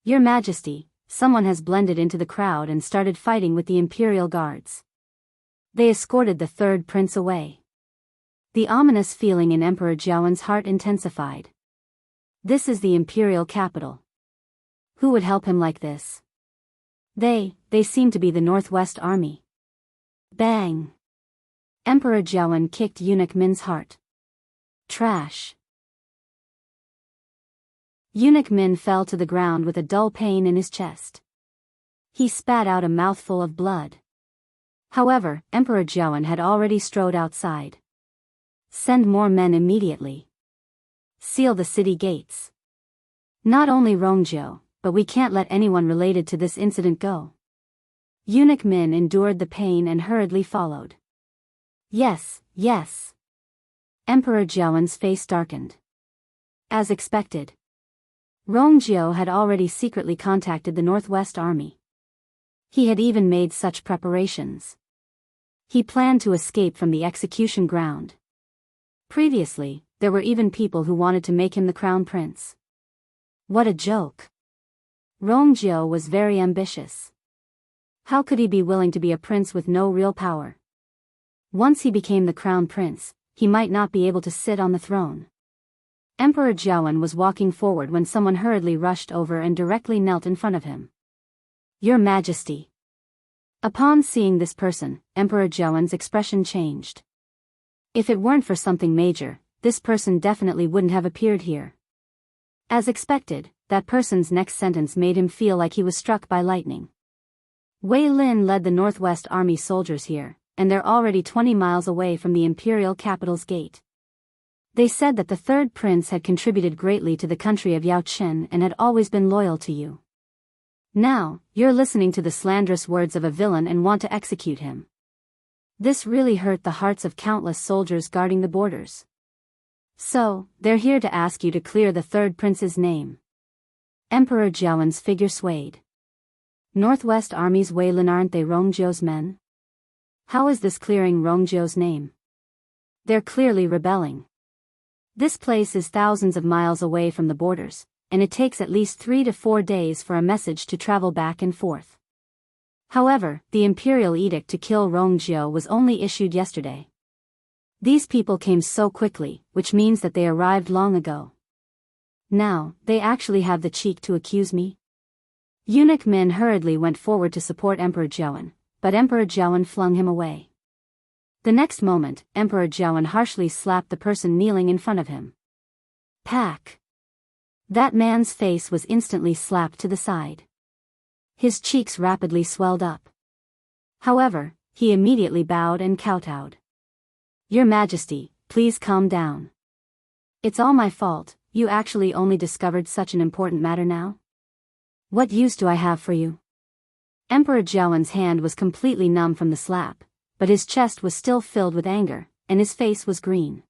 Your Majesty, someone has blended into the crowd and started fighting with the imperial guards. They escorted the 3rd prince away. The ominous feeling in Emperor Jiawen's heart intensified. This is the imperial capital. Who would help him like this? They seem to be the Northwest Army. Bang! Emperor Jiawen kicked Eunuch Min's heart. Trash! Eunuch Min fell to the ground with a dull pain in his chest. He spat out a mouthful of blood. However, Emperor Jiawen had already strode outside. Send more men immediately. Seal the city gates. Not only Rongjiu, but we can't let anyone related to this incident go. Eunuch Min endured the pain and hurriedly followed. Yes, yes. Emperor Jiawen's face darkened. As expected. Rongjiu had already secretly contacted the Northwest Army. He had even made such preparations. He planned to escape from the execution ground. Previously, there were even people who wanted to make him the crown prince. What a joke. Rongjiu was very ambitious. How could he be willing to be a prince with no real power? Once he became the crown prince, he might not be able to sit on the throne. Emperor Jiawen was walking forward when someone hurriedly rushed over and directly knelt in front of him. Your Majesty. Upon seeing this person, Emperor Jiawen's expression changed. If it weren't for something major, this person definitely wouldn't have appeared here. As expected, that person's next sentence made him feel like he was struck by lightning. Wei Lin led the Northwest Army soldiers here, and they're already 20 miles away from the imperial capital's gate. They said that the 3rd prince had contributed greatly to the country of Yao Chen and had always been loyal to you. Now, you're listening to the slanderous words of a villain and want to execute him. This really hurt the hearts of countless soldiers guarding the borders. So, they're here to ask you to clear the 3rd prince's name. Emperor Jiawen's figure swayed. Northwest Army's Wei Lin, aren't they Rongjiu's men? How is this clearing Rongjiu's name? They're clearly rebelling. This place is thousands of miles away from the borders, and it takes at least 3 to 4 days for a message to travel back and forth. However, the imperial edict to kill Rongjiu was only issued yesterday. These people came so quickly, which means that they arrived long ago. Now, they actually have the cheek to accuse me? Eunuch Min hurriedly went forward to support Emperor Jiawen, but Emperor Jiawen flung him away. The next moment, Emperor Jiawen harshly slapped the person kneeling in front of him. Pack! That man's face was instantly slapped to the side. His cheeks rapidly swelled up. However, he immediately bowed and kowtowed. Your Majesty, please calm down. It's all my fault, you actually only discovered such an important matter now? What use do I have for you? Emperor Jiawen's hand was completely numb from the slap, but his chest was still filled with anger, and his face was green.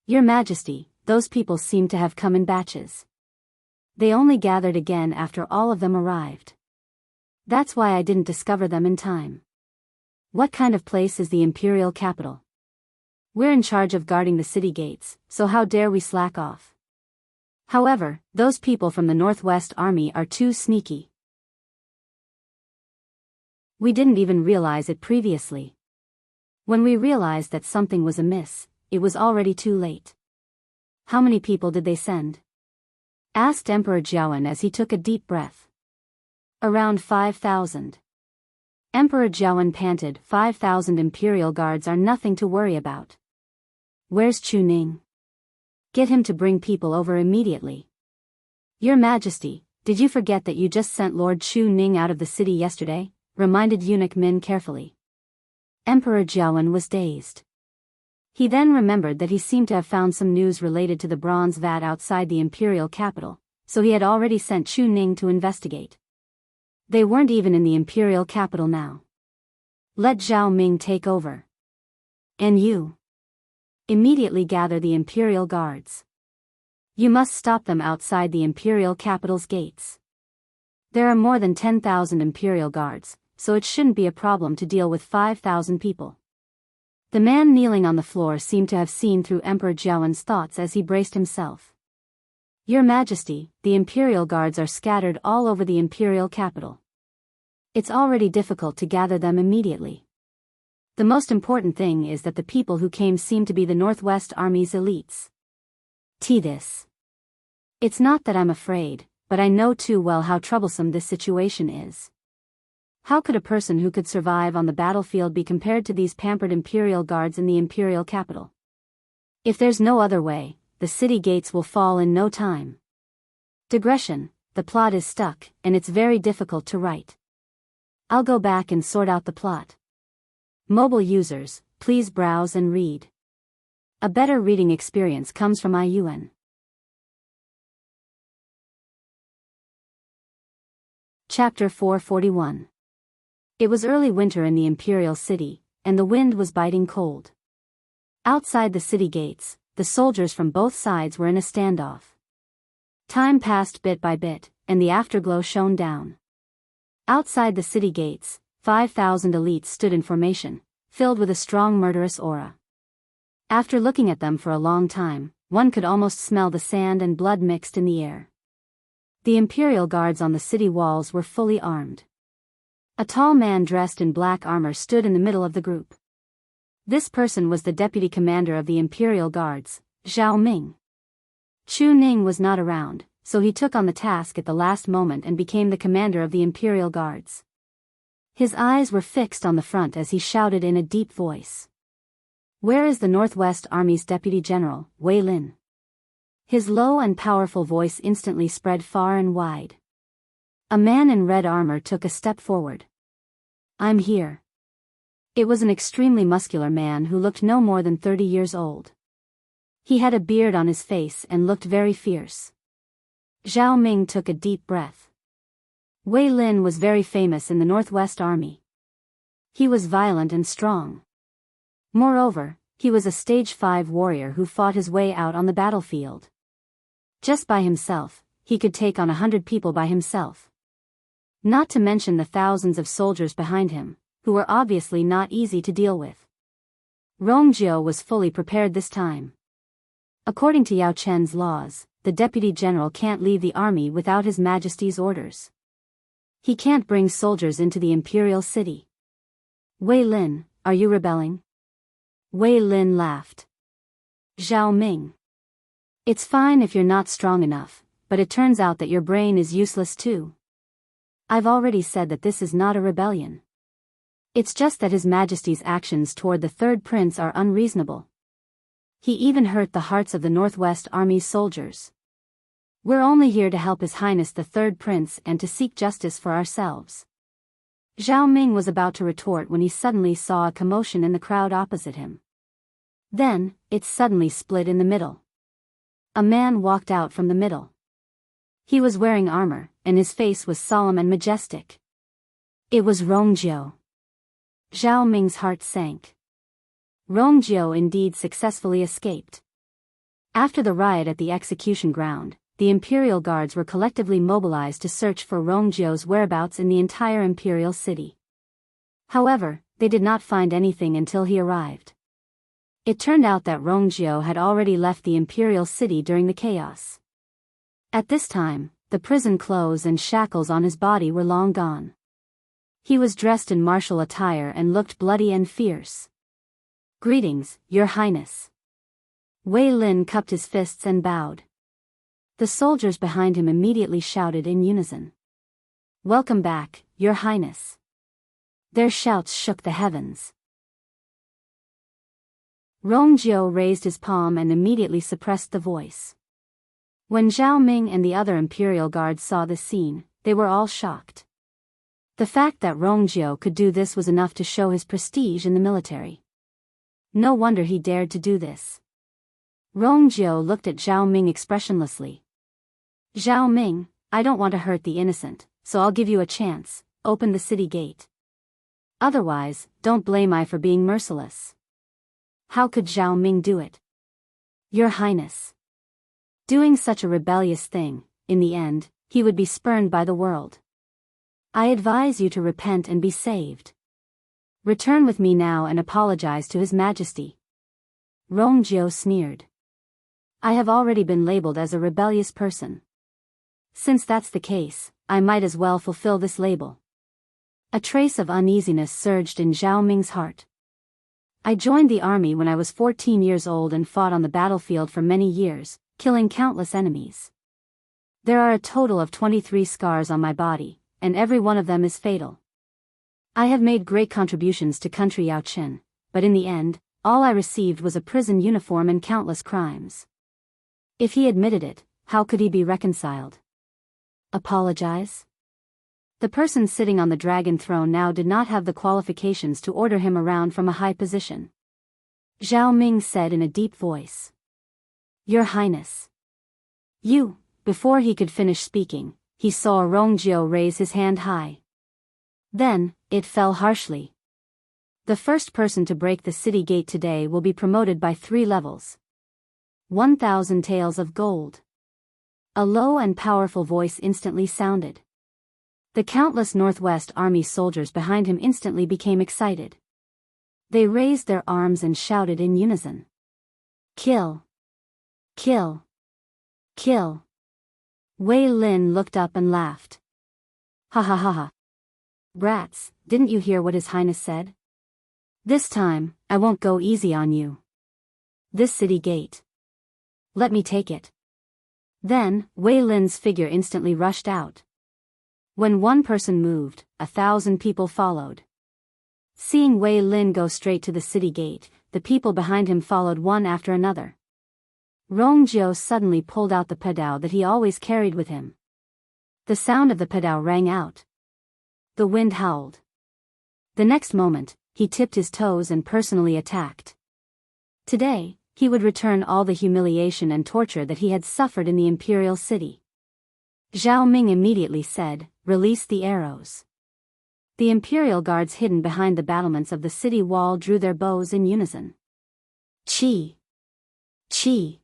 Your Majesty, those people seem to have come in batches. They only gathered again after all of them arrived. That's why I didn't discover them in time. What kind of place is the imperial capital? We're in charge of guarding the city gates, so how dare we slack off? However, those people from the Northwest Army are too sneaky. We didn't even realize it previously. When we realized that something was amiss, it was already too late. How many people did they send? Asked Emperor Jiawen as he took a deep breath. Around 5,000. Emperor Jiawen panted. 5,000 imperial guards are nothing to worry about. Where's Chu Ning? Get him to bring people over immediately. Your Majesty, did you forget that you just sent Lord Chu Ning out of the city yesterday? Reminded eunuch Min carefully. Emperor Jiawen was dazed. He then remembered that he seemed to have found some news related to the bronze vat outside the imperial capital, so he had already sent Chu Ning to investigate. They weren't even in the imperial capital now. Let Zhao Ming take over. And you? Immediately gather the imperial guards. You must stop them outside the imperial capital's gates. There are more than 10,000 imperial guards, so it shouldn't be a problem to deal with 5,000 people. The man kneeling on the floor seemed to have seen through Emperor Jiawen's thoughts as he braced himself. Your Majesty, the imperial guards are scattered all over the imperial capital. It's already difficult to gather them immediately. The most important thing is that the people who came seem to be the Northwest Army's elites. This. It's not that I'm afraid, but I know too well how troublesome this situation is. How could a person who could survive on the battlefield be compared to these pampered imperial guards in the imperial capital? If there's no other way, the city gates will fall in no time. Digression, the plot is stuck, and it's very difficult to write. I'll go back and sort out the plot. Mobile users, please browse and read. A better reading experience comes from IUN. Chapter 441. It was early winter in the imperial city, and the wind was biting cold. Outside the city gates, the soldiers from both sides were in a standoff. Time passed bit by bit, and the afterglow shone down. Outside the city gates, 5,000 elites stood in formation, filled with a strong murderous aura. After looking at them for a long time, one could almost smell the sand and blood mixed in the air. The imperial guards on the city walls were fully armed. A tall man dressed in black armor stood in the middle of the group. This person was the deputy commander of the imperial guards, Zhao Ming. Chu Ning was not around, so he took on the task at the last moment and became the commander of the imperial guards. His eyes were fixed on the front as he shouted in a deep voice. Where is the Northwest Army's Deputy General, Wei Lin? His low and powerful voice instantly spread far and wide. A man in red armor took a step forward. I'm here. It was an extremely muscular man who looked no more than 30 years old. He had a beard on his face and looked very fierce. Zhao Ming took a deep breath. Wei Lin was very famous in the Northwest Army. He was violent and strong. Moreover, he was a stage 5 warrior who fought his way out on the battlefield. Just by himself, he could take on 100 people by himself. Not to mention the thousands of soldiers behind him, who were obviously not easy to deal with. Rongjiu was fully prepared this time. According to Yao Chen's laws, the deputy general can't leave the army without His Majesty's orders. He can't bring soldiers into the imperial city. Wei Lin, are you rebelling? Wei Lin laughed. Zhao Ming. It's fine if you're not strong enough, but it turns out that your brain is useless too. I've already said that this is not a rebellion. It's just that His Majesty's actions toward the third prince are unreasonable. He even hurt the hearts of the Northwest Army's soldiers. We're only here to help His Highness the third prince and to seek justice for ourselves. Zhao Ming was about to retort when he suddenly saw a commotion in the crowd opposite him. Then, it suddenly split in the middle. A man walked out from the middle. He was wearing armor, and his face was solemn and majestic. It was Rongjiu. Zhao Ming's heart sank. Rongjiu indeed successfully escaped. After the riot at the execution ground, the imperial guards were collectively mobilized to search for Rongjiu's whereabouts in the entire imperial city. However, they did not find anything until he arrived. It turned out that Rongjiu had already left the imperial city during the chaos. At this time, the prison clothes and shackles on his body were long gone. He was dressed in martial attire and looked bloody and fierce. Greetings, Your Highness. Wei Lin cupped his fists and bowed. The soldiers behind him immediately shouted in unison. "Welcome back, Your Highness." Their shouts shook the heavens. Rongjiu raised his palm and immediately suppressed the voice. When Zhao Ming and the other imperial guards saw this scene, they were all shocked. The fact that Rongjiu could do this was enough to show his prestige in the military. No wonder he dared to do this. Rongjiu looked at Zhao Ming expressionlessly. "Zhao Ming, I don't want to hurt the innocent, so I'll give you a chance, open the city gate. Otherwise, don't blame I for being merciless." How could Zhao Ming do it? "Your Highness." Doing such a rebellious thing, in the end, he would be spurned by the world. "I advise you to repent and be saved. Return with me now and apologize to His Majesty." Rongjiu sneered. "I have already been labeled as a rebellious person. Since that's the case, I might as well fulfill this label." A trace of uneasiness surged in Zhao Ming's heart. "I joined the army when I was 14 years old and fought on the battlefield for many years, killing countless enemies. There are a total of 23 scars on my body, and every one of them is fatal. I have made great contributions to country Yaochen, but in the end, all I received was a prison uniform and countless crimes." If he admitted it, how could he be reconciled? Apologize? The person sitting on the dragon throne now did not have the qualifications to order him around from a high position. Zhao Ming said in a deep voice. "Your Highness." "You." Before he could finish speaking, he saw Rongjiu raise his hand high. Then, it fell harshly. "The first person to break the city gate today will be promoted by 3 levels. 1,000 taels of gold." A low and powerful voice instantly sounded. The countless Northwest Army soldiers behind him instantly became excited. They raised their arms and shouted in unison. "Kill! Kill! Kill!" Wei Lin looked up and laughed. "Ha ha ha ha. Brats, didn't you hear what His Highness said? This time, I won't go easy on you. This city gate. Let me take it." Then, Wei Lin's figure instantly rushed out. When one person moved, 1,000 people followed. Seeing Wei Lin go straight to the city gate, the people behind him followed one after another. Rongjiu suddenly pulled out the padao that he always carried with him. The sound of the padao rang out. The wind howled. The next moment, he tipped his toes and personally attacked. Today, he would return all the humiliation and torture that he had suffered in the imperial city. Zhao Ming immediately said, "Release the arrows." The imperial guards hidden behind the battlements of the city wall drew their bows in unison. Chi! Chi!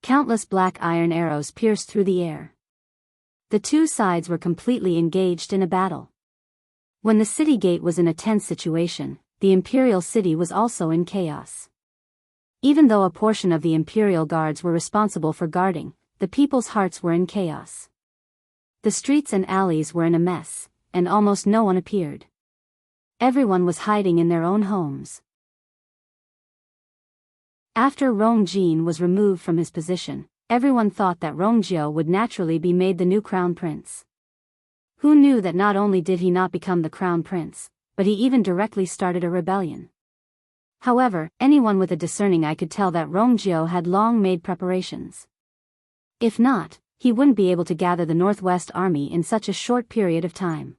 Countless black iron arrows pierced through the air. The two sides were completely engaged in a battle. When the city gate was in a tense situation, the imperial city was also in chaos. Even though a portion of the imperial guards were responsible for guarding, the people's hearts were in chaos. The streets and alleys were in a mess, and almost no one appeared. Everyone was hiding in their own homes. After Rong Jin was removed from his position, everyone thought that Rongjiu would naturally be made the new crown prince. Who knew that not only did he not become the crown prince, but he even directly started a rebellion? However, anyone with a discerning eye could tell that Rongjiu had long made preparations. If not, he wouldn't be able to gather the Northwest Army in such a short period of time.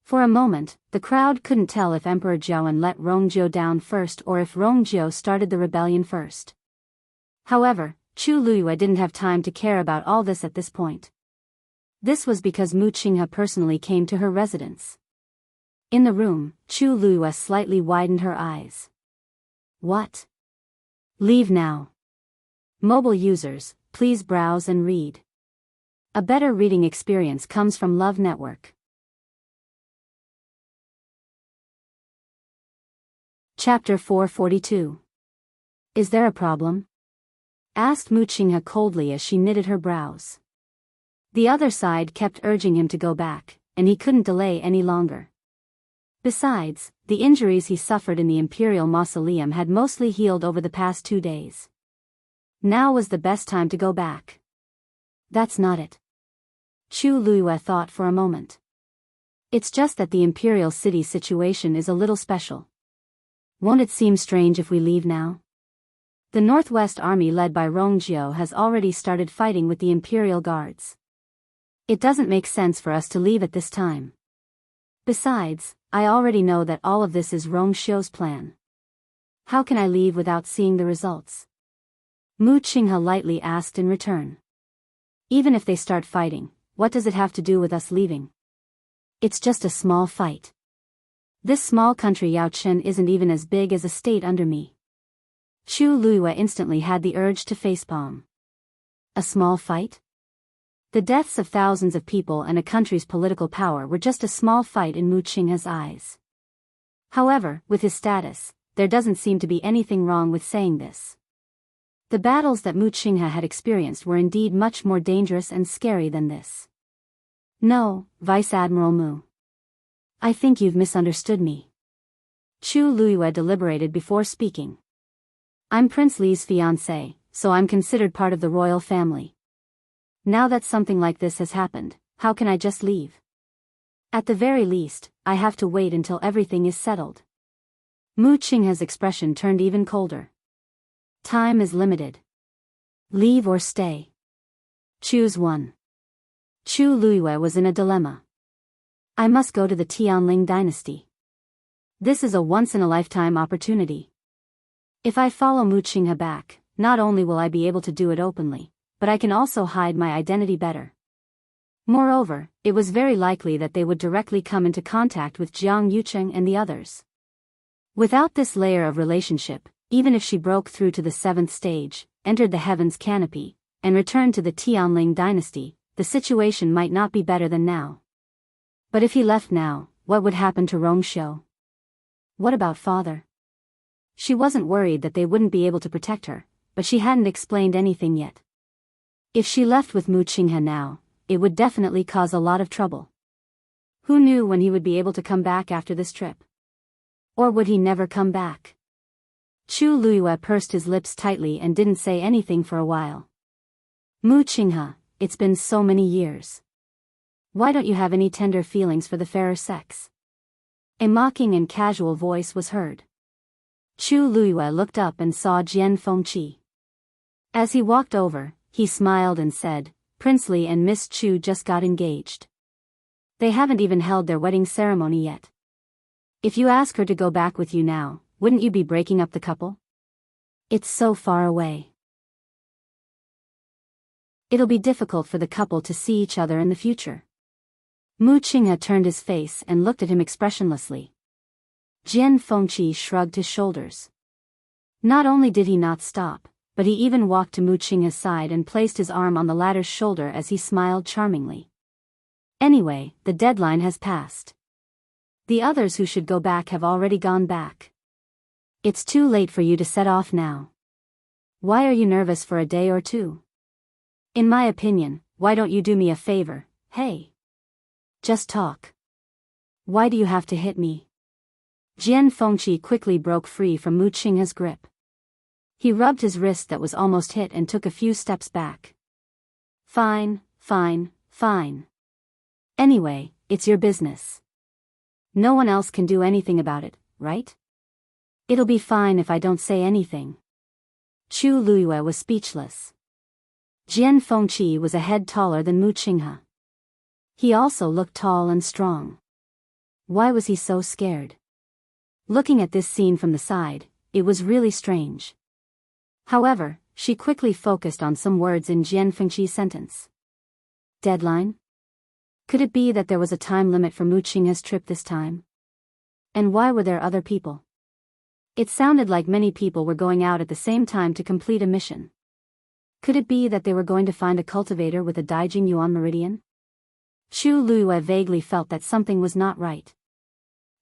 For a moment, the crowd couldn't tell if Emperor Jiawen let Rongjiu down first or if Rongjiu started the rebellion first. However, Chu Luyue didn't have time to care about all this at this point. This was because Mu Qinghe personally came to her residence. In the room, Chu Luyue slightly widened her eyes. "What? Leave now. Mobile users, please browse and read. A better reading experience comes from Love Network." Chapter 442. Is there a problem? Asked Mu Qinghe coldly as she knitted her brows. The other side kept urging him to go back, and he couldn't delay any longer. Besides, the injuries he suffered in the imperial mausoleum had mostly healed over the past 2 days. Now was the best time to go back. That's not it. Chu Luiyue thought for a moment. It's just that the Imperial City situation is a little special. Won't it seem strange if we leave now? The Northwest Army led by Rongjiao has already started fighting with the Imperial Guards. It doesn't make sense for us to leave at this time. Besides, I already know that all of this is Rongxiao's plan. How can I leave without seeing the results? Mu Qinghe lightly asked in return. Even if they start fighting, what does it have to do with us leaving? It's just a small fight. This small country Yaochen isn't even as big as a state under me. Chu Luiyue instantly had the urge to facepalm. A small fight? The deaths of thousands of people and a country's political power were just a small fight in Mu Qinghe's eyes. However, with his status, there doesn't seem to be anything wrong with saying this. The battles that Mu Qinghe had experienced were indeed much more dangerous and scary than this. No, Vice Admiral Mu. I think you've misunderstood me. Chu Luiyue deliberated before speaking. I'm Prince Li's fiancé, so I'm considered part of the royal family. Now that something like this has happened, how can I just leave? At the very least, I have to wait until everything is settled. Mu Qinghe's expression turned even colder. Time is limited. Leave or stay. Choose one. Chu Luiyue was in a dilemma. I must go to the Tianling dynasty. This is a once-in-a-lifetime opportunity. If I follow Mu Qinghe back, not only will I be able to do it openly, but I can also hide my identity better. Moreover, it was very likely that they would directly come into contact with Jiang Yucheng and the others. Without this layer of relationship, even if she broke through to the 7th stage, entered the Heaven's Canopy, and returned to the Tianling dynasty, the situation might not be better than now. But if he left now, what would happen to Rongxiao? What about father? She wasn't worried that they wouldn't be able to protect her, but she hadn't explained anything yet. If she left with Mu Qinghe now, it would definitely cause a lot of trouble. Who knew when he would be able to come back after this trip? Or would he never come back? Chu Luiyue pursed his lips tightly and didn't say anything for a while. Mu Qinghe, it's been so many years. Why don't you have any tender feelings for the fairer sex? A mocking and casual voice was heard. Chu Luiyue looked up and saw Jian Fengqi. As he walked over, he smiled and said, Prince Li and Miss Chu just got engaged. They haven't even held their wedding ceremony yet. If you ask her to go back with you now, wouldn't you be breaking up the couple? It's so far away. It'll be difficult for the couple to see each other in the future. Mu Qinghe turned his face and looked at him expressionlessly. Jian Fengqi shrugged his shoulders. Not only did he not stop, but he even walked to Mu Qinghe's side and placed his arm on the latter's shoulder as he smiled charmingly. Anyway, the deadline has passed. The others who should go back have already gone back. It's too late for you to set off now. Why are you nervous for a day or two? In my opinion, why don't you do me a favor, hey? Just talk. Why do you have to hit me? Jian Fengqi quickly broke free from Mu Qinghe's grip. He rubbed his wrist that was almost hit and took a few steps back. Fine, fine, fine. Anyway, it's your business. No one else can do anything about it, right? It'll be fine if I don't say anything. Chu Luiyue was speechless. Jian Fengqi was a head taller than Mu Qinghe. He also looked tall and strong. Why was he so scared? Looking at this scene from the side, it was really strange. However, she quickly focused on some words in Jian Fengqi's sentence. Deadline? Could it be that there was a time limit for Mu Qinghe's trip this time? And why were there other people? It sounded like many people were going out at the same time to complete a mission. Could it be that they were going to find a cultivator with a Daijing Yuan meridian? Chu Luiyue vaguely felt that something was not right.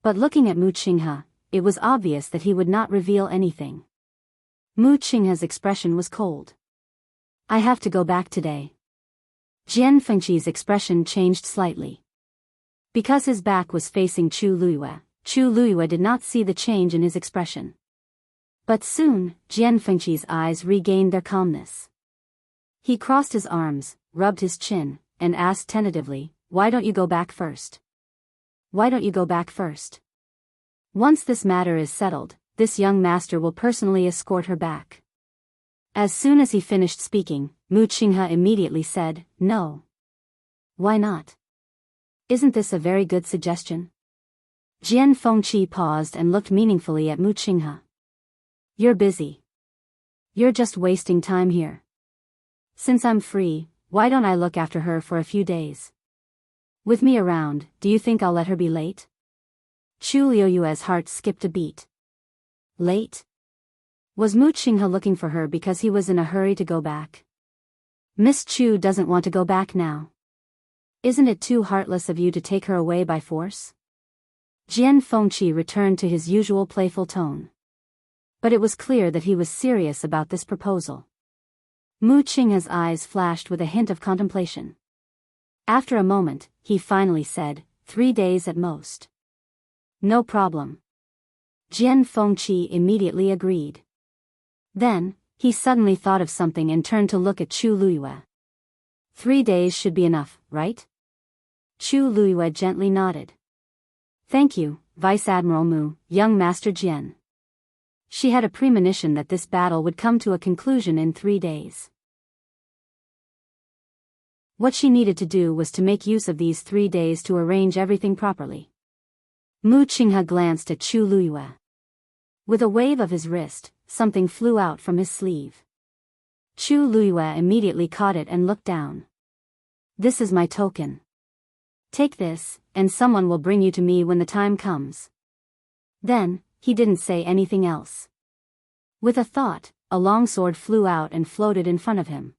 But looking at Mu Qinghe, it was obvious that he would not reveal anything. Mu Qinghe's expression was cold. I have to go back today. Jian Fengqi's expression changed slightly. Because his back was facing Chu Luiyue did not see the change in his expression. But soon, Jian Fengqi's eyes regained their calmness. He crossed his arms, rubbed his chin, and asked tentatively, "Why don't you go back first? Why don't you go back first? Once this matter is settled, this young master will personally escort her back." As soon as he finished speaking, Mu Qinghe immediately said, "No. Why not? Isn't this a very good suggestion?" Jian Fengqi paused and looked meaningfully at Mu Qinghe. "You're busy. You're just wasting time here. Since I'm free, why don't I look after her for a few days? With me around, do you think I'll let her be late?" Chu Liuyue's heart skipped a beat. Late? Was Mu Qinghe looking for her because he was in a hurry to go back? Miss Chu doesn't want to go back now. Isn't it too heartless of you to take her away by force? Jian Fengqi returned to his usual playful tone. But it was clear that he was serious about this proposal. Mu Qinghe's eyes flashed with a hint of contemplation. After a moment, he finally said, 3 days at most. No problem. Jian Fengqi immediately agreed. Then, he suddenly thought of something and turned to look at Chu Luyue. 3 days should be enough, right? Chu Luyue gently nodded. Thank you, Vice Admiral Mu, young Master Jian. She had a premonition that this battle would come to a conclusion in 3 days. What she needed to do was to make use of these 3 days to arrange everything properly. Mu Qinghe glanced at Chu Luyue. With a wave of his wrist, something flew out from his sleeve. Chu Luyue immediately caught it and looked down. This is my token. Take this, and someone will bring you to me when the time comes. Then, he didn't say anything else. With a thought, a longsword flew out and floated in front of him.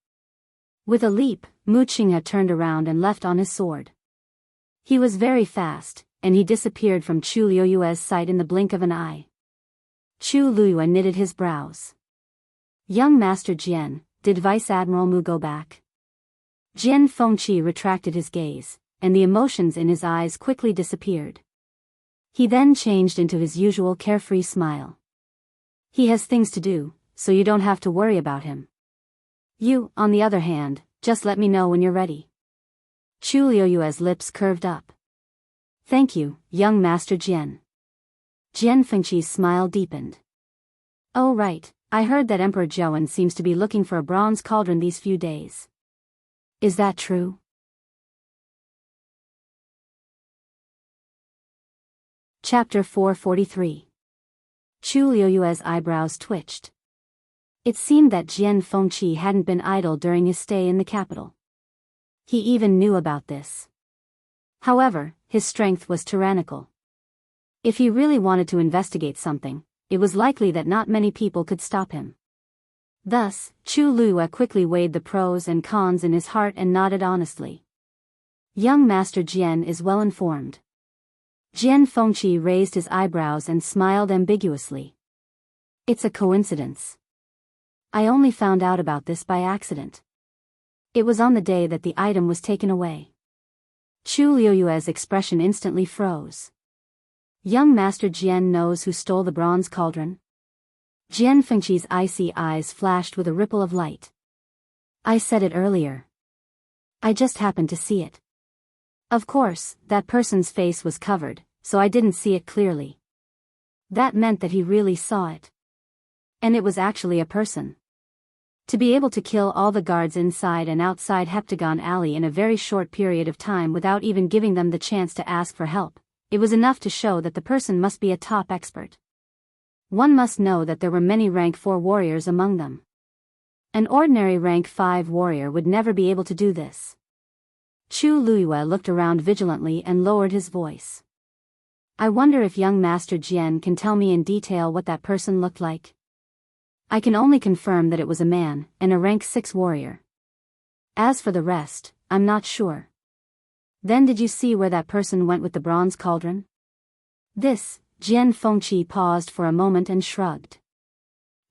With a leap, Mu Qinghe turned around and left on his sword. He was very fast, and he disappeared from Chu Liuyue's sight in the blink of an eye. Chu Luyue knitted his brows. Young Master Jian, did Vice Admiral Mu go back? Jian Fengqi retracted his gaze, and the emotions in his eyes quickly disappeared. He then changed into his usual carefree smile. He has things to do, so you don't have to worry about him. You, on the other hand, just let me know when you're ready. Chu Liuyue's lips curved up. Thank you, young Master Jian. Jian Fengqi's smile deepened. Oh right, I heard that Emperor Zhouwen seems to be looking for a bronze cauldron these few days. Is that true? Chapter 443. Chu Liuyue's eyebrows twitched. It seemed that Jian Fengqi hadn't been idle during his stay in the capital. He even knew about this. However, his strength was tyrannical. If he really wanted to investigate something, it was likely that not many people could stop him. Thus, Chu Luyue quickly weighed the pros and cons in his heart and nodded honestly. Young Master Jian is well informed. Jian Fengqi raised his eyebrows and smiled ambiguously. It's a coincidence. I only found out about this by accident. It was on the day that the item was taken away. Chu Liuyue's expression instantly froze. Young Master Jian knows who stole the bronze cauldron? Jian Fengqi's icy eyes flashed with a ripple of light. I said it earlier. I just happened to see it. Of course, that person's face was covered, so I didn't see it clearly. That meant that he really saw it. And it was actually a person. To be able to kill all the guards inside and outside Heptagon Alley in a very short period of time without even giving them the chance to ask for help, it was enough to show that the person must be a top expert. One must know that there were many rank 4 warriors among them. An ordinary rank 5 warrior would never be able to do this. Chu Luyue looked around vigilantly and lowered his voice. I wonder if young Master Jian can tell me in detail what that person looked like. I can only confirm that it was a man, and a rank 6 warrior. As for the rest, I'm not sure. Then did you see where that person went with the bronze cauldron? This, Jian Fengqi paused for a moment and shrugged.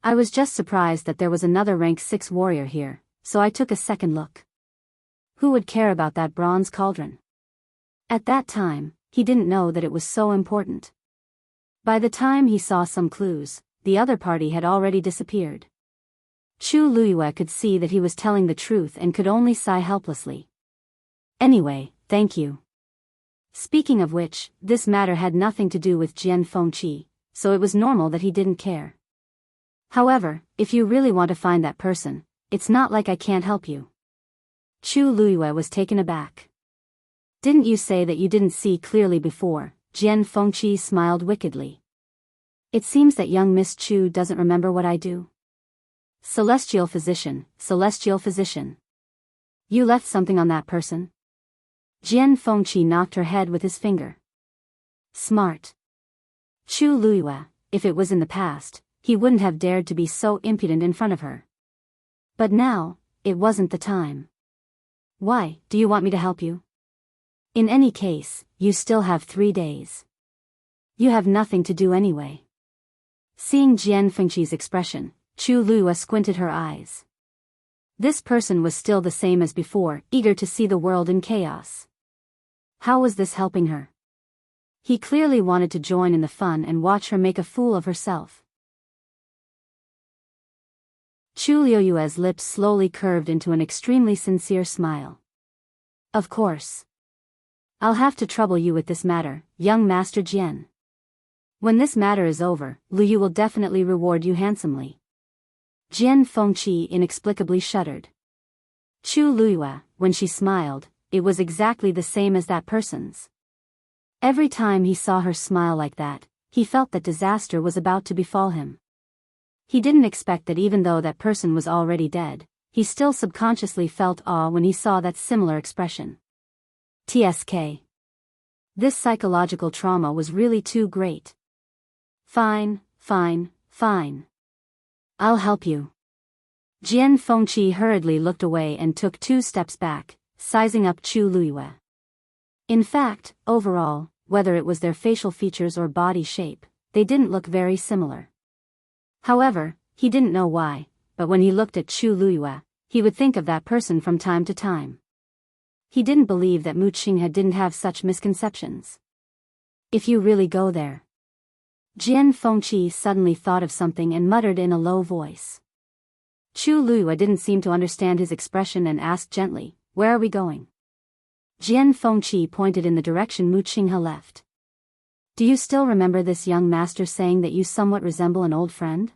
I was just surprised that there was another rank 6 warrior here, so I took a second look. Who would care about that bronze cauldron? At that time, he didn't know that it was so important. By the time he saw some clues, the other party had already disappeared. Chu Luiyue could see that he was telling the truth and could only sigh helplessly. Anyway, thank you. Speaking of which, this matter had nothing to do with Jian Fengqi, so it was normal that he didn't care. However, if you really want to find that person, it's not like I can't help you. Chu Luiyue was taken aback. Didn't you say that you didn't see clearly before? Jian Fengqi smiled wickedly. It seems that young Miss Chu doesn't remember what I do. Celestial physician, celestial physician. You left something on that person? Jian Fengqi knocked her head with his finger. Smart. Chu Luiyue, if it was in the past, he wouldn't have dared to be so impudent in front of her. But now, it wasn't the time. Why, do you want me to help you? In any case, you still have 3 days. You have nothing to do anyway. Seeing Jian Fengqi's expression, Chu Luiyue squinted her eyes. This person was still the same as before, eager to see the world in chaos. How was this helping her? He clearly wanted to join in the fun and watch her make a fool of herself. Chu Luiyue's lips slowly curved into an extremely sincere smile. Of course. I'll have to trouble you with this matter, young Master Jian. When this matter is over, Liu will definitely reward you handsomely. Jian Fengqi inexplicably shuddered. Chu Luiyue, when she smiled, it was exactly the same as that person's. Every time he saw her smile like that, he felt that disaster was about to befall him. He didn't expect that even though that person was already dead, he still subconsciously felt awe when he saw that similar expression. TSK. This psychological trauma was really too great. Fine, fine, fine. I'll help you. Jian Fengqi hurriedly looked away and took 2 steps back, sizing up Chu Luiyue. In fact, overall, whether it was their facial features or body shape, they didn't look very similar. However, he didn't know why, but when he looked at Chu Luiyue, he would think of that person from time to time. He didn't believe that Mu Qinghe didn't have such misconceptions. If you really go there. Jian Fengqi suddenly thought of something and muttered in a low voice. Chu Luiyue didn't seem to understand his expression and asked gently, "Where are we going?" Jian Fengqi pointed in the direction Mu Qinghe left. Do you still remember this young master saying that you somewhat resemble an old friend?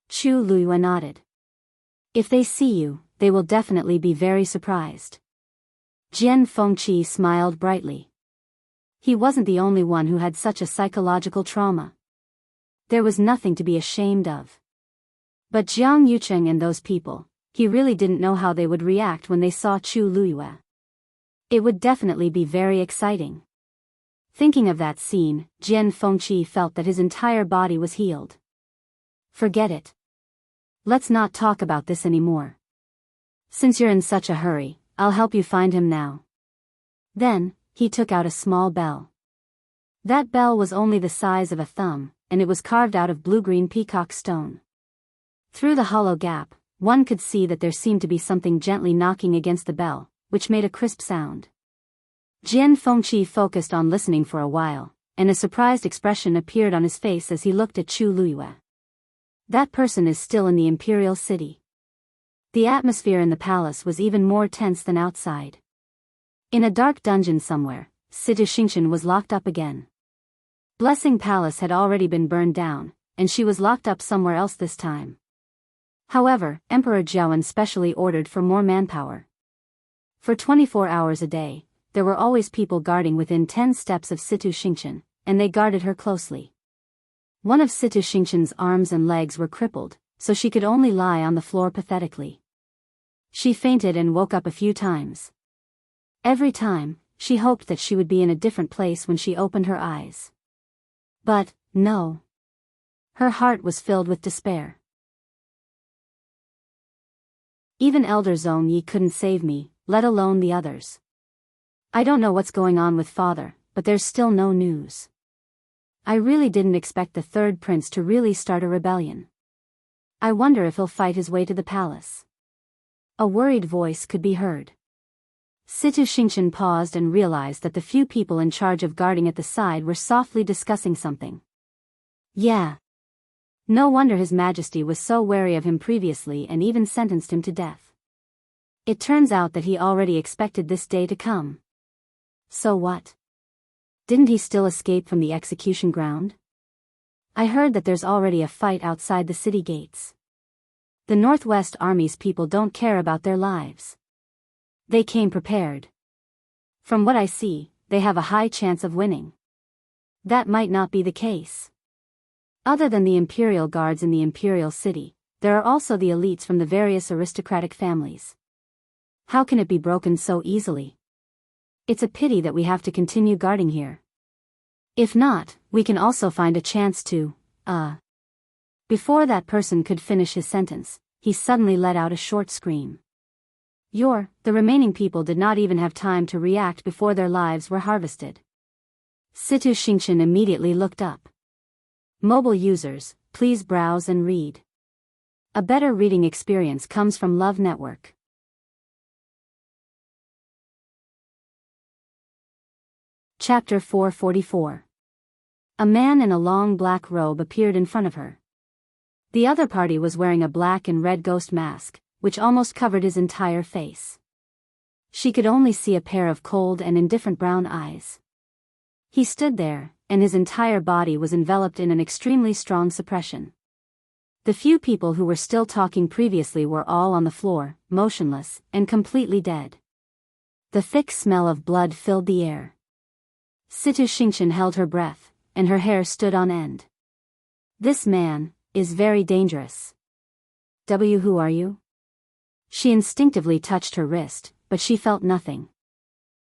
Chu Luiyue nodded. If they see you, they will definitely be very surprised. Jian Fengqi smiled brightly. He wasn't the only one who had such a psychological trauma. There was nothing to be ashamed of. But Jiang Yucheng and those people, he really didn't know how they would react when they saw Chu Luiyue. It would definitely be very exciting. Thinking of that scene, Jian Fengqi felt that his entire body was healed. Forget it. Let's not talk about this anymore. Since you're in such a hurry, I'll help you find him now. Then, he took out a small bell. That bell was only the size of a thumb, and it was carved out of blue-green peacock stone. Through the hollow gap, one could see that there seemed to be something gently knocking against the bell, which made a crisp sound. Jian Fengqi focused on listening for a while, and a surprised expression appeared on his face as he looked at Chu Luiyue. That person is still in the imperial city. The atmosphere in the palace was even more tense than outside. In a dark dungeon somewhere, Situ Xingqian was locked up again. Blessing Palace had already been burned down, and she was locked up somewhere else this time. However, Emperor Jiawen specially ordered for more manpower. For 24 hours a day, there were always people guarding within 10 steps of Situ Xingqian, and they guarded her closely. One of Situ Xingqian's arms and legs were crippled, so she could only lie on the floor pathetically. She fainted and woke up a few times. Every time, she hoped that she would be in a different place when she opened her eyes. But, no. Her heart was filled with despair. Even Elder Zhong Yi couldn't save me, let alone the others. I don't know what's going on with father, but there's still no news. I really didn't expect the third prince to really start a rebellion. I wonder if he'll fight his way to the palace. A worried voice could be heard. Situ Xingqian paused and realized that the few people in charge of guarding at the side were softly discussing something. Yeah. No wonder His Majesty was so wary of him previously and even sentenced him to death. It turns out that he already expected this day to come. So what? Didn't he still escape from the execution ground? I heard that there's already a fight outside the city gates. The Northwest Army's people don't care about their lives. They came prepared. From what I see, they have a high chance of winning. That might not be the case. Other than the Imperial Guards in the Imperial City, there are also the elites from the various aristocratic families. How can it be broken so easily? It's a pity that we have to continue guarding here. If not, we can also find a chance to, Before that person could finish his sentence, he suddenly let out a short scream. The remaining people did not even have time to react before their lives were harvested. Situ Xingqian immediately looked up. Mobile users, please browse and read. A better reading experience comes from Love Network. Chapter 444. A man in a long black robe appeared in front of her. The other party was wearing a black and red ghost mask, which almost covered his entire face. She could only see a pair of cold and indifferent brown eyes. He stood there, and his entire body was enveloped in an extremely strong suppression. The few people who were still talking previously were all on the floor, motionless, and completely dead. The thick smell of blood filled the air. Situ Xingqian held her breath, and her hair stood on end. This man is very dangerous. Who are you? She instinctively touched her wrist, but she felt nothing.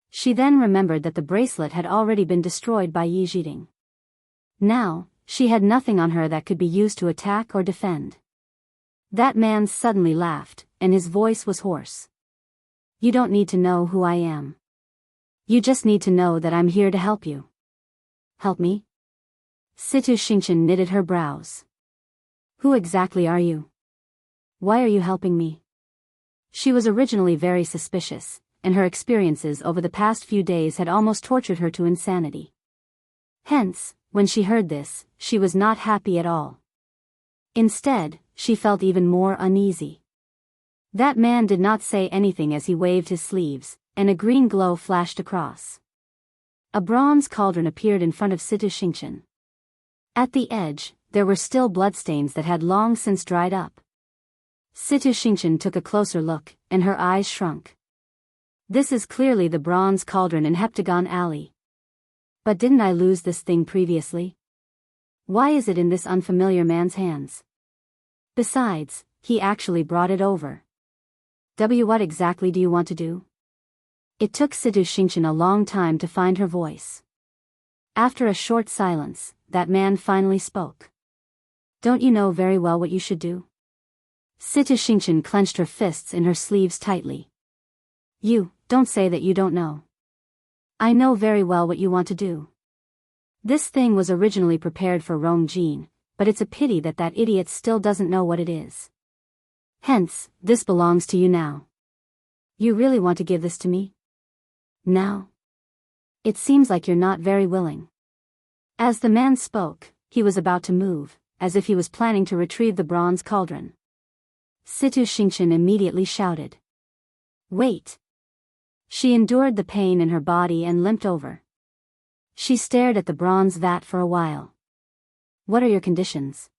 She then remembered that the bracelet had already been destroyed by Yi Zhiding. Now, she had nothing on her that could be used to attack or defend. That man suddenly laughed, and his voice was hoarse. You don't need to know who I am. You just need to know that I'm here to help you. Help me? Situ Xingqian knitted her brows. Who exactly are you? Why are you helping me? She was originally very suspicious, and her experiences over the past few days had almost tortured her to insanity. Hence, when she heard this, she was not happy at all. Instead, she felt even more uneasy. That man did not say anything as he waved his sleeves, and a green glow flashed across. A bronze cauldron appeared in front of Situ Xingqian. At the edge, there were still bloodstains that had long since dried up. Situ Xingqian took a closer look, and her eyes shrunk. This is clearly the bronze cauldron in Heptagon Alley. But didn't I lose this thing previously? Why is it in this unfamiliar man's hands? Besides, he actually brought it over. What exactly do you want to do? It took Situ Xingqian a long time to find her voice. After a short silence, that man finally spoke. Don't you know very well what you should do? Situ Xingqian clenched her fists in her sleeves tightly. You, don't say that you don't know. I know very well what you want to do. This thing was originally prepared for Rong Jin, but it's a pity that that idiot still doesn't know what it is. Hence, this belongs to you now. You really want to give this to me? Now? It seems like you're not very willing. As the man spoke, he was about to move, as if he was planning to retrieve the bronze cauldron. Situ Xingqian immediately shouted. Wait! She endured the pain in her body and limped over. She stared at the bronze vat for a while. What are your conditions?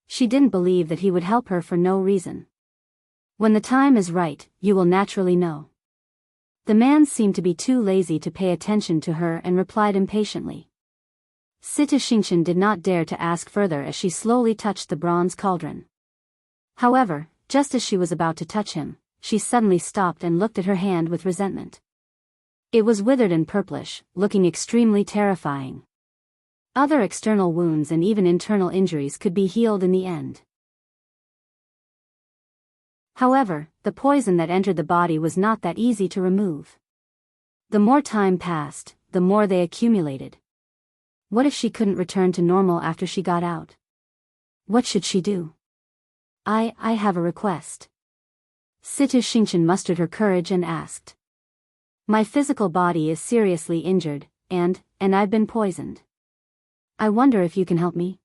She didn't believe that he would help her for no reason. When the time is right, you will naturally know. The man seemed to be too lazy to pay attention to her and replied impatiently. Situ Xingqian did not dare to ask further as she slowly touched the bronze cauldron. However, just as she was about to touch him, she suddenly stopped and looked at her hand with resentment. It was withered and purplish, looking extremely terrifying. Other external wounds and even internal injuries could be healed in the end. However, the poison that entered the body was not that easy to remove. The more time passed, the more they accumulated. What if she couldn't return to normal after she got out? What should she do? I have a request. Situ Xingqian mustered her courage and asked. My physical body is seriously injured, and I've been poisoned. I wonder if you can help me?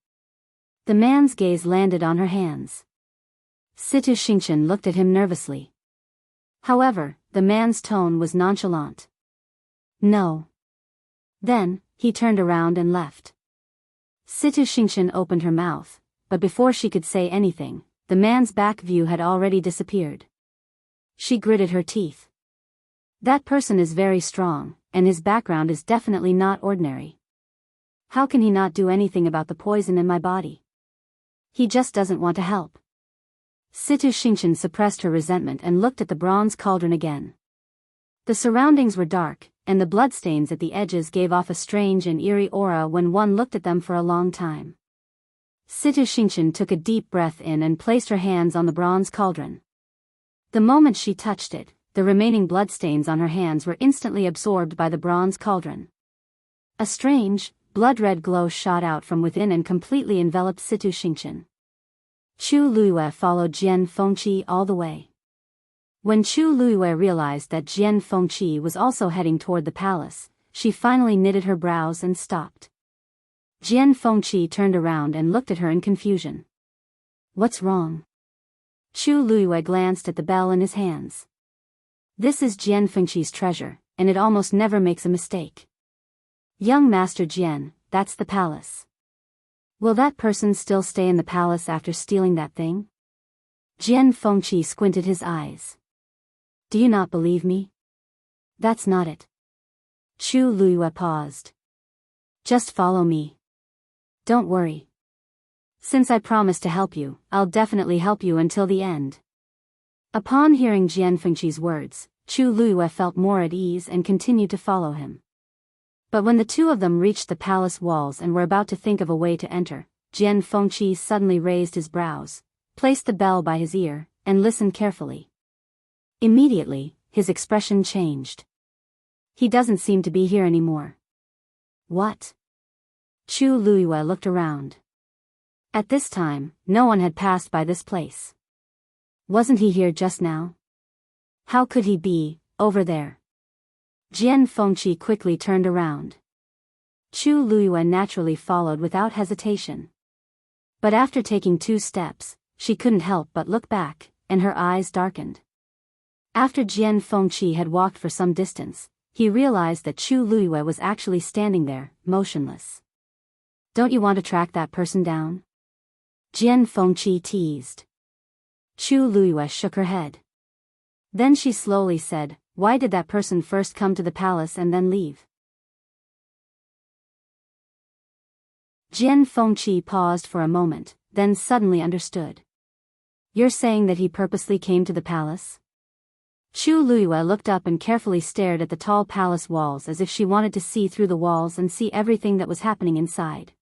The man's gaze landed on her hands. Situ Xingchen looked at him nervously. However, the man's tone was nonchalant. No. Then, he turned around and left. Situ Xingchen opened her mouth, but before she could say anything, the man's back view had already disappeared. She gritted her teeth. That person is very strong, and his background is definitely not ordinary. How can he not do anything about the poison in my body? He just doesn't want to help. Situ Xingchen suppressed her resentment and looked at the bronze cauldron again. The surroundings were dark, and the bloodstains at the edges gave off a strange and eerie aura when one looked at them for a long time. Situ Xingchen took a deep breath in and placed her hands on the bronze cauldron. The moment she touched it, the remaining bloodstains on her hands were instantly absorbed by the bronze cauldron. A strange, blood-red glow shot out from within and completely enveloped Situ Xingchen. Chu Luiyue followed Jian Fengqi all the way. When Chu Luiyue realized that Jian Fengqi was also heading toward the palace, she finally knitted her brows and stopped. Jian Fengqi turned around and looked at her in confusion. What's wrong? Chu Luiyue glanced at the bell in his hands. This is Jian Fengqi's treasure, and it almost never makes a mistake. Young Master Jian, that's the palace. Will that person still stay in the palace after stealing that thing? Jian Fengqi squinted his eyes. Do you not believe me? That's not it. Chu Luiyue paused. Just follow me. Don't worry. Since I promised to help you, I'll definitely help you until the end. Upon hearing Jian Fengqi's words, Chu Luiyue felt more at ease and continued to follow him. But when the two of them reached the palace walls and were about to think of a way to enter, Jian Fengqi suddenly raised his brows, placed the bell by his ear, and listened carefully. Immediately, his expression changed. He doesn't seem to be here anymore. What? Chu Luiyue looked around. At this time, no one had passed by this place. Wasn't he here just now? How could he be over there? Jian Fengqi quickly turned around. Chu Luiyue naturally followed without hesitation. But after taking 2 steps, she couldn't help but look back, and her eyes darkened. After Jian Fengqi had walked for some distance, he realized that Chu Luiyue was actually standing there, motionless. Don't you want to track that person down? Jian Fengqi teased. Chu Luiyue shook her head. Then she slowly said, why did that person first come to the palace and then leave? Jian Fengqi paused for a moment, then suddenly understood. You're saying that he purposely came to the palace? Chu Luiyue looked up and carefully stared at the tall palace walls as if she wanted to see through the walls and see everything that was happening inside.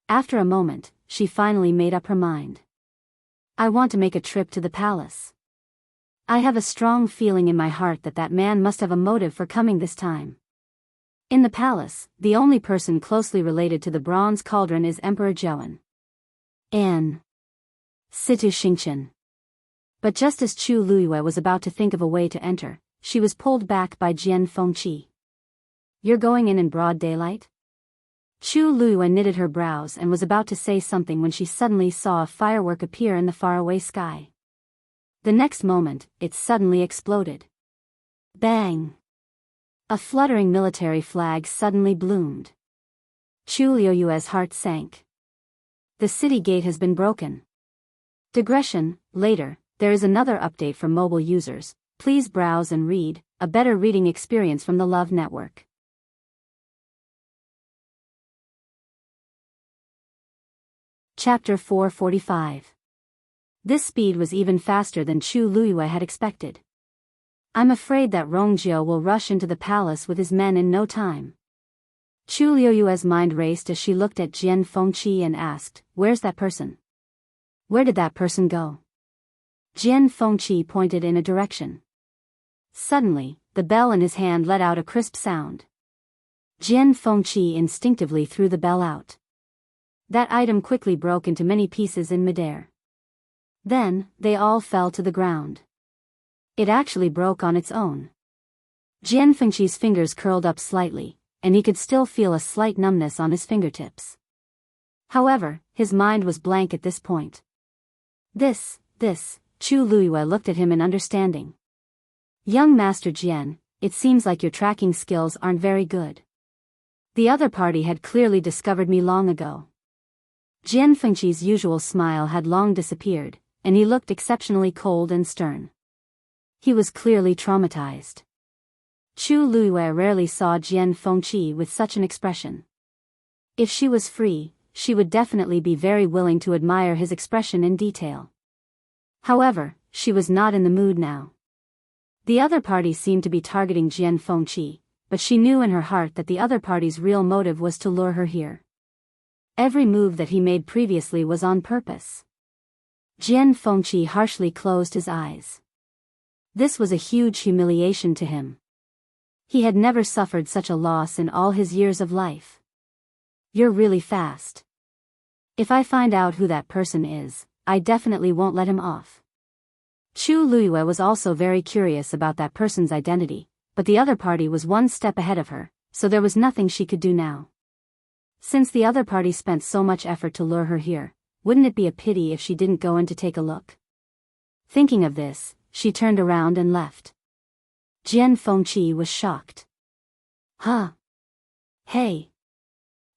After a moment, she finally made up her mind. I want to make a trip to the palace. I have a strong feeling in my heart that that man must have a motive for coming this time. In the palace, the only person closely related to the bronze cauldron is Emperor Zhouan. An. Situ Xingchen. But just as Chu Luiyue was about to think of a way to enter, she was pulled back by Jian Fengqi. You're going in broad daylight? Chu Luiyue knitted her brows and was about to say something when she suddenly saw a firework appear in the faraway sky. The next moment, it suddenly exploded. Bang! A fluttering military flag suddenly bloomed. Chu Luiyue's heart sank. The city gate has been broken. Digression, later, there is another update for mobile users. Please browse and read, a better reading experience from the Love Network. Chapter 445. This speed was even faster than Chu Luiyue had expected. I'm afraid that Rongjio will rush into the palace with his men in no time. Chu Luiyue's mind raced as she looked at Jian Fengqi and asked, where's that person? Where did that person go? Jian Fengqi pointed in a direction. Suddenly, the bell in his hand let out a crisp sound. Jian Fengqi instinctively threw the bell out. That item quickly broke into many pieces in midair. Then, they all fell to the ground. It actually broke on its own. Jian Fengqi's fingers curled up slightly, and he could still feel a slight numbness on his fingertips. However, his mind was blank at this point. This, Chu Luiyue looked at him in understanding. Young Master Jian, it seems like your tracking skills aren't very good. The other party had clearly discovered me long ago. Jian Fengqi's usual smile had long disappeared, and he looked exceptionally cold and stern. He was clearly traumatized. Chu Luiyue rarely saw Jian Fengqi with such an expression. If she was free, she would definitely be very willing to admire his expression in detail. However, she was not in the mood now. The other party seemed to be targeting Jian Fengqi, but she knew in her heart that the other party's real motive was to lure her here. Every move that he made previously was on purpose. Jian Fengqi harshly closed his eyes. This was a huge humiliation to him. He had never suffered such a loss in all his years of life. You're really fast. If I find out who that person is, I definitely won't let him off. Chu Luiyue was also very curious about that person's identity, but the other party was one step ahead of her, so there was nothing she could do now. Since the other party spent so much effort to lure her here, wouldn't it be a pity if she didn't go in to take a look? Thinking of this, she turned around and left. Jian Fengqi was shocked. Huh? Hey.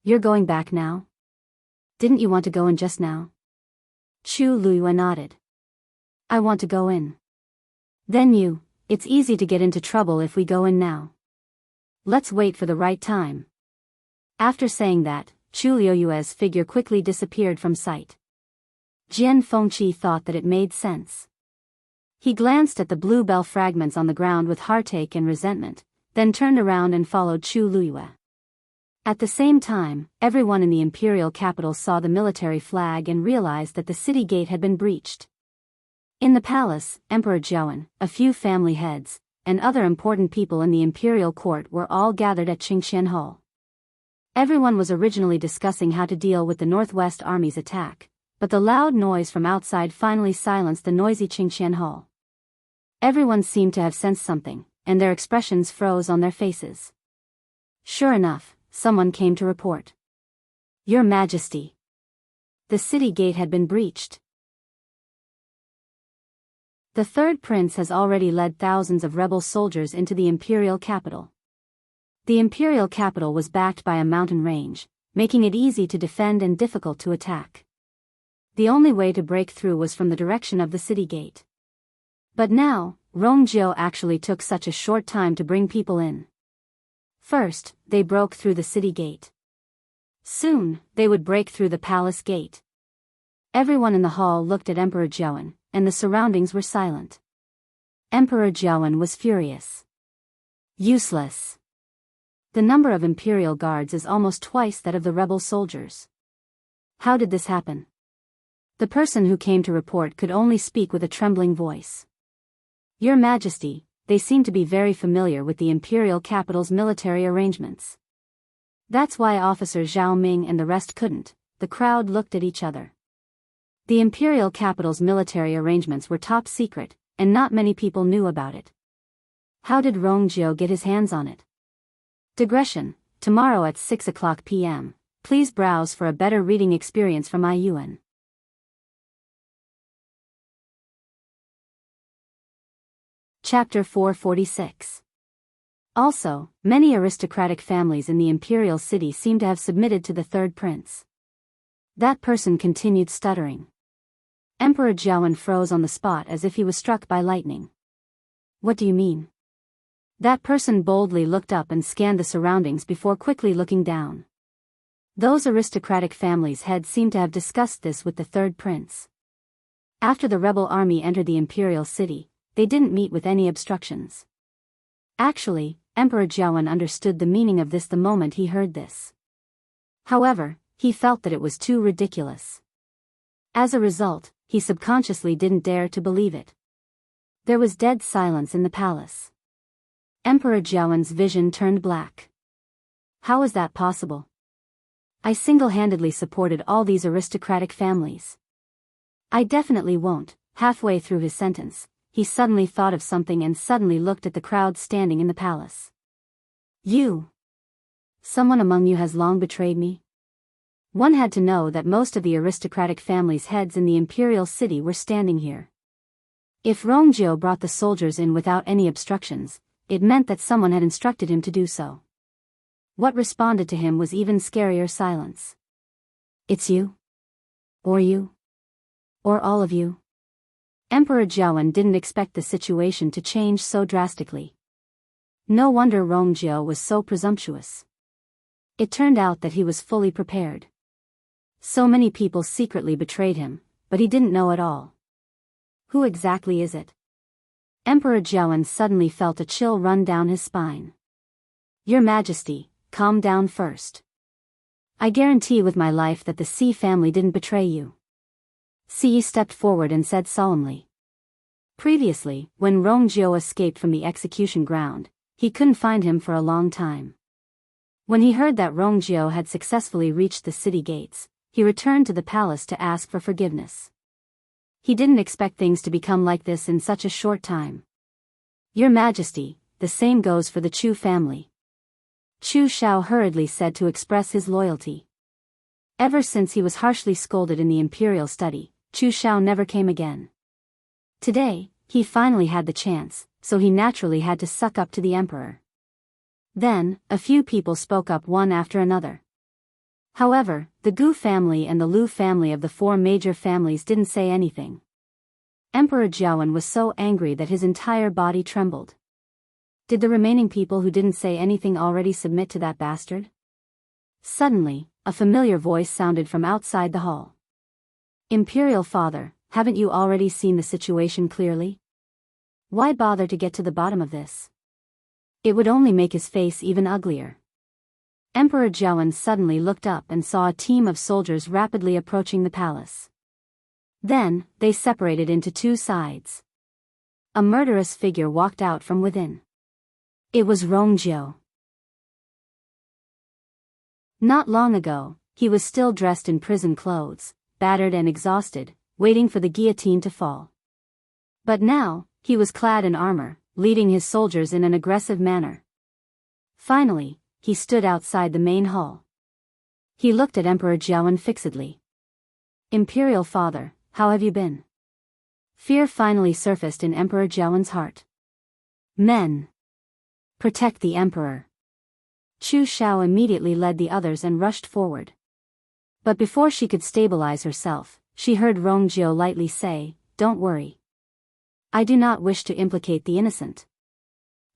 You're going back now? Didn't you want to go in just now? Chu Luiyue nodded. I want to go in. Then it's easy to get into trouble if we go in now. Let's wait for the right time. After saying that, Chu Luiyue's figure quickly disappeared from sight. Jian Fengqi thought that it made sense. He glanced at the bluebell fragments on the ground with heartache and resentment, then turned around and followed Chu Luiyue. At the same time, everyone in the imperial capital saw the military flag and realized that the city gate had been breached. In the palace, Emperor Zhaoan, a few family heads, and other important people in the imperial court were all gathered at Qingxian Hall. Everyone was originally discussing how to deal with the Northwest Army's attack, but the loud noise from outside finally silenced the noisy Qingxian Hall. Everyone seemed to have sensed something, and their expressions froze on their faces. Sure enough, someone came to report. Your Majesty. The city gate had been breached. The third prince has already led thousands of rebel soldiers into the imperial capital. The imperial capital was backed by a mountain range, making it easy to defend and difficult to attack. The only way to break through was from the direction of the city gate. But now, Rongjiu actually took such a short time to bring people in. First, they broke through the city gate. Soon, they would break through the palace gate. Everyone in the hall looked at Emperor Zhaoan, and the surroundings were silent. Emperor Zhaoan was furious. Useless. The number of imperial guards is almost twice that of the rebel soldiers. How did this happen? The person who came to report could only speak with a trembling voice. Your Majesty, they seem to be very familiar with the imperial capital's military arrangements. That's why Officer Zhao Ming and the rest couldn't. The crowd looked at each other. The imperial capital's military arrangements were top secret, and not many people knew about it. How did Rongjiu get his hands on it? Digression, tomorrow at 6:00 p.m., please browse for a better reading experience from IUN. Chapter 446. Also, many aristocratic families in the imperial city seem to have submitted to the third prince. That person continued stuttering. Emperor Zhaoan froze on the spot as if he was struck by lightning. What do you mean? That person boldly looked up and scanned the surroundings before quickly looking down. Those aristocratic families' heads seemed to have discussed this with the third prince. After the rebel army entered the imperial city, they didn't meet with any obstructions. Actually, Emperor Zhaoan understood the meaning of this the moment he heard this. However, he felt that it was too ridiculous. As a result, he subconsciously didn't dare to believe it. There was dead silence in the palace. Emperor Zhaoan's vision turned black. How is that possible? I single-handedly supported all these aristocratic families. I definitely won't. Halfway through his sentence, he suddenly thought of something and suddenly looked at the crowd standing in the palace. You! Someone among you has long betrayed me? One had to know that most of the aristocratic families' heads in the imperial city were standing here. If Rongjio brought the soldiers in without any obstructions, it meant that someone had instructed him to do so. What responded to him was even scarier silence. It's you? Or you? Or all of you? Emperor Jiawen didn't expect the situation to change so drastically. No wonder Rongjio was so presumptuous. It turned out that he was fully prepared. So many people secretly betrayed him, but he didn't know at all. Who exactly is it? Emperor Jiawen suddenly felt a chill run down his spine. Your Majesty, calm down first. I guarantee with my life that the Si family didn't betray you. Si stepped forward and said solemnly. Previously, when Rongjio escaped from the execution ground, he couldn't find him for a long time. When he heard that Rongjio had successfully reached the city gates, he returned to the palace to ask for forgiveness. He didn't expect things to become like this in such a short time. Your Majesty, the same goes for the Chu family. Chu Shao hurriedly said to express his loyalty. Ever since he was harshly scolded in the imperial study, Chu Shao never came again. Today, he finally had the chance, so he naturally had to suck up to the emperor. Then, a few people spoke up one after another. However, the Gu family and the Lu family of the four major families didn't say anything. Emperor Jiawen was so angry that his entire body trembled. Did the remaining people who didn't say anything already submit to that bastard? Suddenly, a familiar voice sounded from outside the hall. Imperial Father, haven't you already seen the situation clearly? Why bother to get to the bottom of this? It would only make his face even uglier. Emperor Jiawen suddenly looked up and saw a team of soldiers rapidly approaching the palace. Then, they separated into two sides. A murderous figure walked out from within. It was Rongjio. Not long ago, he was still dressed in prison clothes, battered and exhausted, waiting for the guillotine to fall. But now, he was clad in armor, leading his soldiers in an aggressive manner. Finally, he stood outside the main hall. He looked at Emperor Jiawen fixedly. Imperial Father, how have you been? Fear finally surfaced in Emperor Jiawen's heart. Men! Protect the Emperor! Chu Shao immediately led the others and rushed forward. But before she could stabilize herself, she heard Rongjio lightly say, Don't worry. I do not wish to implicate the innocent.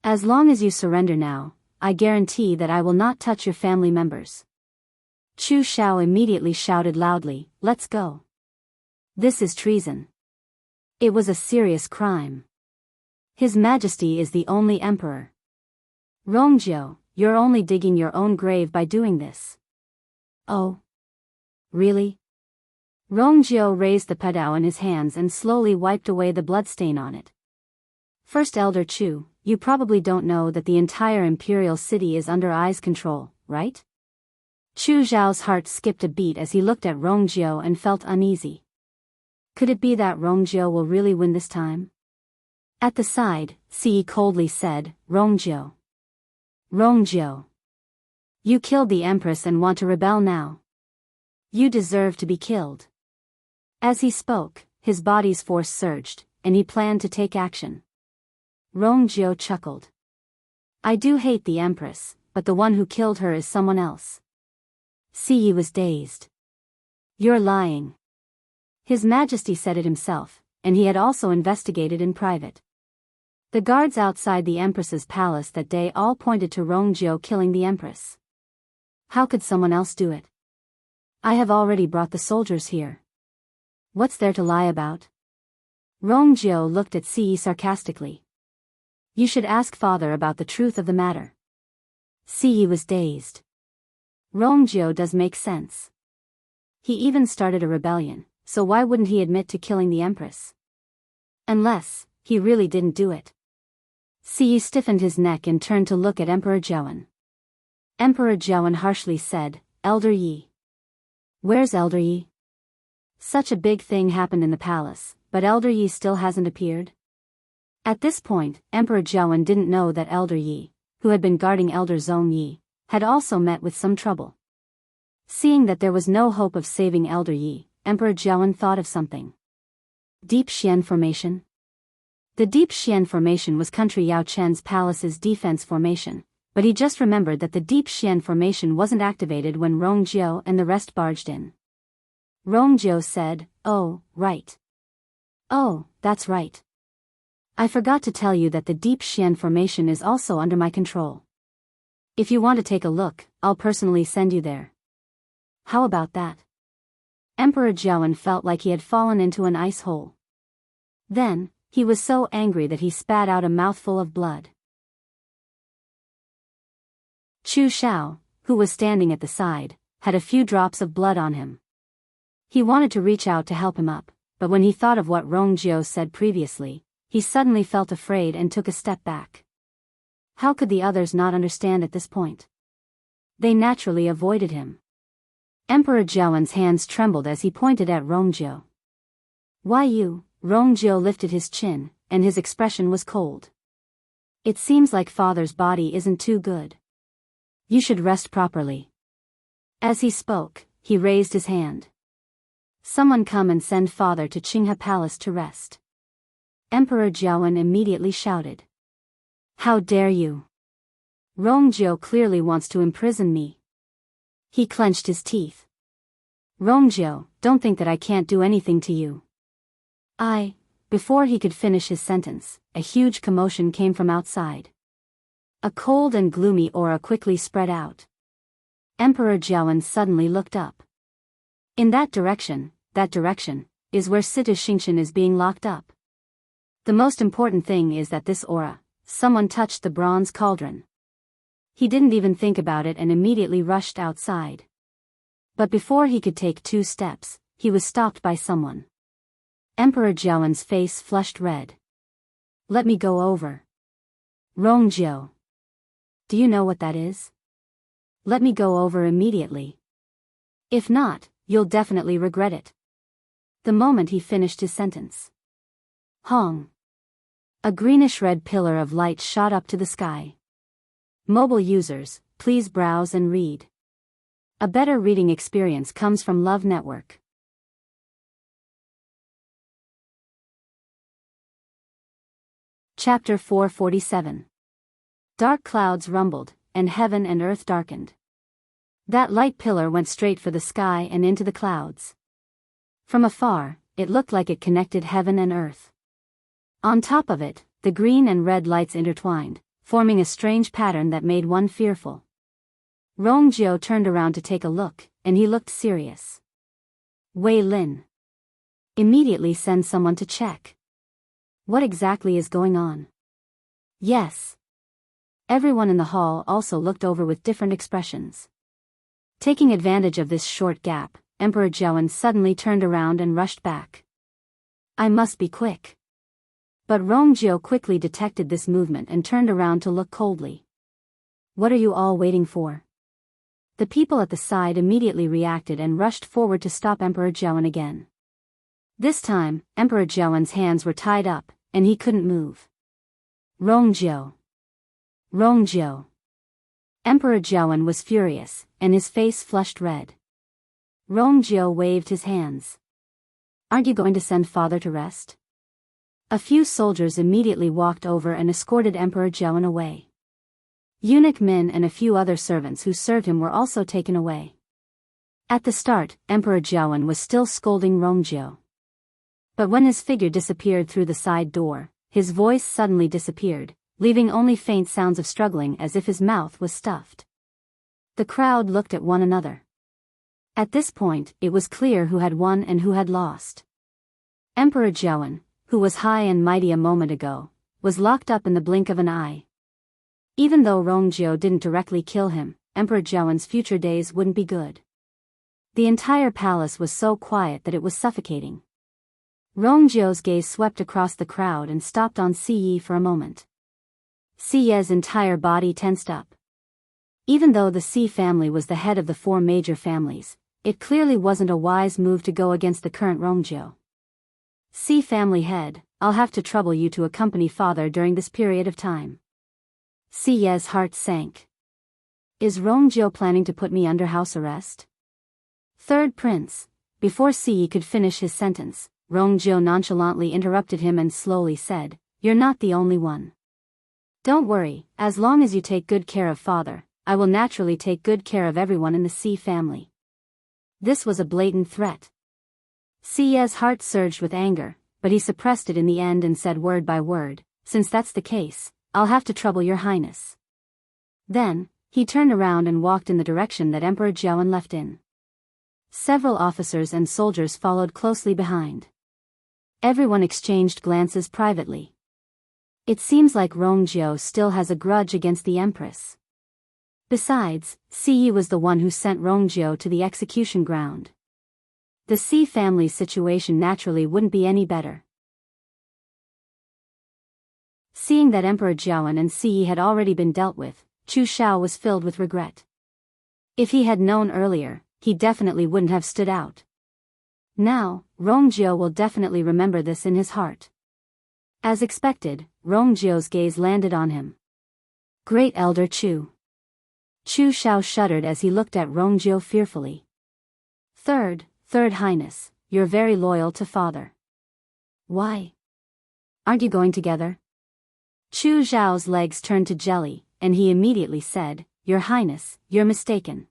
As long as you surrender now, I guarantee that I will not touch your family members. Chu Shao immediately shouted loudly, Let's go. This is treason. It was a serious crime. His Majesty is the only emperor. Rongjio, you're only digging your own grave by doing this. Oh. Really? Rongjio raised the padao in his hands and slowly wiped away the bloodstain on it. First Elder Chu, you probably don't know that the entire imperial city is under Ai's control, right? Chu Zhao's heart skipped a beat as he looked at Rongjio and felt uneasy. Could it be that Rongjio will really win this time? At the side, Si coldly said, Rongjio. Rongjio. You killed the Empress and want to rebel now. You deserve to be killed. As he spoke, his body's force surged, and he planned to take action. Rongjio chuckled. I do hate the Empress, but the one who killed her is someone else. Si was dazed. You're lying. His Majesty said it himself, and he had also investigated in private. The guards outside the Empress's palace that day all pointed to Rongjio killing the Empress. How could someone else do it? I have already brought the soldiers here. What's there to lie about? Rongjio looked at Si sarcastically. You should ask father about the truth of the matter. Si was dazed. Rongjio does make sense. He even started a rebellion, so why wouldn't he admit to killing the Empress? Unless, he really didn't do it. Si stiffened his neck and turned to look at Emperor Jiawen. Emperor Jiawen harshly said, Elder Yi. Where's Elder Yi? Such a big thing happened in the palace, but Elder Yi still hasn't appeared? At this point, Emperor Jiawen didn't know that Elder Yi, who had been guarding Elder Zong Yi, had also met with some trouble. Seeing that there was no hope of saving Elder Yi, Emperor Jiawen thought of something. Deep Xian Formation. The Deep Xian Formation was Country Yao Chen's palace's defense formation, but he just remembered that the Deep Xian Formation wasn't activated when Rongjiu and the rest barged in. Rongjiu said, "Oh, right. Oh, that's right. I forgot to tell you that the Deep Xian Formation is also under my control. If you want to take a look, I'll personally send you there. How about that?" Emperor Jiawen felt like he had fallen into an ice hole. Then, he was so angry that he spat out a mouthful of blood. Chu Xiao, who was standing at the side, had a few drops of blood on him. He wanted to reach out to help him up, but when he thought of what Rongjiu said previously, he suddenly felt afraid and took a step back. How could the others not understand at this point? They naturally avoided him. Emperor Jiawen's hands trembled as he pointed at Rongjiu. "Why you?" Rongjiu lifted his chin, and his expression was cold. "It seems like father's body isn't too good. You should rest properly." As he spoke, he raised his hand. "Someone come and send father to Qinghe Palace to rest." Emperor Jiawen immediately shouted. "How dare you? Rongjiu clearly wants to imprison me." He clenched his teeth. "Rongjiu, don't think that I can't do anything to you." Before he could finish his sentence, a huge commotion came from outside. A cold and gloomy aura quickly spread out. Emperor Jiawen suddenly looked up. In that direction, is where Sita Xingqian is being locked up. The most important thing is that this aura, someone touched the bronze cauldron. He didn't even think about it and immediately rushed outside. But before he could take 2 steps, he was stopped by someone. Emperor Jiawen's face flushed red. "Let me go over." "Rongjiu. Do you know what that is? Let me go over immediately. If not, you'll definitely regret it." The moment he finished his sentence, Hong! A greenish-red pillar of light shot up to the sky. Mobile users, please browse and read. A better reading experience comes from Love Network. Chapter 447. Dark clouds rumbled, and heaven and earth darkened. That light pillar went straight for the sky and into the clouds. From afar, it looked like it connected heaven and earth. On top of it, the green and red lights intertwined, forming a strange pattern that made one fearful. Rongjiu turned around to take a look, and he looked serious. "Wei Lin. Immediately send someone to check. What exactly is going on?" "Yes." Everyone in the hall also looked over with different expressions. Taking advantage of this short gap, Emperor Jiawen suddenly turned around and rushed back. "I must be quick." But Rongjiu quickly detected this movement and turned around to look coldly. "What are you all waiting for?" The people at the side immediately reacted and rushed forward to stop Emperor Jiawen again. This time, Emperor Jiawen's hands were tied up, and he couldn't move. "Rongjiu! Rongjiu!" Emperor Jiawen was furious, and his face flushed red. Rongjiu waved his hands. "Aren't you going to send father to rest?" A few soldiers immediately walked over and escorted Emperor Jiawen away. Eunuch Min and a few other servants who served him were also taken away. At the start, Emperor Jiawen was still scolding Rongjiu. But when his figure disappeared through the side door, his voice suddenly disappeared, leaving only faint sounds of struggling as if his mouth was stuffed. The crowd looked at one another. At this point, it was clear who had won and who had lost. Emperor Jiawen, who was high and mighty a moment ago, was locked up in the blink of an eye. Even though Rongjiu didn't directly kill him, Emperor Jiawen's future days wouldn't be good. The entire palace was so quiet that it was suffocating. Rongjiu's gaze swept across the crowd and stopped on Siyi for a moment. Siye's entire body tensed up. Even though the Si family was the head of the 4 major families, it clearly wasn't a wise move to go against the current Rongjiu. "Si family head, I'll have to trouble you to accompany father during this period of time." Siye's heart sank. Is Rongjiu planning to put me under house arrest? Third prince. Before Si could finish his sentence, Rongjio nonchalantly interrupted him and slowly said, "You're not the only one. Don't worry, as long as you take good care of father, I will naturally take good care of everyone in the Si family." This was a blatant threat. Si's heart surged with anger, but he suppressed it in the end and said word by word, "Since that's the case, I'll have to trouble your highness." Then, he turned around and walked in the direction that Emperor Jiawen left in. Several officers and soldiers followed closely behind. Everyone exchanged glances privately. It seems like Rongjio still has a grudge against the empress. Besides, Si was the one who sent Rongjio to the execution ground. The Si family's situation naturally wouldn't be any better. Seeing that Emperor Jiawen and Si had already been dealt with, Chu Shao was filled with regret. If he had known earlier, he definitely wouldn't have stood out. Now, Rongjio will definitely remember this in his heart. As expected, Rongjio's gaze landed on him. "Great Elder Chu." Chu Shao shuddered as he looked at Rongjio fearfully. Third Highness, you're very loyal to father. Why? Aren't you going together?" Chu Zhao's legs turned to jelly, and he immediately said, "Your Highness, you're mistaken.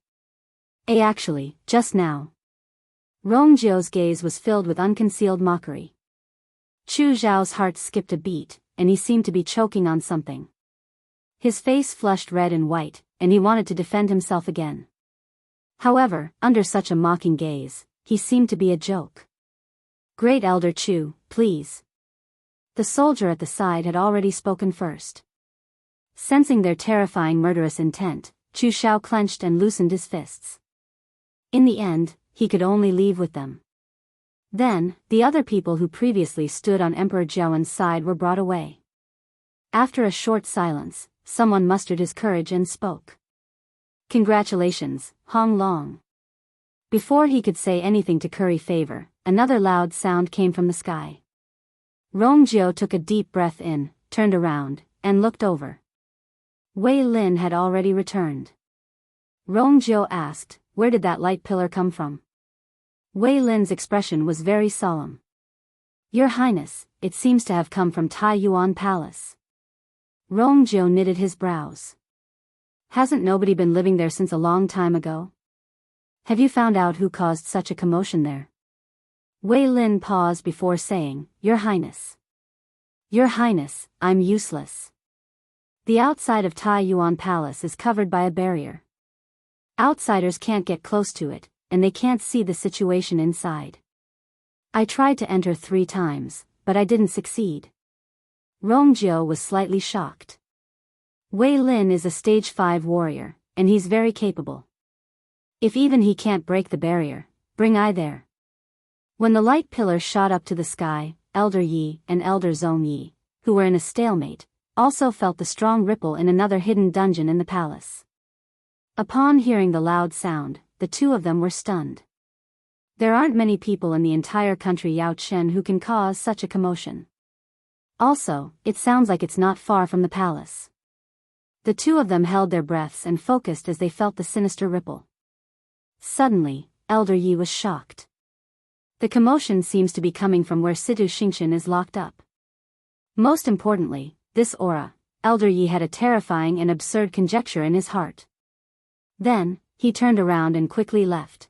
Actually, just now." Rongjio's gaze was filled with unconcealed mockery. Chu Zhao's heart skipped a beat, and he seemed to be choking on something. His face flushed red and white, and he wanted to defend himself again. However, under such a mocking gaze, he seemed to be a joke. "Great Elder Chu, please." The soldier at the side had already spoken first. Sensing their terrifying murderous intent, Chu Shao clenched and loosened his fists. In the end, he could only leave with them. Then, the other people who previously stood on Emperor Jiawen's side were brought away. After a short silence, someone mustered his courage and spoke. "Congratulations, Hong Long." Before he could say anything to curry favor, another loud sound came from the sky. Rongjio took a deep breath in, turned around, and looked over. Wei Lin had already returned. Rongjio asked, "Where did that light pillar come from?" Wei Lin's expression was very solemn. "Your Highness, it seems to have come from Taiyuan Palace." Rongjio knitted his brows. "Hasn't nobody been living there since a long time ago? Have you found out who caused such a commotion there?" Wei Lin paused before saying, "Your Highness. Your Highness, I'm useless. The outside of Taiyuan Palace is covered by a barrier. Outsiders can't get close to it, and they can't see the situation inside. I tried to enter 3 times, but I didn't succeed." Rongjio was slightly shocked. Wei Lin is a stage 5 warrior, and he's very capable. If even he can't break the barrier, bring I there. When the light pillar shot up to the sky, Elder Yi and Elder Zong Yi, who were in a stalemate, also felt the strong ripple in another hidden dungeon in the palace. Upon hearing the loud sound, the two of them were stunned. There aren't many people in the entire country Yao Chen who can cause such a commotion. Also, it sounds like it's not far from the palace. The two of them held their breaths and focused as they felt the sinister ripple. Suddenly, Elder Yi was shocked. The commotion seems to be coming from where Situ Xingqian is locked up. Most importantly, this aura, Elder Yi had a terrifying and absurd conjecture in his heart. Then, he turned around and quickly left.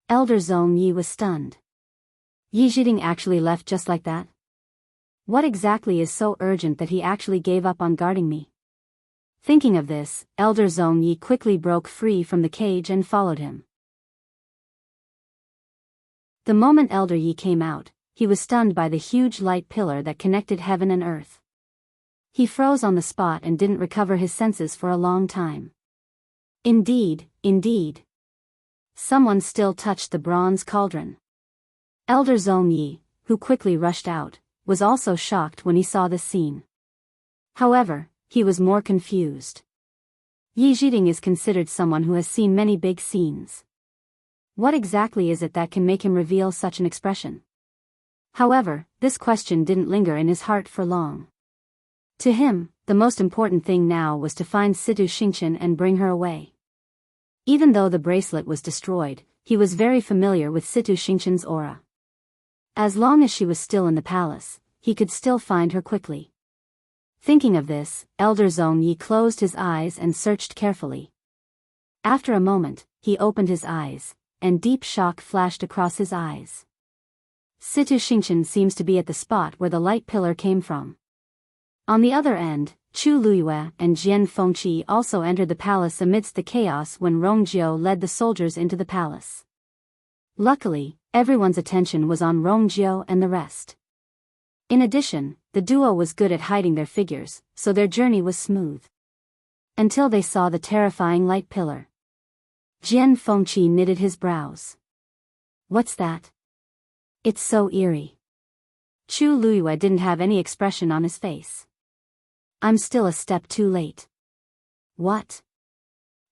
Elder Zong Yi was stunned. Yi Zhiding actually left just like that? What exactly is so urgent that he actually gave up on guarding me? Thinking of this, Elder Zong Yi quickly broke free from the cage and followed him. The moment Elder Yi came out, he was stunned by the huge light pillar that connected heaven and earth. He froze on the spot and didn't recover his senses for a long time. Indeed. Someone still touched the bronze cauldron. Elder Zong Yi, who quickly rushed out, was also shocked when he saw this scene. However, he was more confused. Yi Zhiding is considered someone who has seen many big scenes. What exactly is it that can make him reveal such an expression? However, this question didn't linger in his heart for long. To him, the most important thing now was to find Situ Xingqian and bring her away. Even though the bracelet was destroyed, he was very familiar with Situ Xingqian's aura. As long as she was still in the palace, he could still find her quickly. Thinking of this, Elder Zhong Yi closed his eyes and searched carefully. After a moment, he opened his eyes, and deep shock flashed across his eyes. Situ Xingqian seems to be at the spot where the light pillar came from. On the other end, Chu Luyue and Jian Fengqi also entered the palace amidst the chaos when Rongjiu led the soldiers into the palace. Luckily, everyone's attention was on Rongjiu and the rest. In addition, the duo was good at hiding their figures, so their journey was smooth. Until they saw the terrifying light pillar. Jian Fengqi knitted his brows. What's that? It's so eerie. Chu Luyue didn't have any expression on his face. I'm still a step too late. What?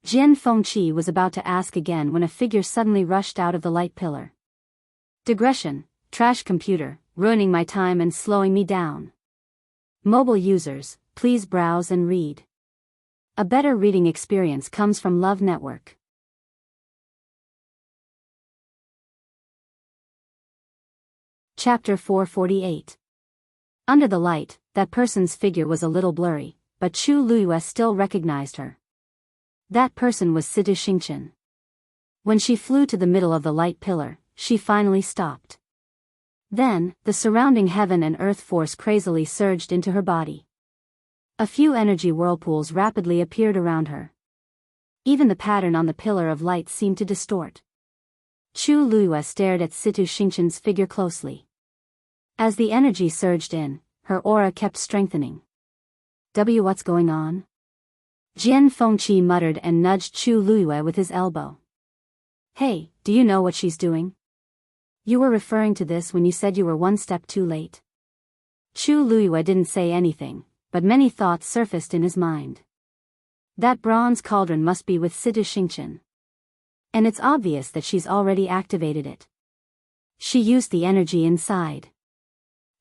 Jian Fengqi was about to ask again when a figure suddenly rushed out of the light pillar. Digression, trash computer, ruining my time and slowing me down. Mobile users, please browse and read. A better reading experience comes from Love Network. Chapter 448. Under the light, that person's figure was a little blurry, but Chu Luyue still recognized her. That person was Situ Xingqian. When she flew to the middle of the light pillar, she finally stopped. Then, the surrounding heaven and earth force crazily surged into her body. A few energy whirlpools rapidly appeared around her. Even the pattern on the pillar of light seemed to distort. Chu Luyue stared at Situ Xingqian's figure closely. As the energy surged in, her aura kept strengthening. What's going on? Jian Fengqi muttered and nudged Chu Luyue with his elbow. Hey, do you know what she's doing? You were referring to this when you said you were one step too late. Chu Luyue didn't say anything, but many thoughts surfaced in his mind. That bronze cauldron must be with Situ Xingqian. And it's obvious that she's already activated it. She used the energy inside.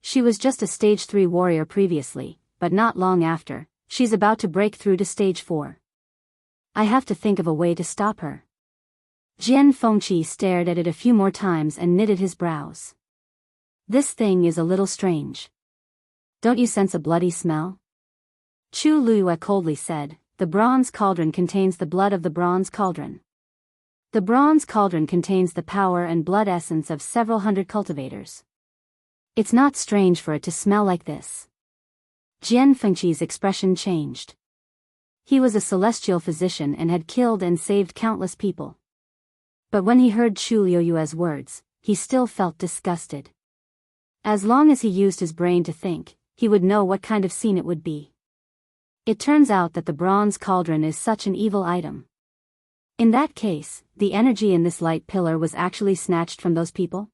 She was just a stage 3 warrior previously, but not long after, she's about to break through to stage 4. I have to think of a way to stop her. Jian Fengqi stared at it a few more times and knitted his brows. This thing is a little strange. Don't you sense a bloody smell? Chu Luyue coldly said, the bronze cauldron contains the blood of the bronze cauldron. The bronze cauldron contains the power and blood essence of several hundred cultivators. It's not strange for it to smell like this. Jian Fengqi's expression changed. He was a celestial physician and had killed and saved countless people. But when he heard Chu Luyue's words, he still felt disgusted. As long as he used his brain to think, he would know what kind of scene it would be. It turns out that the bronze cauldron is such an evil item. In that case, the energy in this light pillar was actually snatched from those people?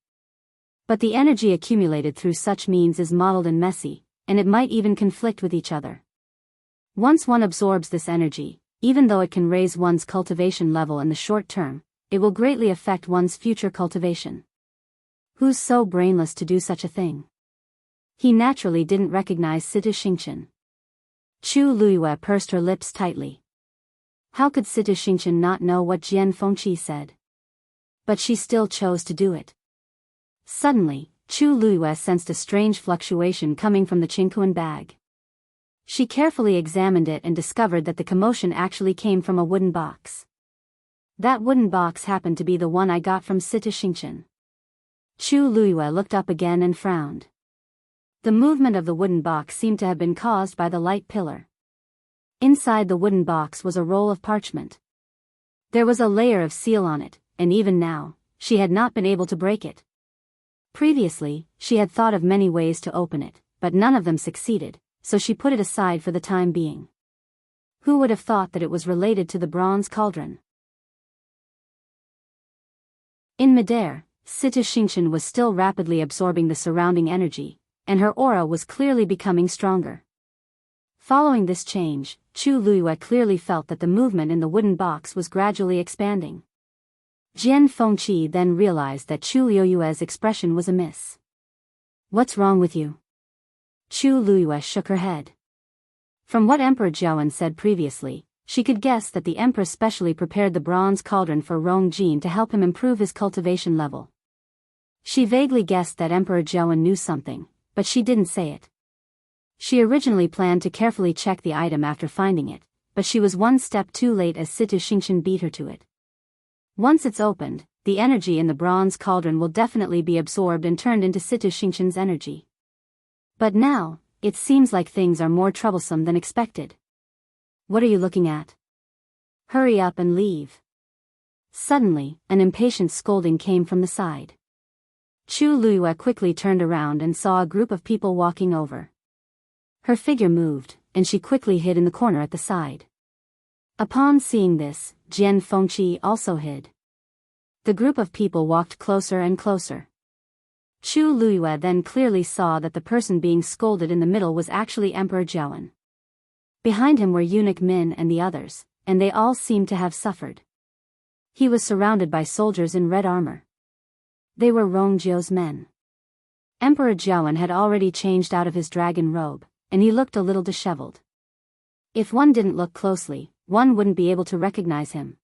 But the energy accumulated through such means is muddled and messy, and it might even conflict with each other. Once one absorbs this energy, even though it can raise one's cultivation level in the short term, it will greatly affect one's future cultivation. Who's so brainless to do such a thing? He naturally didn't recognize Situ Xingqian. Chu Luyue pursed her lips tightly. How could Situ Xingqian not know what Jian Fengqi said? But she still chose to do it. Suddenly, Chu Luyue sensed a strange fluctuation coming from the Qingquan bag. She carefully examined it and discovered that the commotion actually came from a wooden box. That wooden box happened to be the one I got from Situ Xingqian. Chu Luyue looked up again and frowned. The movement of the wooden box seemed to have been caused by the light pillar. Inside the wooden box was a roll of parchment. There was a layer of seal on it, and even now, she had not been able to break it. Previously, she had thought of many ways to open it, but none of them succeeded, so she put it aside for the time being. Who would have thought that it was related to the bronze cauldron? In midair, Situ Xingqian was still rapidly absorbing the surrounding energy, and her aura was clearly becoming stronger. Following this change, Chu Luyue clearly felt that the movement in the wooden box was gradually expanding. Jian Fengqi then realized that Chu Luyue's expression was amiss. What's wrong with you? Chu Luyue shook her head. From what Emperor Jiawen said previously, she could guess that the Empress specially prepared the bronze cauldron for Rong Jin to help him improve his cultivation level. She vaguely guessed that Emperor Joan knew something, but she didn't say it. She originally planned to carefully check the item after finding it, but she was one step too late as Situ Xingqian beat her to it. Once it's opened, the energy in the bronze cauldron will definitely be absorbed and turned into Situ Xingqian's energy. But now, it seems like things are more troublesome than expected. What are you looking at? Hurry up and leave. Suddenly, an impatient scolding came from the side. Chu Luiyue quickly turned around and saw a group of people walking over. Her figure moved, and she quickly hid in the corner at the side. Upon seeing this, Jian Fengqi also hid. The group of people walked closer and closer. Chu Luiyue then clearly saw that the person being scolded in the middle was actually Emperor Joan. Behind him were Eunuch Min and the others, and they all seemed to have suffered. He was surrounded by soldiers in red armor. They were Rongjiu's men. Emperor Joan had already changed out of his dragon robe, and he looked a little disheveled. If one didn't look closely, one wouldn't be able to recognize him.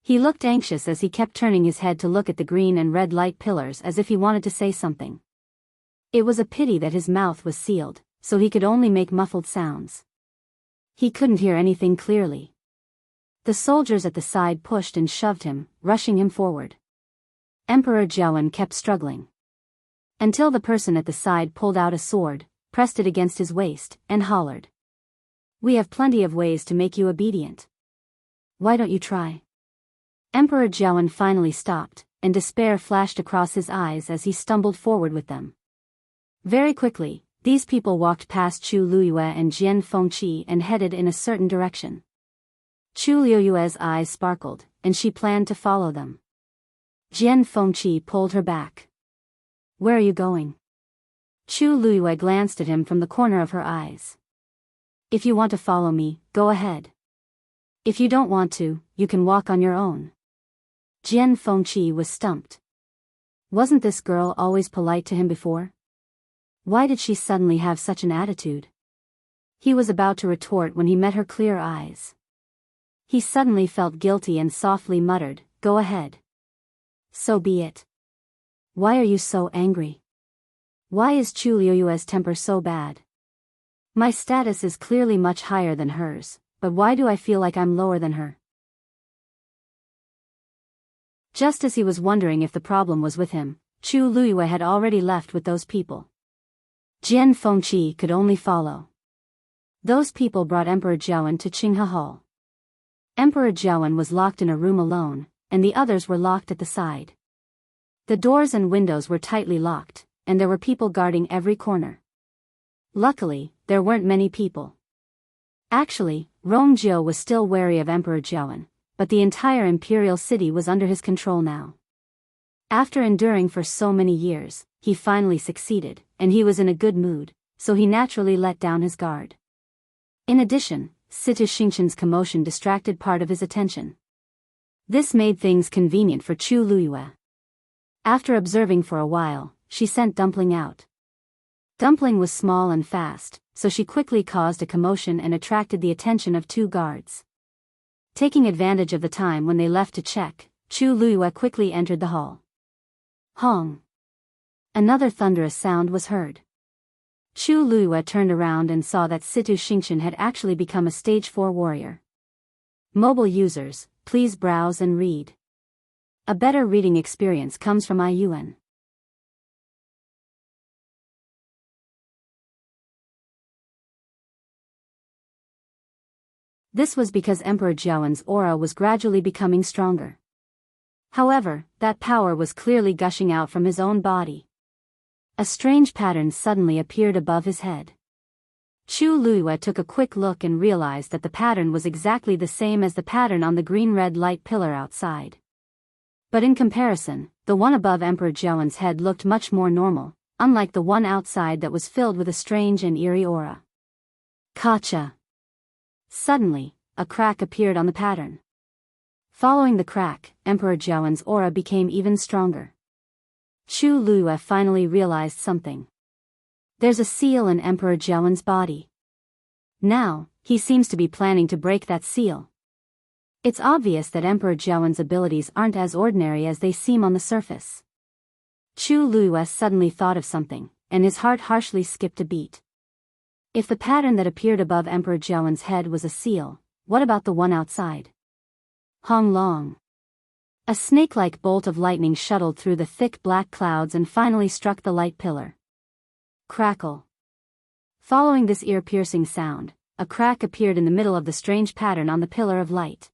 He looked anxious as he kept turning his head to look at the green and red light pillars as if he wanted to say something. It was a pity that his mouth was sealed, so he could only make muffled sounds. He couldn't hear anything clearly. The soldiers at the side pushed and shoved him, rushing him forward. Emperor Joan kept struggling. Until the person at the side pulled out a sword, pressed it against his waist, and hollered. "We have plenty of ways to make you obedient. Why don't you try?" Emperor Joan finally stopped, and despair flashed across his eyes as he stumbled forward with them. Very quickly, these people walked past Chu Luiyue and Jian Fengqi and headed in a certain direction. Chu Luiyue's eyes sparkled, and she planned to follow them. Jian Fengqi pulled her back. "Where are you going?" Chu Luiyue glanced at him from the corner of her eyes. "If you want to follow me, go ahead. If you don't want to, you can walk on your own." Jian Fengqi was stumped. Wasn't this girl always polite to him before? Why did she suddenly have such an attitude? He was about to retort when he met her clear eyes. He suddenly felt guilty and softly muttered, "Go ahead." "So be it." "Why are you so angry? Why is Chu Luiyue's temper so bad? My status is clearly much higher than hers, but why do I feel like I'm lower than her?" Just as he was wondering if the problem was with him, Chu Luiyue had already left with those people. Jian Fengqi could only follow. Those people brought Emperor Joan to Qinghe Hall. Emperor Joan was locked in a room alone, and the others were locked at the side. The doors and windows were tightly locked, and there were people guarding every corner. Luckily, there weren't many people. Actually, Rongjiu was still wary of Emperor Joan, but the entire imperial city was under his control now. After enduring for so many years, he finally succeeded, and he was in a good mood, so he naturally let down his guard. In addition, Situ Xingqian's commotion distracted part of his attention. This made things convenient for Chu Luiyue. After observing for a while, she sent Dumpling out. Dumpling was small and fast, so she quickly caused a commotion and attracted the attention of two guards. Taking advantage of the time when they left to check, Chu Luiyue quickly entered the hall. Hong! Another thunderous sound was heard. Chu Luiyue turned around and saw that Situ Xingqian had actually become a stage 4 warrior. Mobile users, please browse and read. A better reading experience comes from IUN. This was because Emperor Joan's aura was gradually becoming stronger. However, that power was clearly gushing out from his own body. A strange pattern suddenly appeared above his head. Chu Luiyue took a quick look and realized that the pattern was exactly the same as the pattern on the green-red light pillar outside. But in comparison, the one above Emperor Joan's head looked much more normal, unlike the one outside that was filled with a strange and eerie aura. Kacha! Suddenly, a crack appeared on the pattern. Following the crack, Emperor Joan's aura became even stronger. Chu Luiyue finally realized something. There's a seal in Emperor Joan's body. Now, he seems to be planning to break that seal. It's obvious that Emperor Jiawen's abilities aren't as ordinary as they seem on the surface. Chu Luo suddenly thought of something, and his heart harshly skipped a beat. If the pattern that appeared above Emperor Jiawen's head was a seal, what about the one outside? Hong Long. A snake-like bolt of lightning shuttled through the thick black clouds and finally struck the light pillar. Crackle. Following this ear-piercing sound, a crack appeared in the middle of the strange pattern on the pillar of light.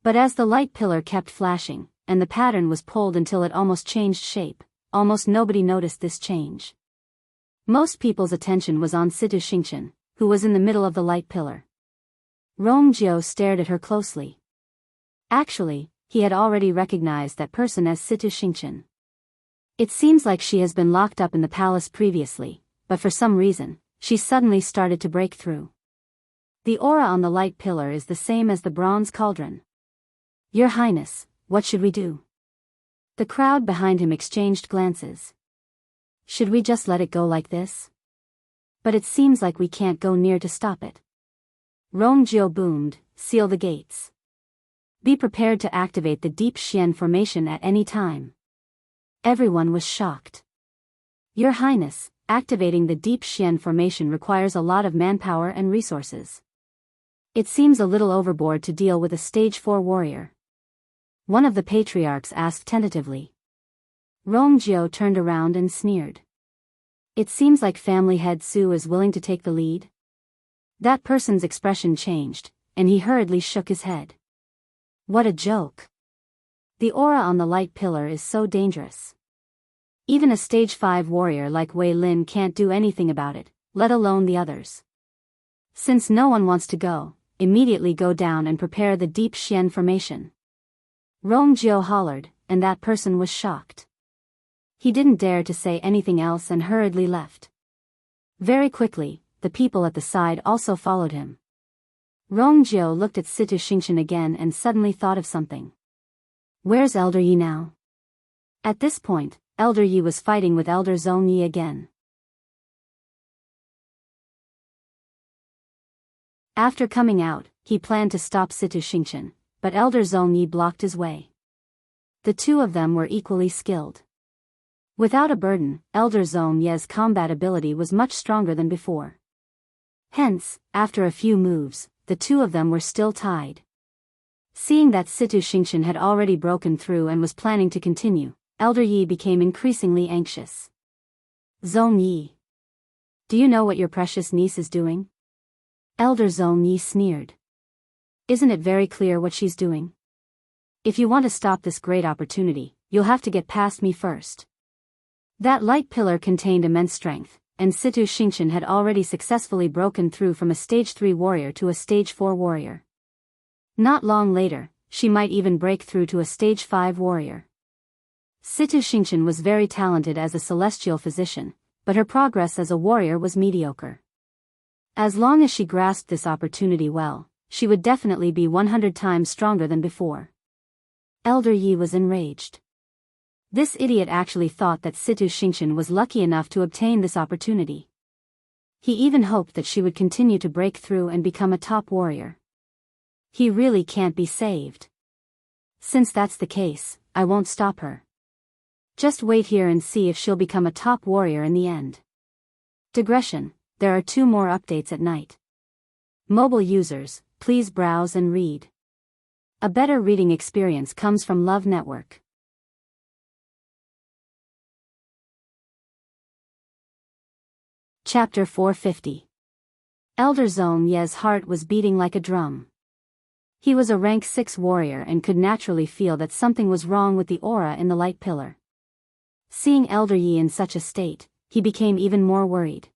But as the light pillar kept flashing, and the pattern was pulled until it almost changed shape, almost nobody noticed this change. Most people's attention was on Situ Xingchen, who was in the middle of the light pillar. Rong Jiao stared at her closely. Actually, he had already recognized that person as Situ Xingchen. It seems like she has been locked up in the palace previously, but for some reason, she suddenly started to break through. The aura on the light pillar is the same as the bronze cauldron. Your Highness, what should we do? The crowd behind him exchanged glances. Should we just let it go like this? But it seems like we can't go near to stop it. Rong Jiao boomed, seal the gates. Be prepared to activate the Deep Xian formation at any time. Everyone was shocked. Your Highness, activating the Deep Xian formation requires a lot of manpower and resources. It seems a little overboard to deal with a stage 4 warrior. One of the patriarchs asked tentatively. Rong Jiao turned around and sneered. It seems like family head Su is willing to take the lead. That person's expression changed, and he hurriedly shook his head. What a joke. The aura on the light pillar is so dangerous. Even a stage 5 warrior like Wei Lin can't do anything about it, let alone the others. Since no one wants to go, immediately go down and prepare the Deep Xian formation. Rong Jiao hollered, and that person was shocked. He didn't dare to say anything else and hurriedly left. Very quickly, the people at the side also followed him. Rong Jiao looked at Situ Xingchen again and suddenly thought of something. Where's Elder Yi now? At this point, Elder Yi was fighting with Elder Zong Yi again. After coming out, he planned to stop Situ Xingchen, but Elder Zong Yi blocked his way. The two of them were equally skilled. Without a burden, Elder Zong Yi's combat ability was much stronger than before. Hence, after a few moves, the two of them were still tied. Seeing that Situ Xingchen had already broken through and was planning to continue, Elder Yi became increasingly anxious. Zong Yi. Do you know what your precious niece is doing? Elder Zong Yi sneered. Isn't it very clear what she's doing? If you want to stop this great opportunity, you'll have to get past me first. That light pillar contained immense strength, and Situ Xingchen had already successfully broken through from a stage 3 warrior to a stage 4 warrior. Not long later, she might even break through to a stage 5 warrior. Situ Xingchen was very talented as a celestial physician, but her progress as a warrior was mediocre. As long as she grasped this opportunity well, she would definitely be 100 times stronger than before. Elder Yi was enraged. This idiot actually thought that Situ Xingchen was lucky enough to obtain this opportunity. He even hoped that she would continue to break through and become a top warrior. He really can't be saved. Since that's the case, I won't stop her. Just wait here and see if she'll become a top warrior in the end. Digression, there are 2 more updates at night. Mobile users, please browse and read. A better reading experience comes from Love Network. Chapter 450. Elder Zong Yi's heart was beating like a drum. He was a rank 6 warrior and could naturally feel that something was wrong with the aura in the light pillar. Seeing Elder Yi in such a state, he became even more worried.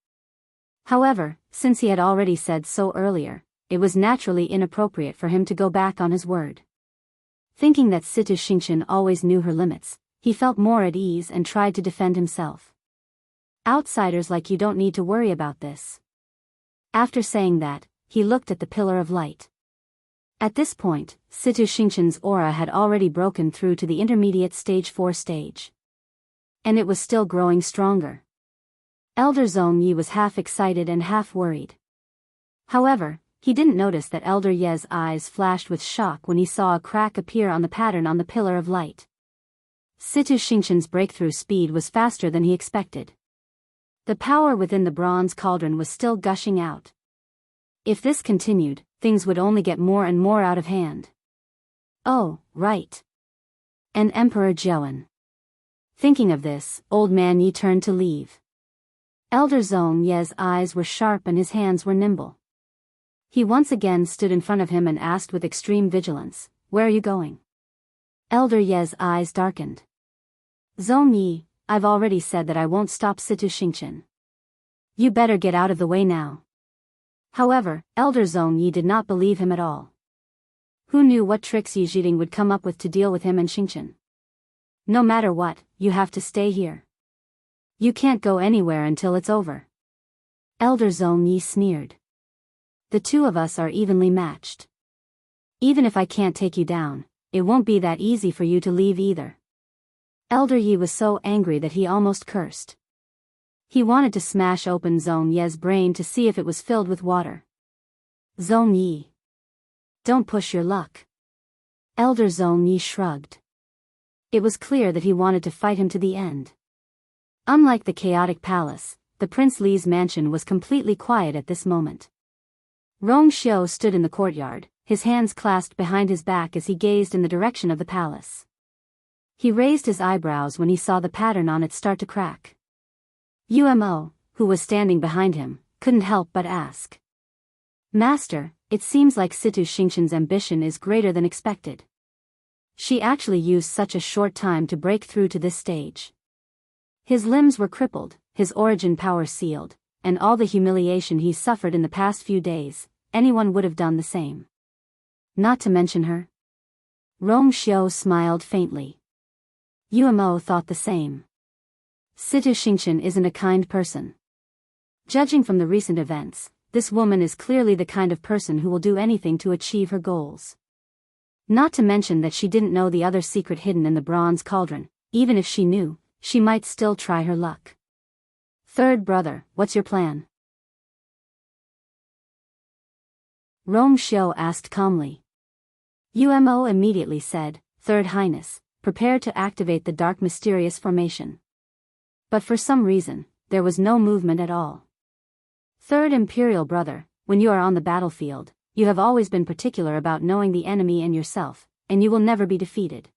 However, since he had already said so earlier, it was naturally inappropriate for him to go back on his word. Thinking that Situ Xingchen always knew her limits, he felt more at ease and tried to defend himself. Outsiders like you don't need to worry about this. After saying that, he looked at the pillar of light. At this point, Situ Xingchen's aura had already broken through to the intermediate stage 4 stage. And it was still growing stronger. Elder Zong Yi was half excited and half worried. However, he didn't notice that Elder Ye's eyes flashed with shock when he saw a crack appear on the pattern on the pillar of light. Situ Xingshan's breakthrough speed was faster than he expected. The power within the bronze cauldron was still gushing out. If this continued, things would only get more and more out of hand. Oh, right. And Emperor Zhouan. Thinking of this, Old Man Yi turned to leave. Elder Zong Ye's eyes were sharp and his hands were nimble. He once again stood in front of him and asked with extreme vigilance, "Where are you going?" Elder Ye's eyes darkened. "Zong Yi, I've already said that I won't stop Situ Xingshan. You better get out of the way now." However, Elder Zong Yi did not believe him at all. Who knew what tricks Yi Zhiding would come up with to deal with him and Xingshan? "No matter what, you have to stay here. You can't go anywhere until it's over." Elder Zong Yi sneered. "The two of us are evenly matched. Even if I can't take you down, it won't be that easy for you to leave either." Elder Yi was so angry that he almost cursed. He wanted to smash open Zong Ye's brain to see if it was filled with water. "Zong Yi. Don't push your luck." Elder Zong Yi shrugged. It was clear that he wanted to fight him to the end. Unlike the chaotic palace, the Prince Li's mansion was completely quiet at this moment. Rong Xiu stood in the courtyard, his hands clasped behind his back as he gazed in the direction of the palace. He raised his eyebrows when he saw the pattern on it start to crack. Umo, who was standing behind him, couldn't help but ask. "Master, it seems like Situ Xingshan's ambition is greater than expected. She actually used such a short time to break through to this stage. His limbs were crippled, his origin power sealed, and all the humiliation he suffered in the past few days, anyone would have done the same. Not to mention her." Rong Xiu smiled faintly. Umo thought the same. Situ Xingshan isn't a kind person. Judging from the recent events, this woman is clearly the kind of person who will do anything to achieve her goals. Not to mention that she didn't know the other secret hidden in the bronze cauldron. Even if she knew, she might still try her luck. "Third brother, what's your plan?" Rong Xiu asked calmly. Umo immediately said, "Third Highness, prepare to activate the dark mysterious formation." But for some reason, there was no movement at all. "Third Imperial brother, when you are on the battlefield, you have always been particular about knowing the enemy and yourself, and you will never be defeated.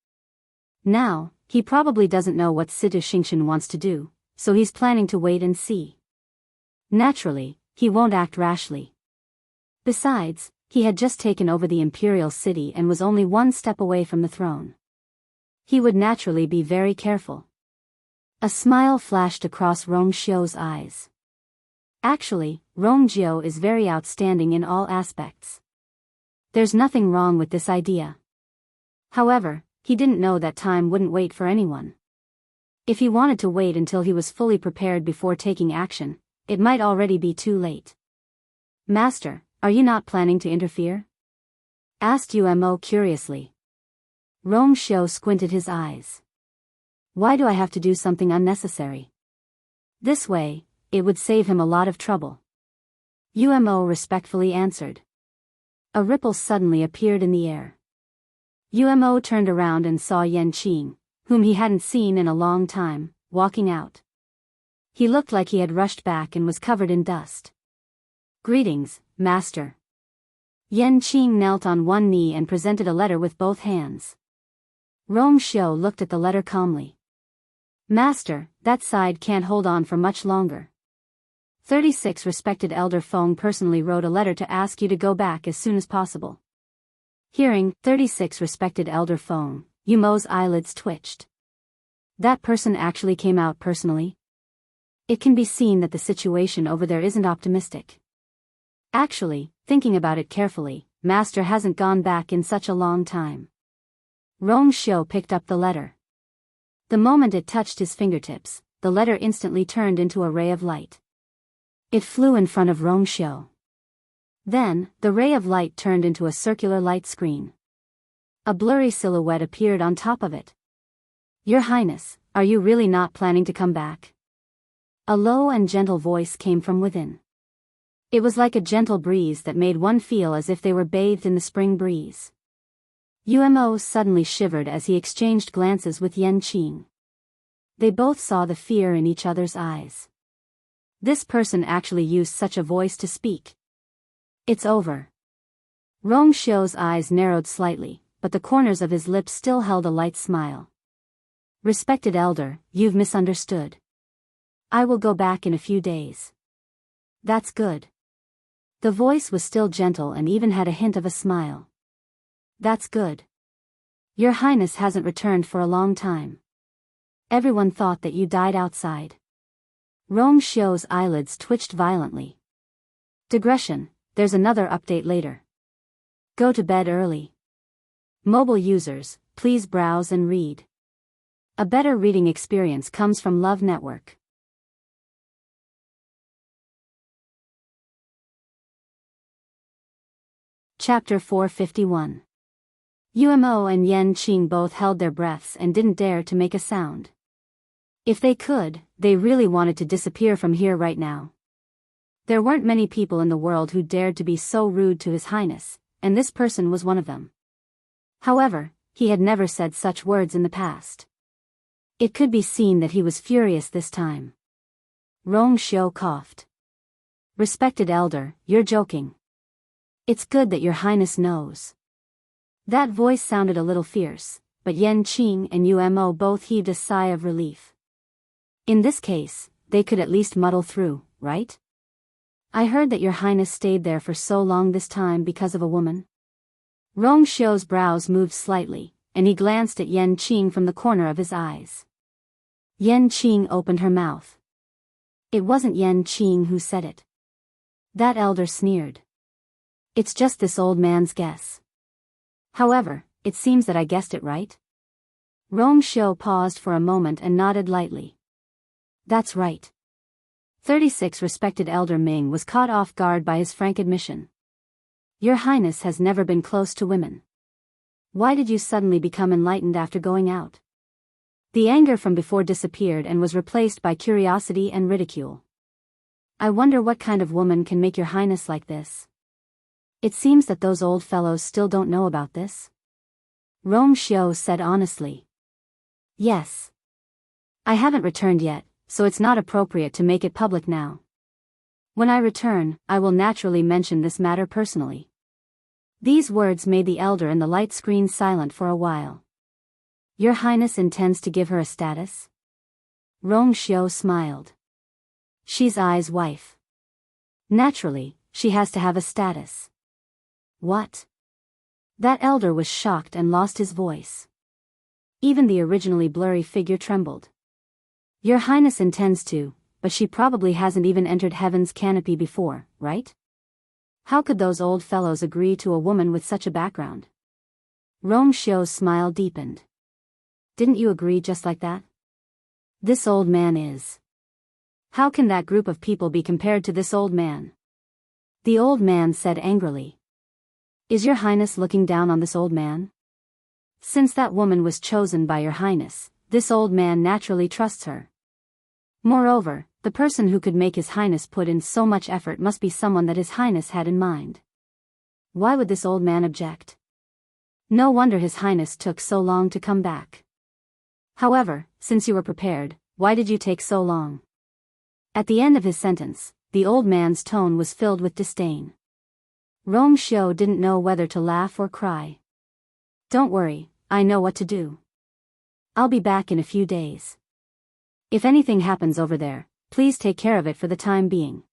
Now, he probably doesn't know what Situ Xingshan wants to do, so he's planning to wait and see. Naturally, he won't act rashly. Besides, he had just taken over the imperial city and was only one step away from the throne. He would naturally be very careful." A smile flashed across Rong Xiu's eyes. Actually, Rong Xiu is very outstanding in all aspects. There's nothing wrong with this idea. However, he didn't know that time wouldn't wait for anyone. If he wanted to wait until he was fully prepared before taking action, it might already be too late. "Master, are you not planning to interfere?" asked Umo curiously. Rong Xiu squinted his eyes. "Why do I have to do something unnecessary? This way, it would save him a lot of trouble." Umo respectfully answered. A ripple suddenly appeared in the air. Umo turned around and saw Yanqing, whom he hadn't seen in a long time, walking out. He looked like he had rushed back and was covered in dust. "Greetings, Master." Yanqing knelt on one knee and presented a letter with both hands. Rong Xiu looked at the letter calmly. "Master, that side can't hold on for much longer. 36 respected Elder Feng personally wrote a letter to ask you to go back as soon as possible." Hearing 36 respected Elder Feng, Umo's eyelids twitched. That person actually came out personally? It can be seen that the situation over there isn't optimistic. Actually, thinking about it carefully, Master hasn't gone back in such a long time. Rong Xiu picked up the letter. The moment it touched his fingertips, the letter instantly turned into a ray of light. It flew in front of Rong Xiu. Then, the ray of light turned into a circular light screen. A blurry silhouette appeared on top of it. "Your Highness, are you really not planning to come back?" A low and gentle voice came from within. It was like a gentle breeze that made one feel as if they were bathed in the spring breeze. Umo suddenly shivered as he exchanged glances with Enchanting. They both saw the fear in each other's eyes. This person actually used such a voice to speak. It's over. Rongshio's eyes narrowed slightly, but the corners of his lips still held a light smile. Respected elder, you've misunderstood. I will go back in a few days. That's good. The voice was still gentle and even had a hint of a smile. That's good. Your Highness hasn't returned for a long time. Everyone thought that you died outside. Rongshio's eyelids twitched violently. Digression, there's another update later. Go to bed early. Mobile users, please browse and read. A better reading experience comes from Love Network. Chapter 451. Umo and Enchanting both held their breaths and didn't dare to make a sound. If they could, they really wanted to disappear from here right now. There weren't many people in the world who dared to be so rude to His Highness, and this person was one of them. However, he had never said such words in the past. It could be seen that he was furious this time. Rongshio coughed. Respected elder, you're joking. It's good that your Highness knows. That voice sounded a little fierce, but Enchanting and Umo both heaved a sigh of relief. In this case, they could at least muddle through, right? I heard that your Highness stayed there for so long this time because of a woman. Rongshio's brows moved slightly, and he glanced at Enchanting from the corner of his eyes. Enchanting opened her mouth. It wasn't Enchanting who said it. That elder sneered. It's just this old man's guess. However, it seems that I guessed it right. Rongshio paused for a moment and nodded lightly. That's right. 36 Respected Elder Ming was caught off guard by his frank admission. Your Highness has never been close to women. Why did you suddenly become enlightened after going out? The anger from before disappeared and was replaced by curiosity and ridicule. I wonder what kind of woman can make your Highness like this. It seems that those old fellows still don't know about this. Rongshio said honestly. Yes. I haven't returned yet, so it's not appropriate to make it public now. When I return, I will naturally mention this matter personally. These words made the elder and the light screen silent for a while. Your Highness intends to give her a status? Rongshio smiled. She's Ai's wife. Naturally, she has to have a status. What? That elder was shocked and lost his voice. Even the originally blurry figure trembled. Your Highness intends to, but she probably hasn't even entered heaven's canopy before, right? How could those old fellows agree to a woman with such a background? Rongshio's smile deepened. Didn't you agree just like that? This old man is. How can that group of people be compared to this old man? The old man said angrily. Is your Highness looking down on this old man? Since that woman was chosen by your Highness, this old man naturally trusts her. Moreover, the person who could make His Highness put in so much effort must be someone that His Highness had in mind. Why would this old man object? No wonder His Highness took so long to come back. However, since you were prepared, why did you take so long? At the end of his sentence, the old man's tone was filled with disdain. Rongshio didn't know whether to laugh or cry. Don't worry, I know what to do. I'll be back in a few days. If anything happens over there, please take care of it for the time being.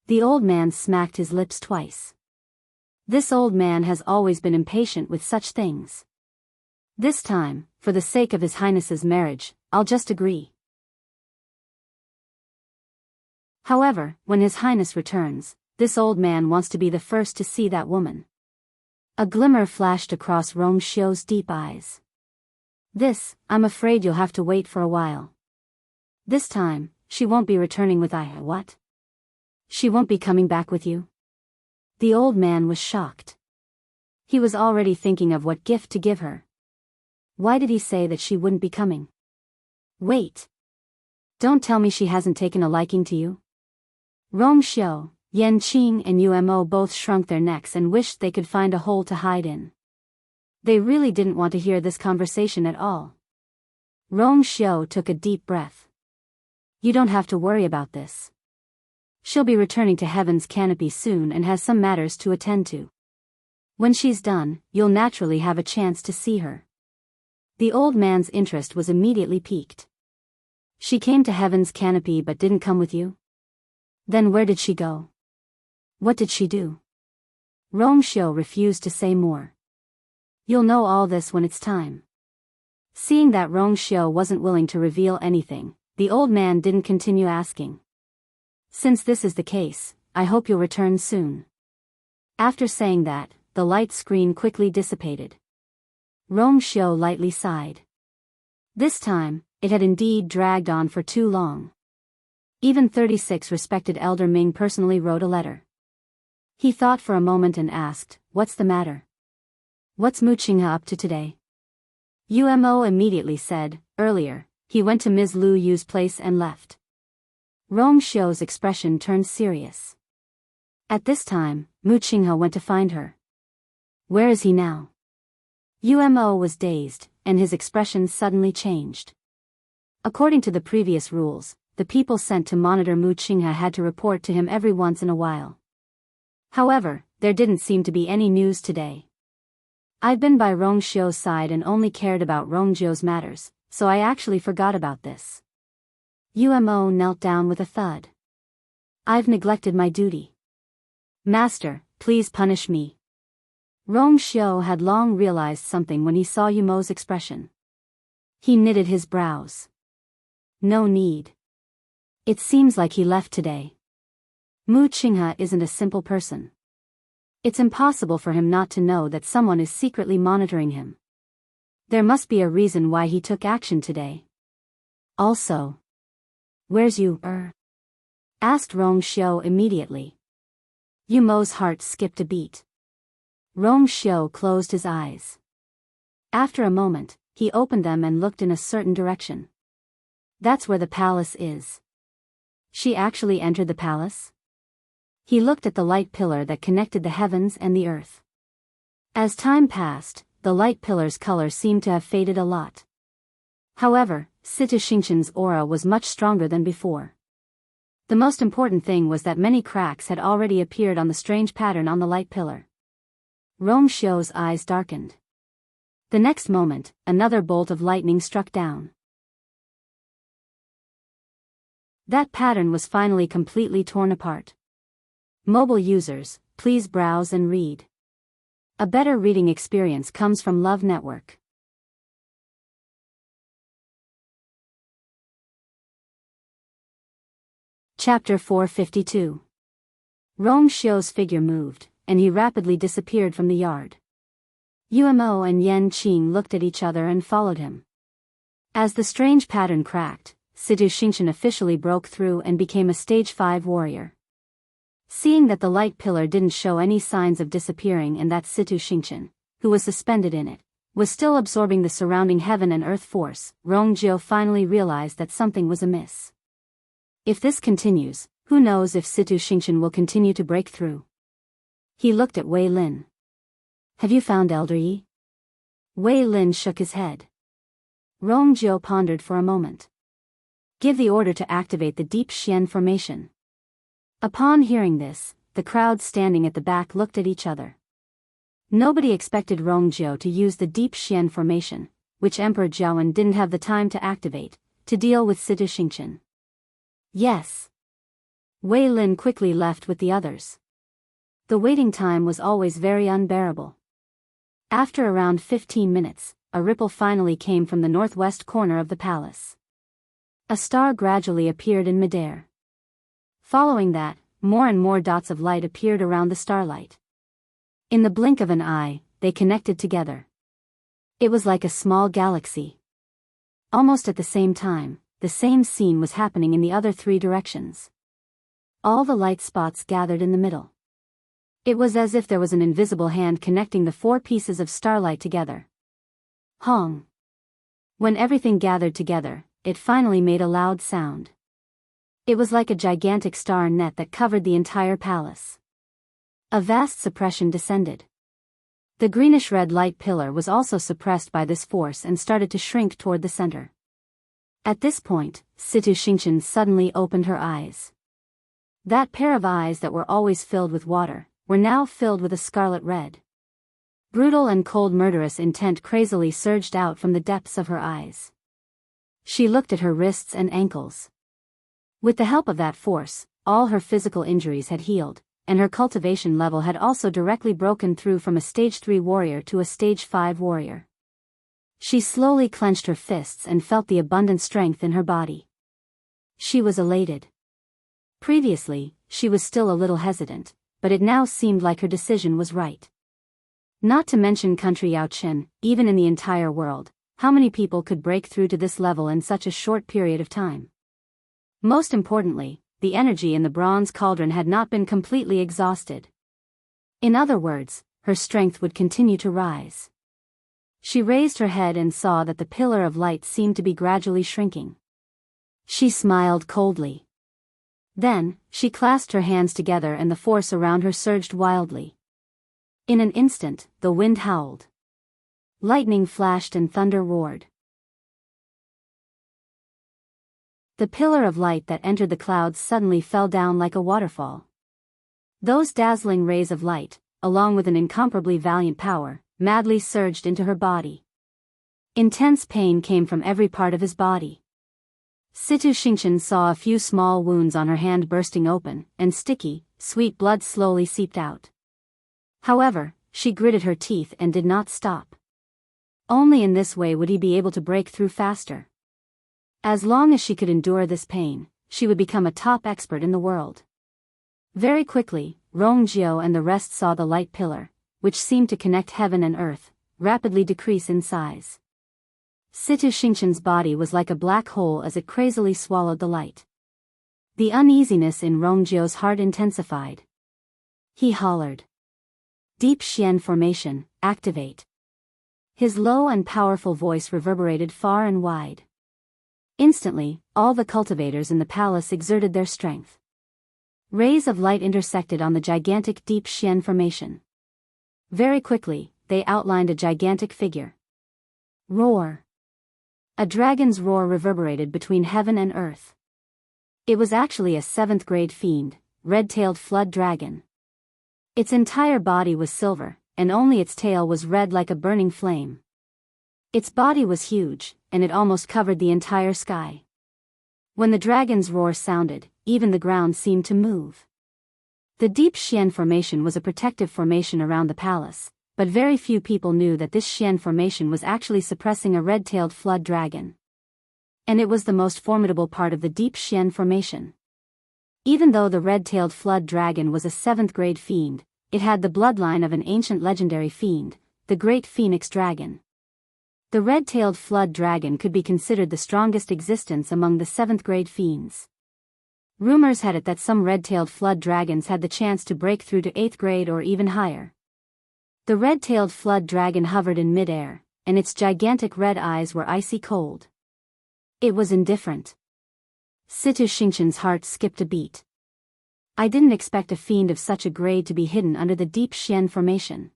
The old man smacked his lips twice. This old man has always been impatient with such things. This time, for the sake of His Highness's marriage, I'll just agree. However, when His Highness returns, this old man wants to be the first to see that woman. A glimmer flashed across Rongshio's deep eyes. This, I'm afraid you'll have to wait for a while. This time, she won't be returning with Ai. What? She won't be coming back with you? The old man was shocked. He was already thinking of what gift to give her. Why did he say that she wouldn't be coming? Wait. Don't tell me she hasn't taken a liking to you? Rongshio, Yanqing and Umo both shrunk their necks and wished they could find a hole to hide in. They really didn't want to hear this conversation at all. Rong Xiao took a deep breath. You don't have to worry about this. She'll be returning to Heaven's Canopy soon and has some matters to attend to. When she's done, you'll naturally have a chance to see her. The old man's interest was immediately piqued. She came to Heaven's Canopy but didn't come with you? Then where did she go? What did she do? Rong Xiao refused to say more. You'll know all this when it's time. Seeing that Rong Xiao wasn't willing to reveal anything, the old man didn't continue asking. Since this is the case, I hope you'll return soon. After saying that, the light screen quickly dissipated. Rong Xiao lightly sighed. This time, it had indeed dragged on for too long. Even 36 respected Elder Ming personally wrote a letter. He thought for a moment and asked, what's the matter? What's Mu Qinghe up to today? Umo immediately said, earlier, he went to Ms. Lu Yu's place and left. Rong Xiao's expression turned serious. At this time, Mu Qinghe went to find her. Where is he now? Umo was dazed, and his expression suddenly changed. According to the previous rules, the people sent to monitor Mu Qinghe had to report to him every once in a while. However, there didn't seem to be any news today. I've been by Rong Xiao's side and only cared about Rong Zhou's matters, so I actually forgot about this. Umo knelt down with a thud. I've neglected my duty. Master, please punish me. Rong Xiao had long realized something when he saw Umo's expression. He knitted his brows. No need. It seems like he left today. Mu Qinghe isn't a simple person. It's impossible for him not to know that someone is secretly monitoring him. There must be a reason why he took action today. Also, where's Yu? Asked Rong Xiao immediately. Umo's heart skipped a beat. Rong Xiao closed his eyes. After a moment, he opened them and looked in a certain direction. That's where the palace is. She actually entered the palace? He looked at the light pillar that connected the heavens and the earth. As time passed, the light pillar's color seemed to have faded a lot. However, Situ Xingqian's aura was much stronger than before. The most important thing was that many cracks had already appeared on the strange pattern on the light pillar. Rong Xiao's eyes darkened. The next moment, another bolt of lightning struck down. That pattern was finally completely torn apart. Mobile users, please browse and read. A better reading experience comes from Love Network. Chapter 452. Rong Xiao's figure moved, and he rapidly disappeared from the yard. Umo and Yanqing looked at each other and followed him. As the strange pattern cracked, Situ Xingqian officially broke through and became a Stage 5 warrior. Seeing that the light pillar didn't show any signs of disappearing and that Situ Xingqian, who was suspended in it, was still absorbing the surrounding heaven and earth force, Rong Zhou finally realized that something was amiss. If this continues, who knows if Situ Xingqian will continue to break through. He looked at Wei Lin. Have you found Elder Yi? Wei Lin shook his head. Rong Zhou pondered for a moment. Give the order to activate the Deep Xian formation. Upon hearing this, the crowd standing at the back looked at each other. Nobody expected Rong Zhou to use the Deep Xian formation, which Emperor Zhaowen didn't have the time to activate, to deal with Situ Xingqian. Yes. Wei Lin quickly left with the others. The waiting time was always very unbearable. After around 15 minutes, a ripple finally came from the northwest corner of the palace. A star gradually appeared in midair. Following that, more and more dots of light appeared around the starlight. In the blink of an eye, they connected together. It was like a small galaxy. Almost at the same time, the same scene was happening in the other three directions. All the light spots gathered in the middle. It was as if there was an invisible hand connecting the four pieces of starlight together. Hong. When everything gathered together, it finally made a loud sound. It was like a gigantic star net that covered the entire palace. A vast suppression descended. The greenish-red light pillar was also suppressed by this force and started to shrink toward the center. At this point, Situ Xingqian suddenly opened her eyes. That pair of eyes that were always filled with water, were now filled with a scarlet red. Brutal and cold murderous intent crazily surged out from the depths of her eyes. She looked at her wrists and ankles. With the help of that force, all her physical injuries had healed, and her cultivation level had also directly broken through from a stage 3 warrior to a stage 5 warrior. She slowly clenched her fists and felt the abundant strength in her body. She was elated. Previously, she was still a little hesitant, but it now seemed like her decision was right. Not to mention country Yaochen, even in the entire world, how many people could break through to this level in such a short period of time? Most importantly, the energy in the bronze cauldron had not been completely exhausted. In other words, her strength would continue to rise. She raised her head and saw that the pillar of light seemed to be gradually shrinking. She smiled coldly. Then, she clasped her hands together and the force around her surged wildly. In an instant, the wind howled. Lightning flashed and thunder roared. The pillar of light that entered the clouds suddenly fell down like a waterfall. Those dazzling rays of light, along with an incomparably valiant power, madly surged into her body. Intense pain came from every part of his body. Situ Xingqian saw a few small wounds on her hand bursting open, and sticky, sweet blood slowly seeped out. However, she gritted her teeth and did not stop. Only in this way would he be able to break through faster. As long as she could endure this pain, she would become a top expert in the world. Very quickly, Rongjiu and the rest saw the light pillar, which seemed to connect heaven and earth, rapidly decrease in size. Situ Xingqian's body was like a black hole as it crazily swallowed the light. The uneasiness in Rongjiu's heart intensified. He hollered. Deep Xian formation, activate. His low and powerful voice reverberated far and wide. Instantly, all the cultivators in the palace exerted their strength. Rays of light intersected on the gigantic Deep Xian formation. Very quickly, they outlined a gigantic figure. Roar. A dragon's roar reverberated between heaven and earth. It was actually a 7th grade fiend, red-tailed flood dragon. Its entire body was silver, and only its tail was red like a burning flame. Its body was huge, and it almost covered the entire sky. When the dragon's roar sounded, even the ground seemed to move. The Deep Xian Formation was a protective formation around the palace, but very few people knew that this Xian Formation was actually suppressing a red-tailed flood dragon. And it was the most formidable part of the Deep Xian Formation. Even though the red-tailed flood dragon was a 7th grade fiend, it had the bloodline of an ancient legendary fiend, the Great Phoenix Dragon. The red-tailed flood dragon could be considered the strongest existence among the 7th grade fiends. Rumors had it that some red-tailed flood dragons had the chance to break through to 8th grade or even higher. The red-tailed flood dragon hovered in mid-air, and its gigantic red eyes were icy cold. It was indifferent. Situ Xingqian's heart skipped a beat. I didn't expect a fiend of such a grade to be hidden under the Deep Xian Formation.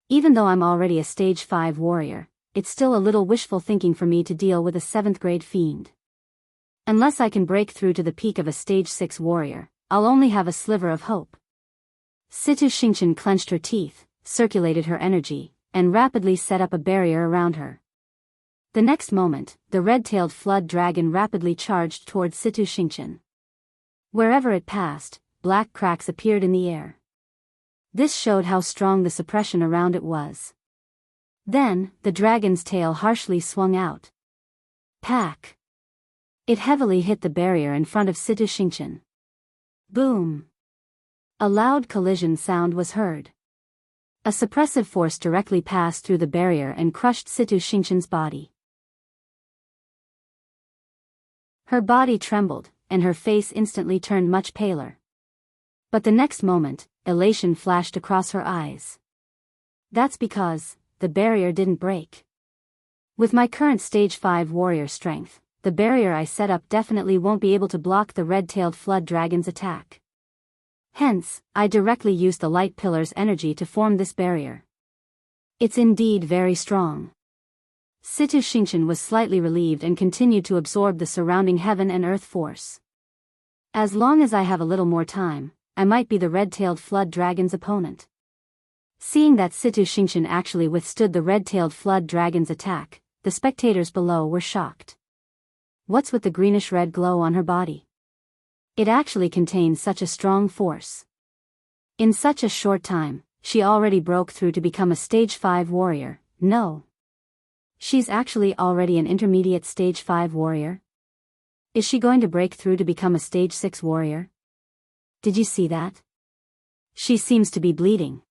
Even though I'm already a stage 5 warrior, it's still a little wishful thinking for me to deal with a 7th grade fiend. Unless I can break through to the peak of a stage 6 warrior, I'll only have a sliver of hope. Situ Xingqian clenched her teeth, circulated her energy, and rapidly set up a barrier around her. The next moment, the red-tailed flood dragon rapidly charged towards Situ Xingqian. Wherever it passed, black cracks appeared in the air. This showed how strong the suppression around it was. Then, the dragon's tail harshly swung out. Pack! It heavily hit the barrier in front of Situ Xingqian. Boom! A loud collision sound was heard. A suppressive force directly passed through the barrier and crushed Situ Xingqian's body. Her body trembled, and her face instantly turned much paler. But the next moment, elation flashed across her eyes. That's because the barrier didn't break. With my current stage 5 warrior strength, the barrier I set up definitely won't be able to block the red-tailed flood dragon's attack. Hence, I directly used the light pillar's energy to form this barrier. It's indeed very strong. Situ Xingqian was slightly relieved and continued to absorb the surrounding heaven and earth force. As long as I have a little more time, I might be the red-tailed flood dragon's opponent. Seeing that Situ Xingqian actually withstood the red-tailed flood dragon's attack, the spectators below were shocked. What's with the greenish-red glow on her body? It actually contains such a strong force. In such a short time, she already broke through to become a stage 5 warrior. No. She's actually already an intermediate stage 5 warrior? Is she going to break through to become a stage 6 warrior? Did you see that? She seems to be bleeding.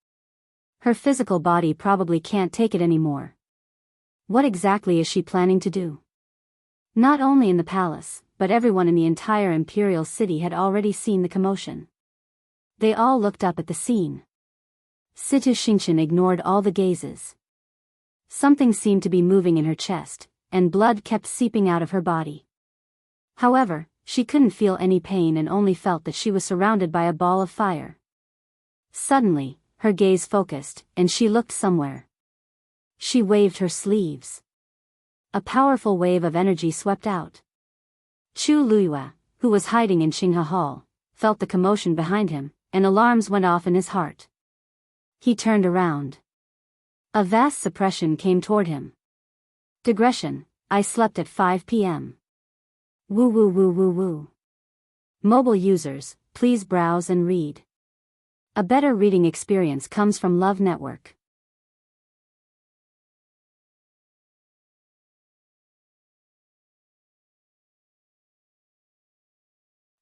Her physical body probably can't take it anymore. What exactly is she planning to do? Not only in the palace, but everyone in the entire imperial city had already seen the commotion. They all looked up at the scene. Situ Xingqian ignored all the gazes. Something seemed to be moving in her chest, and blood kept seeping out of her body. However, she couldn't feel any pain and only felt that she was surrounded by a ball of fire. Suddenly, her gaze focused, and she looked somewhere. She waved her sleeves. A powerful wave of energy swept out. Chu Luiyue, who was hiding in Qinghe Hall, felt the commotion behind him, and alarms went off in his heart. He turned around. A vast suppression came toward him. Digression, I slept at 5 p.m. Woo woo woo woo woo. Mobile users, please browse and read. A better reading experience comes from Love Network.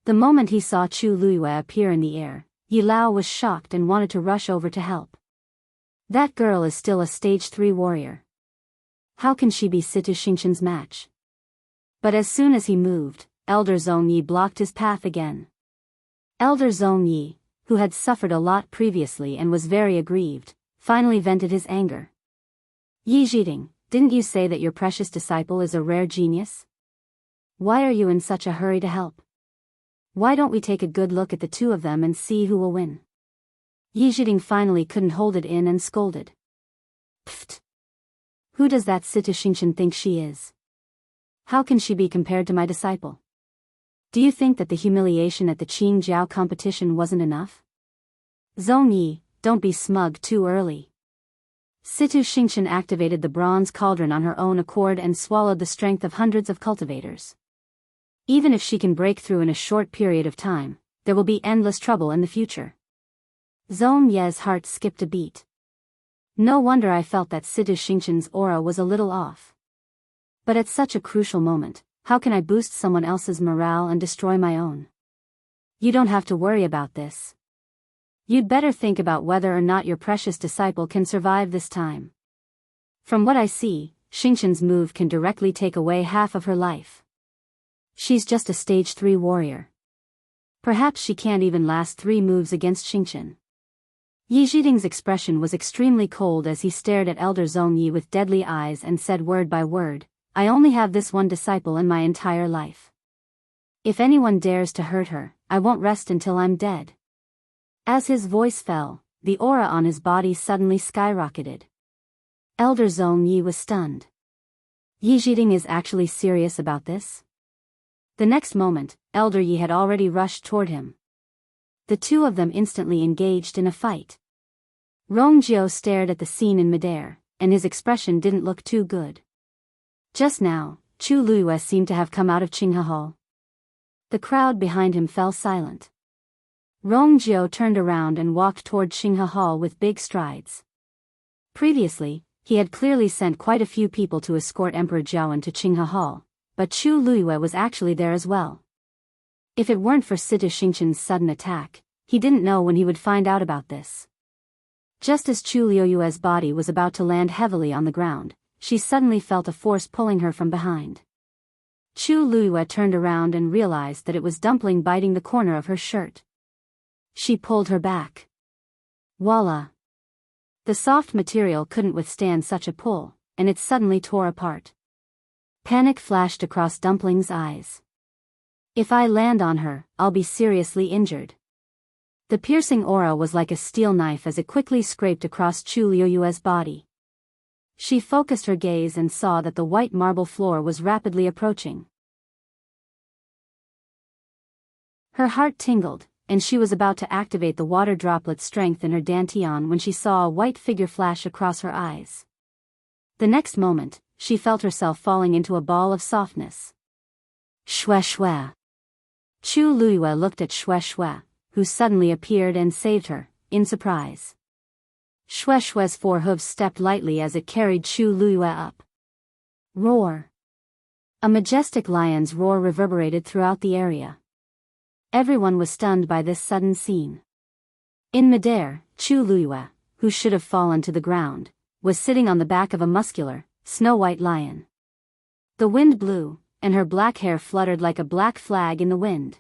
The moment he saw Chu Luiyue appear in the air, Yi Lao was shocked and wanted to rush over to help. That girl is still a stage 3 warrior. How can she be Situ Xingqian's match? But as soon as he moved, Elder Zhong Yi blocked his path again. Elder Zhong Yi, who had suffered a lot previously and was very aggrieved, finally vented his anger. Yi Zhiding, didn't you say that your precious disciple is a rare genius? Why are you in such a hurry to help? Why don't we take a good look at the two of them and see who will win? Yi Zhiding finally couldn't hold it in and scolded. Pfft! Who does that Situ Xingqian think she is? How can she be compared to my disciple? Do you think that the humiliation at the Qing Jiao competition wasn't enough? Zhong Yi, don't be smug too early. Situ Xingqian activated the bronze cauldron on her own accord and swallowed the strength of hundreds of cultivators. Even if she can break through in a short period of time, there will be endless trouble in the future. Zhong Ye's heart skipped a beat. No wonder I felt that Situ Xingqian's aura was a little off. But at such a crucial moment, how can I boost someone else's morale and destroy my own? You don't have to worry about this. You'd better think about whether or not your precious disciple can survive this time. From what I see, Xingqian's move can directly take away half of her life. She's just a stage 3 warrior. Perhaps she can't even last 3 moves against Xingqian. Yi Zhiding's expression was extremely cold as he stared at Elder Zhong Yi with deadly eyes and said word by word, I only have this one disciple in my entire life. If anyone dares to hurt her, I won't rest until I'm dead. As his voice fell, the aura on his body suddenly skyrocketed. Elder Zhong Yi was stunned. Yi Zhiding is actually serious about this? The next moment, Elder Yi had already rushed toward him. The two of them instantly engaged in a fight. Rongjiu stared at the scene in midair, and his expression didn't look too good. Just now, Chu Luiyue seemed to have come out of Qinghe Hall. The crowd behind him fell silent. Rongjiu turned around and walked toward Qinghe Hall with big strides. Previously, he had clearly sent quite a few people to escort Emperor Jiawen to Qinghe Hall, but Chu Luiyue was actually there as well. If it weren't for Situ Xingqian's sudden attack, he didn't know when he would find out about this. Just as Chu Luiyue's body was about to land heavily on the ground, she suddenly felt a force pulling her from behind. Chu Luiyue turned around and realized that it was Dumpling biting the corner of her shirt. She pulled her back. Voila! The soft material couldn't withstand such a pull, and it suddenly tore apart. Panic flashed across Dumpling's eyes. If I land on her, I'll be seriously injured. The piercing aura was like a steel knife as it quickly scraped across Chu Liuyue's body. She focused her gaze and saw that the white marble floor was rapidly approaching. Her heart tingled, and she was about to activate the water droplet strength in her dantian when she saw a white figure flash across her eyes. The next moment, she felt herself falling into a ball of softness. Shue Shue. Chu Luyue looked at Shue Shue, who suddenly appeared and saved her, in surprise. Shue Shue's 4 hooves stepped lightly as it carried Chu Luyue up. Roar. A majestic lion's roar reverberated throughout the area. Everyone was stunned by this sudden scene. In midair, Chu Luyue, who should have fallen to the ground, was sitting on the back of a muscular, snow-white lion. The wind blew, and her black hair fluttered like a black flag in the wind.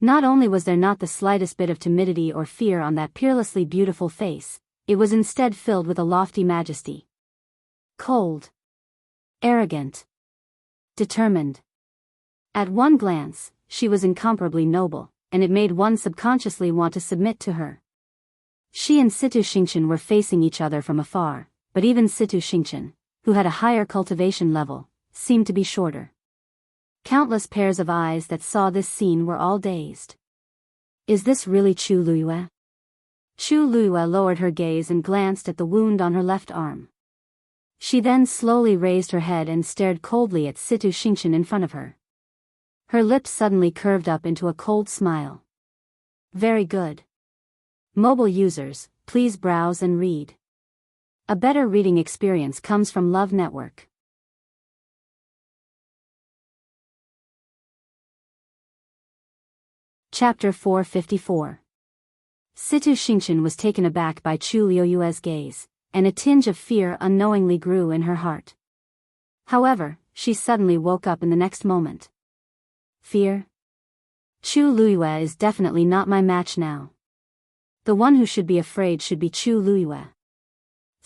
Not only was there not the slightest bit of timidity or fear on that peerlessly beautiful face, it was instead filled with a lofty majesty. Cold. Arrogant. Determined. At one glance, she was incomparably noble, and it made one subconsciously want to submit to her. She and Situ Xingchen were facing each other from afar, but even Situ Xingchen, who had a higher cultivation level, seemed to be shorter. Countless pairs of eyes that saw this scene were all dazed. Is this really Chu Luyue? Chu Luyue lowered her gaze and glanced at the wound on her left arm. She then slowly raised her head and stared coldly at Situ Xingchen in front of her. Her lips suddenly curved up into a cold smile. Very good. Mobile users, please browse and read. A better reading experience comes from Love Network. Chapter 454. Situ Xingchen was taken aback by Chu Liuyue's gaze, and a tinge of fear unknowingly grew in her heart. However, she suddenly woke up in the next moment. Fear? Chu Luyue is definitely not my match now. The one who should be afraid should be Chu Luyue.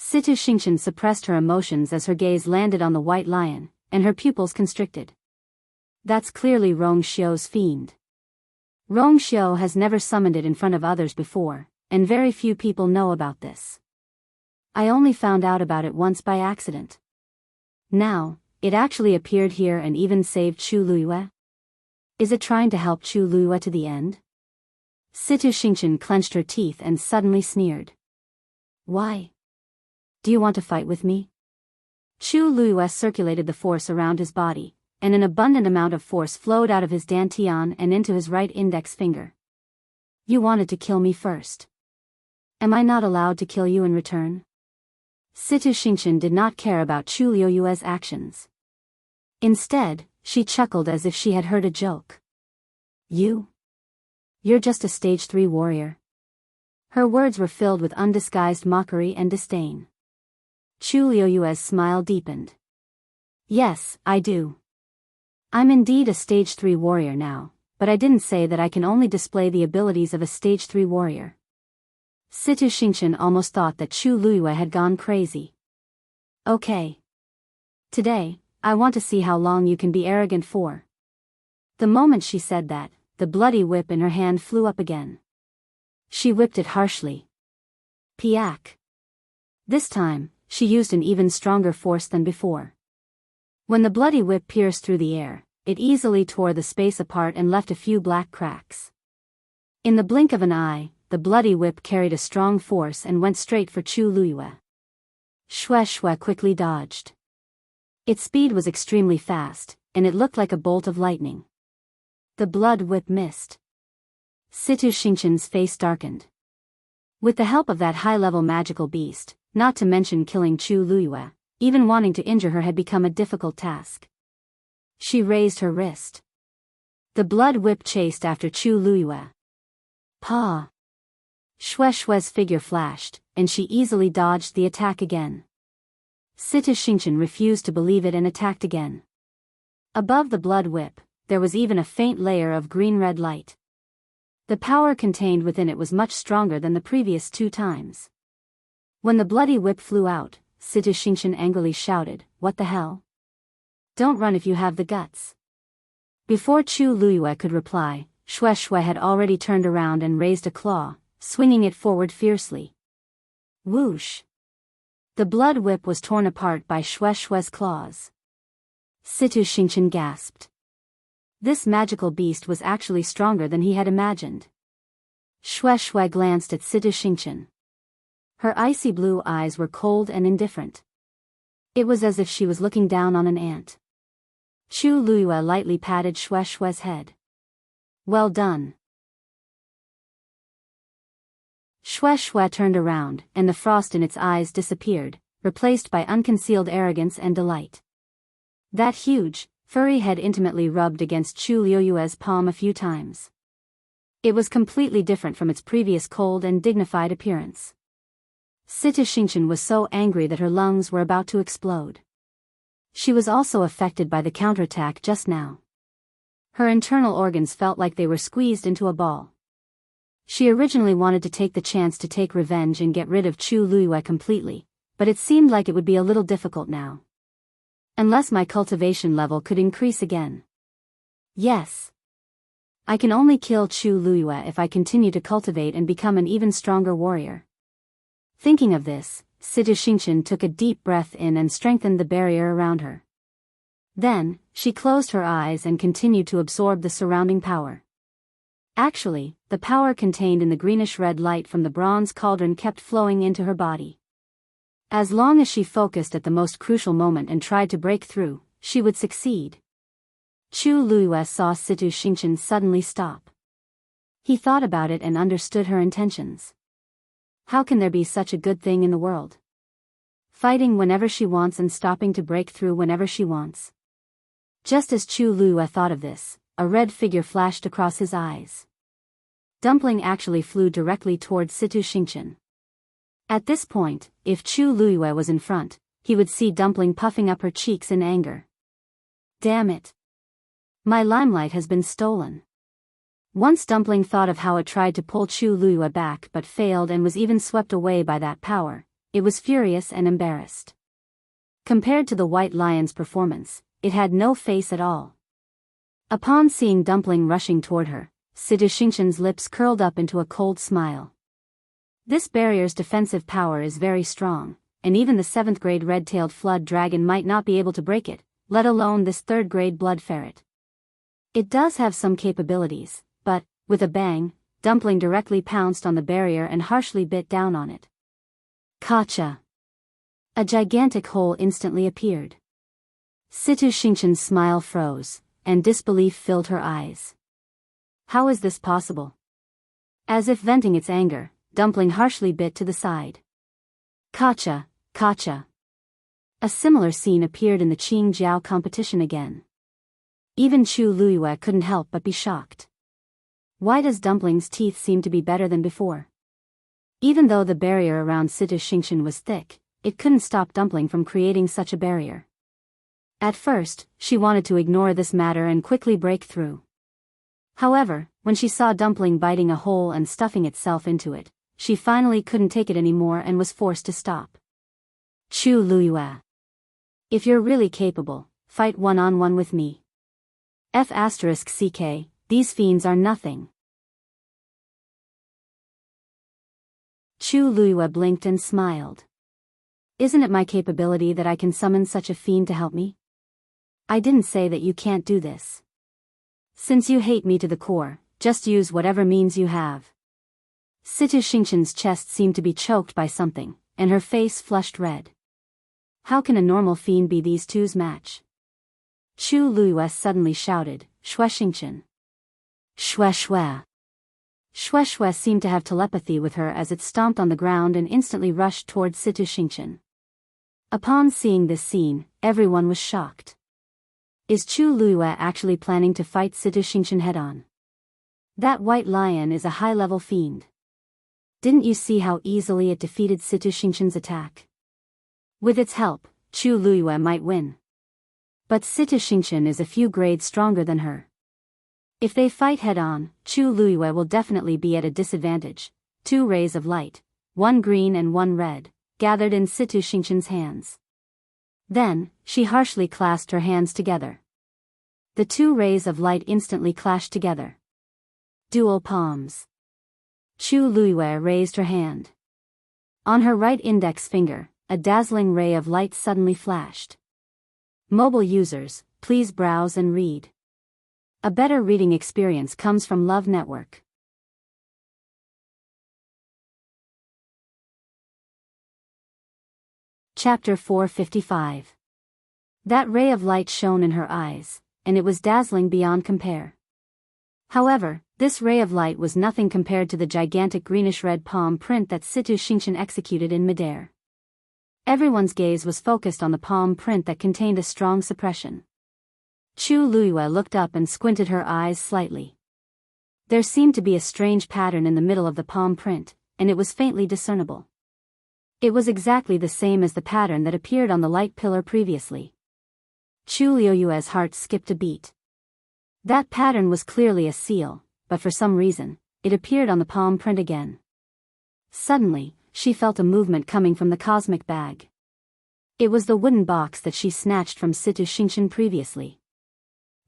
Situ Xingchen suppressed her emotions as her gaze landed on the white lion, and her pupils constricted. That's clearly Rong Xiu's fiend. Rong Xiu has never summoned it in front of others before, and very few people know about this. I only found out about it once by accident. Now, it actually appeared here and even saved Chu Luyue? Is it trying to help Chu Luyue to the end? Situ Xingchen clenched her teeth and suddenly sneered. Why? Do you want to fight with me? Chu Luyue circulated the force around his body, and an abundant amount of force flowed out of his dantian and into his right index finger. You wanted to kill me first. Am I not allowed to kill you in return? Situ Xingchen did not care about Chu Liuyue's actions. Instead, she chuckled as if she had heard a joke. You're just a stage 3 warrior. Her words were filled with undisguised mockery and disdain. Chu Liuyue's smile deepened. Yes, I do. I'm indeed a stage 3 warrior now, but I didn't say that I can only display the abilities of a stage 3 warrior. Situ Xingchen almost thought that Chu Luyue had gone crazy. Okay. Today, I want to see how long you can be arrogant for. The moment she said that, the bloody whip in her hand flew up again. She whipped it harshly. Piak. This time, she used an even stronger force than before. When the bloody whip pierced through the air, it easily tore the space apart and left a few black cracks. In the blink of an eye, the bloody whip carried a strong force and went straight for Chu Luyue. Shue Shue quickly dodged. Its speed was extremely fast, and it looked like a bolt of lightning. The blood whip missed. Situ Xingchen's face darkened. With the help of that high-level magical beast, not to mention killing Chu Luyue, even wanting to injure her had become a difficult task. She raised her wrist. The blood whip chased after Chu Luyue. Pa! Shue Shue's figure flashed, and she easily dodged the attack again. Situ Xingchen refused to believe it and attacked again. Above the blood whip, there was even a faint layer of green-red light. The power contained within it was much stronger than the previous 2 times. When the bloody whip flew out, Situ Xingchen angrily shouted, "What the hell? Don't run if you have the guts. Before Chu Luyue could reply, Xue Xue had already turned around and raised a claw, swinging it forward fiercely. Whoosh! The blood whip was torn apart by Xue Xue's claws. Situ Xingqian gasped. This magical beast was actually stronger than he had imagined. Xue Xue glanced at Situ Xingqian. Her icy blue eyes were cold and indifferent. It was as if she was looking down on an ant. Chu Luyue lightly patted Xue Xue's head. Well done. Xue Xue turned around, and the frost in its eyes disappeared, replaced by unconcealed arrogance and delight. That huge, furry head intimately rubbed against Chu Luyue's palm a few times. It was completely different from its previous cold and dignified appearance. Situ Xingqian was so angry that her lungs were about to explode. She was also affected by the counterattack just now. Her internal organs felt like they were squeezed into a ball. She originally wanted to take the chance to take revenge and get rid of Chu Luyue completely, but it seemed like it would be a little difficult now. Unless my cultivation level could increase again. Yes. I can only kill Chu Luyue if I continue to cultivate and become an even stronger warrior. Thinking of this, Situ Xingqian took a deep breath in and strengthened the barrier around her. Then, she closed her eyes and continued to absorb the surrounding power. Actually, the power contained in the greenish-red light from the bronze cauldron kept flowing into her body. As long as she focused at the most crucial moment and tried to break through, she would succeed. Chu Luyue saw Situ Xingqian suddenly stop. He thought about it and understood her intentions. How can there be such a good thing in the world? Fighting whenever she wants and stopping to break through whenever she wants. Just as Chu Luyue thought of this, a red figure flashed across his eyes. Dumpling actually flew directly towards Situ Xingqian. At this point, if Chu Luyue was in front, he would see Dumpling puffing up her cheeks in anger. Damn it! My limelight has been stolen. Once Dumpling thought of how it tried to pull Chu Luyue back but failed and was even swept away by that power, it was furious and embarrassed. Compared to the White Lion's performance, it had no face at all. Upon seeing Dumpling rushing toward her, Situ Xingqian's lips curled up into a cold smile. This barrier's defensive power is very strong, and even the 7th-grade red-tailed flood dragon might not be able to break it, let alone this 3rd-grade blood ferret. It does have some capabilities, but, with a bang, Dumpling directly pounced on the barrier and harshly bit down on it. Gotcha! A gigantic hole instantly appeared. Situ Xingqian's smile froze, and disbelief filled her eyes. How is this possible? As if venting its anger, Dumpling harshly bit to the side. Gotcha, gotcha. A similar scene appeared in the Qing Jiao competition again. Even Chu Luyue couldn't help but be shocked. Why does Dumpling's teeth seem to be better than before? Even though the barrier around Situ Xingqian was thick, it couldn't stop Dumpling from creating such a barrier. At first, she wanted to ignore this matter and quickly break through. However, when she saw Dumpling biting a hole and stuffing itself into it, she finally couldn't take it anymore and was forced to stop. Chu Luyue. If you're really capable, fight one-on-one with me. F***ck, these fiends are nothing. Chu Luyue blinked and smiled. Isn't it my capability that I can summon such a fiend to help me? I didn't say that you can't do this. Since you hate me to the core, just use whatever means you have. Situ Xingqian's chest seemed to be choked by something, and her face flushed red. How can a normal fiend be these two's match? Chu Luyue suddenly shouted, Xue Xingqian. Xue Xue. Xue Xue seemed to have telepathy with her as it stomped on the ground and instantly rushed towards Situ Xingqian. Upon seeing this scene, everyone was shocked. Is Chu Luyue actually planning to fight Situ Xingqian head-on? That white lion is a high-level fiend. Didn't you see how easily it defeated Situ Xingqian's attack? With its help, Chu Luyue might win. But Situ Xingqian is a few grades stronger than her. If they fight head-on, Chu Luyue will definitely be at a disadvantage. 2 rays of light, one green and one red, gathered in Situ Xingqian's hands. Then, she harshly clasped her hands together. The two rays of light instantly clashed together. Dual palms. Chu Luiyue raised her hand. On her right index finger, a dazzling ray of light suddenly flashed. Mobile users, please browse and read. A better reading experience comes from Love Network. Chapter 455. That ray of light shone in her eyes, and it was dazzling beyond compare. However, this ray of light was nothing compared to the gigantic greenish-red palm print that Situ Xingqian executed in midair. Everyone's gaze was focused on the palm print that contained a strong suppression. Chu Luiyue looked up and squinted her eyes slightly. There seemed to be a strange pattern in the middle of the palm print, and it was faintly discernible. It was exactly the same as the pattern that appeared on the light pillar previously. Chu Luiyue's heart skipped a beat. That pattern was clearly a seal, but for some reason, it appeared on the palm print again. Suddenly, she felt a movement coming from the cosmic bag. It was the wooden box that she snatched from Situ Xingqian previously.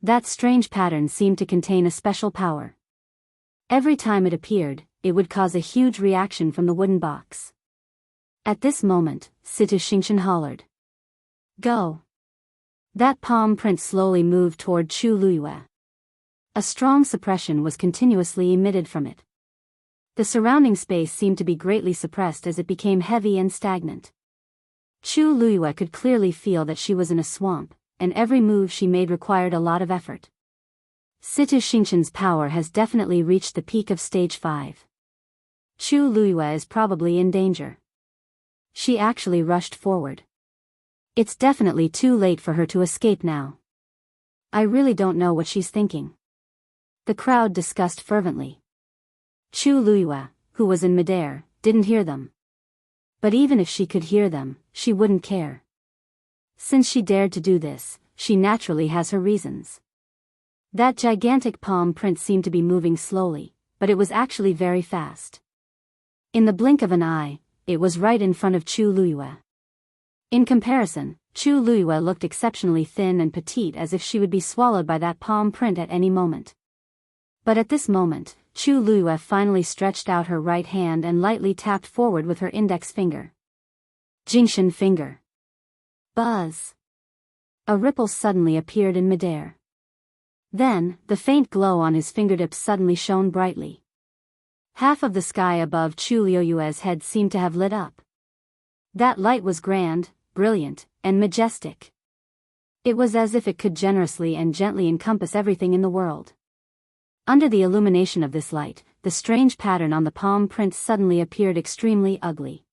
That strange pattern seemed to contain a special power. Every time it appeared, it would cause a huge reaction from the wooden box. At this moment, Situ Xingqian hollered. Go! That palm print slowly moved toward Chu Luiyue. A strong suppression was continuously emitted from it. The surrounding space seemed to be greatly suppressed as it became heavy and stagnant. Chu Luiyue could clearly feel that she was in a swamp, and every move she made required a lot of effort. Situ Xingqian's power has definitely reached the peak of stage 5. Chu Luiyue is probably in danger. She actually rushed forward. It's definitely too late for her to escape now. I really don't know what she's thinking. The crowd discussed fervently. Chu Luiyue, who was in midair, didn't hear them. But even if she could hear them, she wouldn't care. Since she dared to do this, she naturally has her reasons. That gigantic palm print seemed to be moving slowly, but it was actually very fast. In the blink of an eye, it was right in front of Chu Luiyue. In comparison, Chu Luiyue looked exceptionally thin and petite, as if she would be swallowed by that palm print at any moment. But at this moment, Chu Luiyue finally stretched out her right hand and lightly tapped forward with her index finger. Jingxian finger. Buzz. A ripple suddenly appeared in midair. Then, the faint glow on his fingertips suddenly shone brightly. Half of the sky above Chu Luiyue's head seemed to have lit up. That light was grand, brilliant, and majestic. It was as if it could generously and gently encompass everything in the world. Under the illumination of this light, the strange pattern on the palm print suddenly appeared extremely ugly.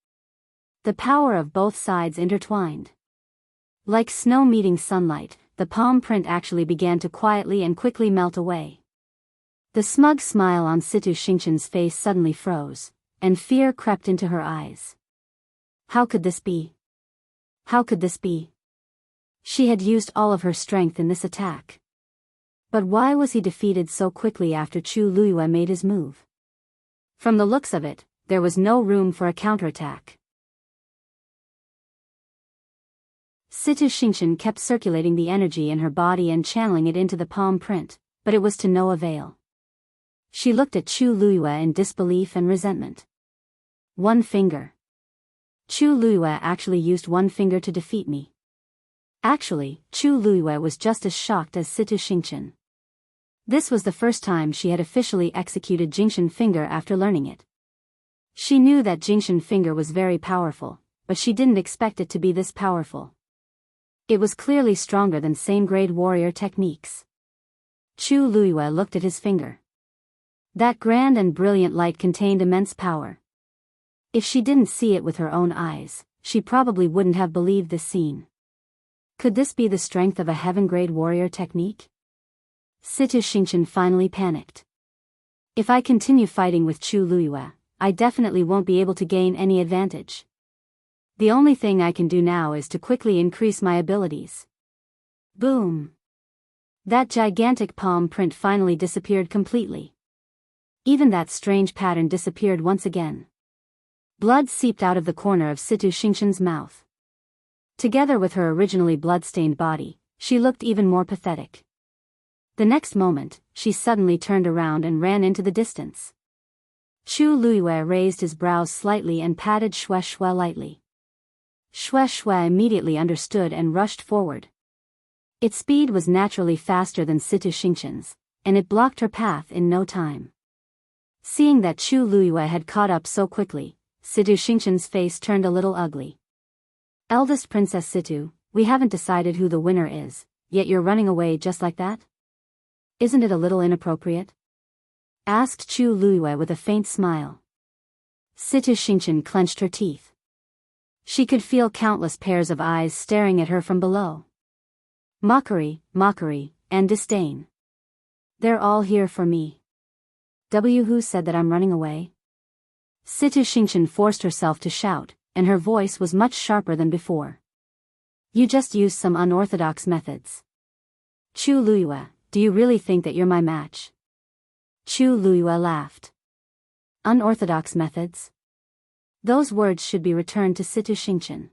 The power of both sides intertwined. Like snow meeting sunlight, the palm print actually began to quietly and quickly melt away. The smug smile on Situ Xingqian's face suddenly froze, and fear crept into her eyes. How could this be? How could this be? She had used all of her strength in this attack. But why was he defeated so quickly after Chu Luiyue made his move? From the looks of it, there was no room for a counterattack. Situ Xingqian kept circulating the energy in her body and channeling it into the palm print, but it was to no avail. She looked at Chu Luiyue in disbelief and resentment. One finger. Chu Luiyue actually used one finger to defeat me. Actually, Chu Luiyue was just as shocked as Situ Xingqian. This was the first time she had officially executed Jingxian finger after learning it. She knew that Jingxian finger was very powerful, but she didn't expect it to be this powerful. It was clearly stronger than same-grade warrior techniques. Chu Luiyue looked at his finger. That grand and brilliant light contained immense power. If she didn't see it with her own eyes, she probably wouldn't have believed this scene. Could this be the strength of a heaven-grade warrior technique? Situ Xingqian finally panicked. If I continue fighting with Chu Luiyue, I definitely won't be able to gain any advantage. The only thing I can do now is to quickly increase my abilities. Boom! That gigantic palm print finally disappeared completely. Even that strange pattern disappeared once again. Blood seeped out of the corner of Situ Xingqian's mouth. Together with her originally blood-stained body, she looked even more pathetic. The next moment, she suddenly turned around and ran into the distance. Chu Luiyue raised his brows slightly and patted Xue Xue lightly. Xue Xue immediately understood and rushed forward. Its speed was naturally faster than Situ Xingqian's, and it blocked her path in no time. Seeing that Chu Luiyue had caught up so quickly, Situ Xingqian's face turned a little ugly. Eldest Princess Situ, we haven't decided who the winner is, yet you're running away just like that? Isn't it a little inappropriate? Asked Chu Luiyue with a faint smile. Situ Xingqian clenched her teeth. She could feel countless pairs of eyes staring at her from below. Mockery, mockery, and disdain. They're all here for me. Who said that I'm running away? Situ Xingqian forced herself to shout, and her voice was much sharper than before. You just used some unorthodox methods. Chu Luiyue, do you really think that you're my match? Chu Luiyue laughed. Unorthodox methods? Those words should be returned to Situ Xingqian.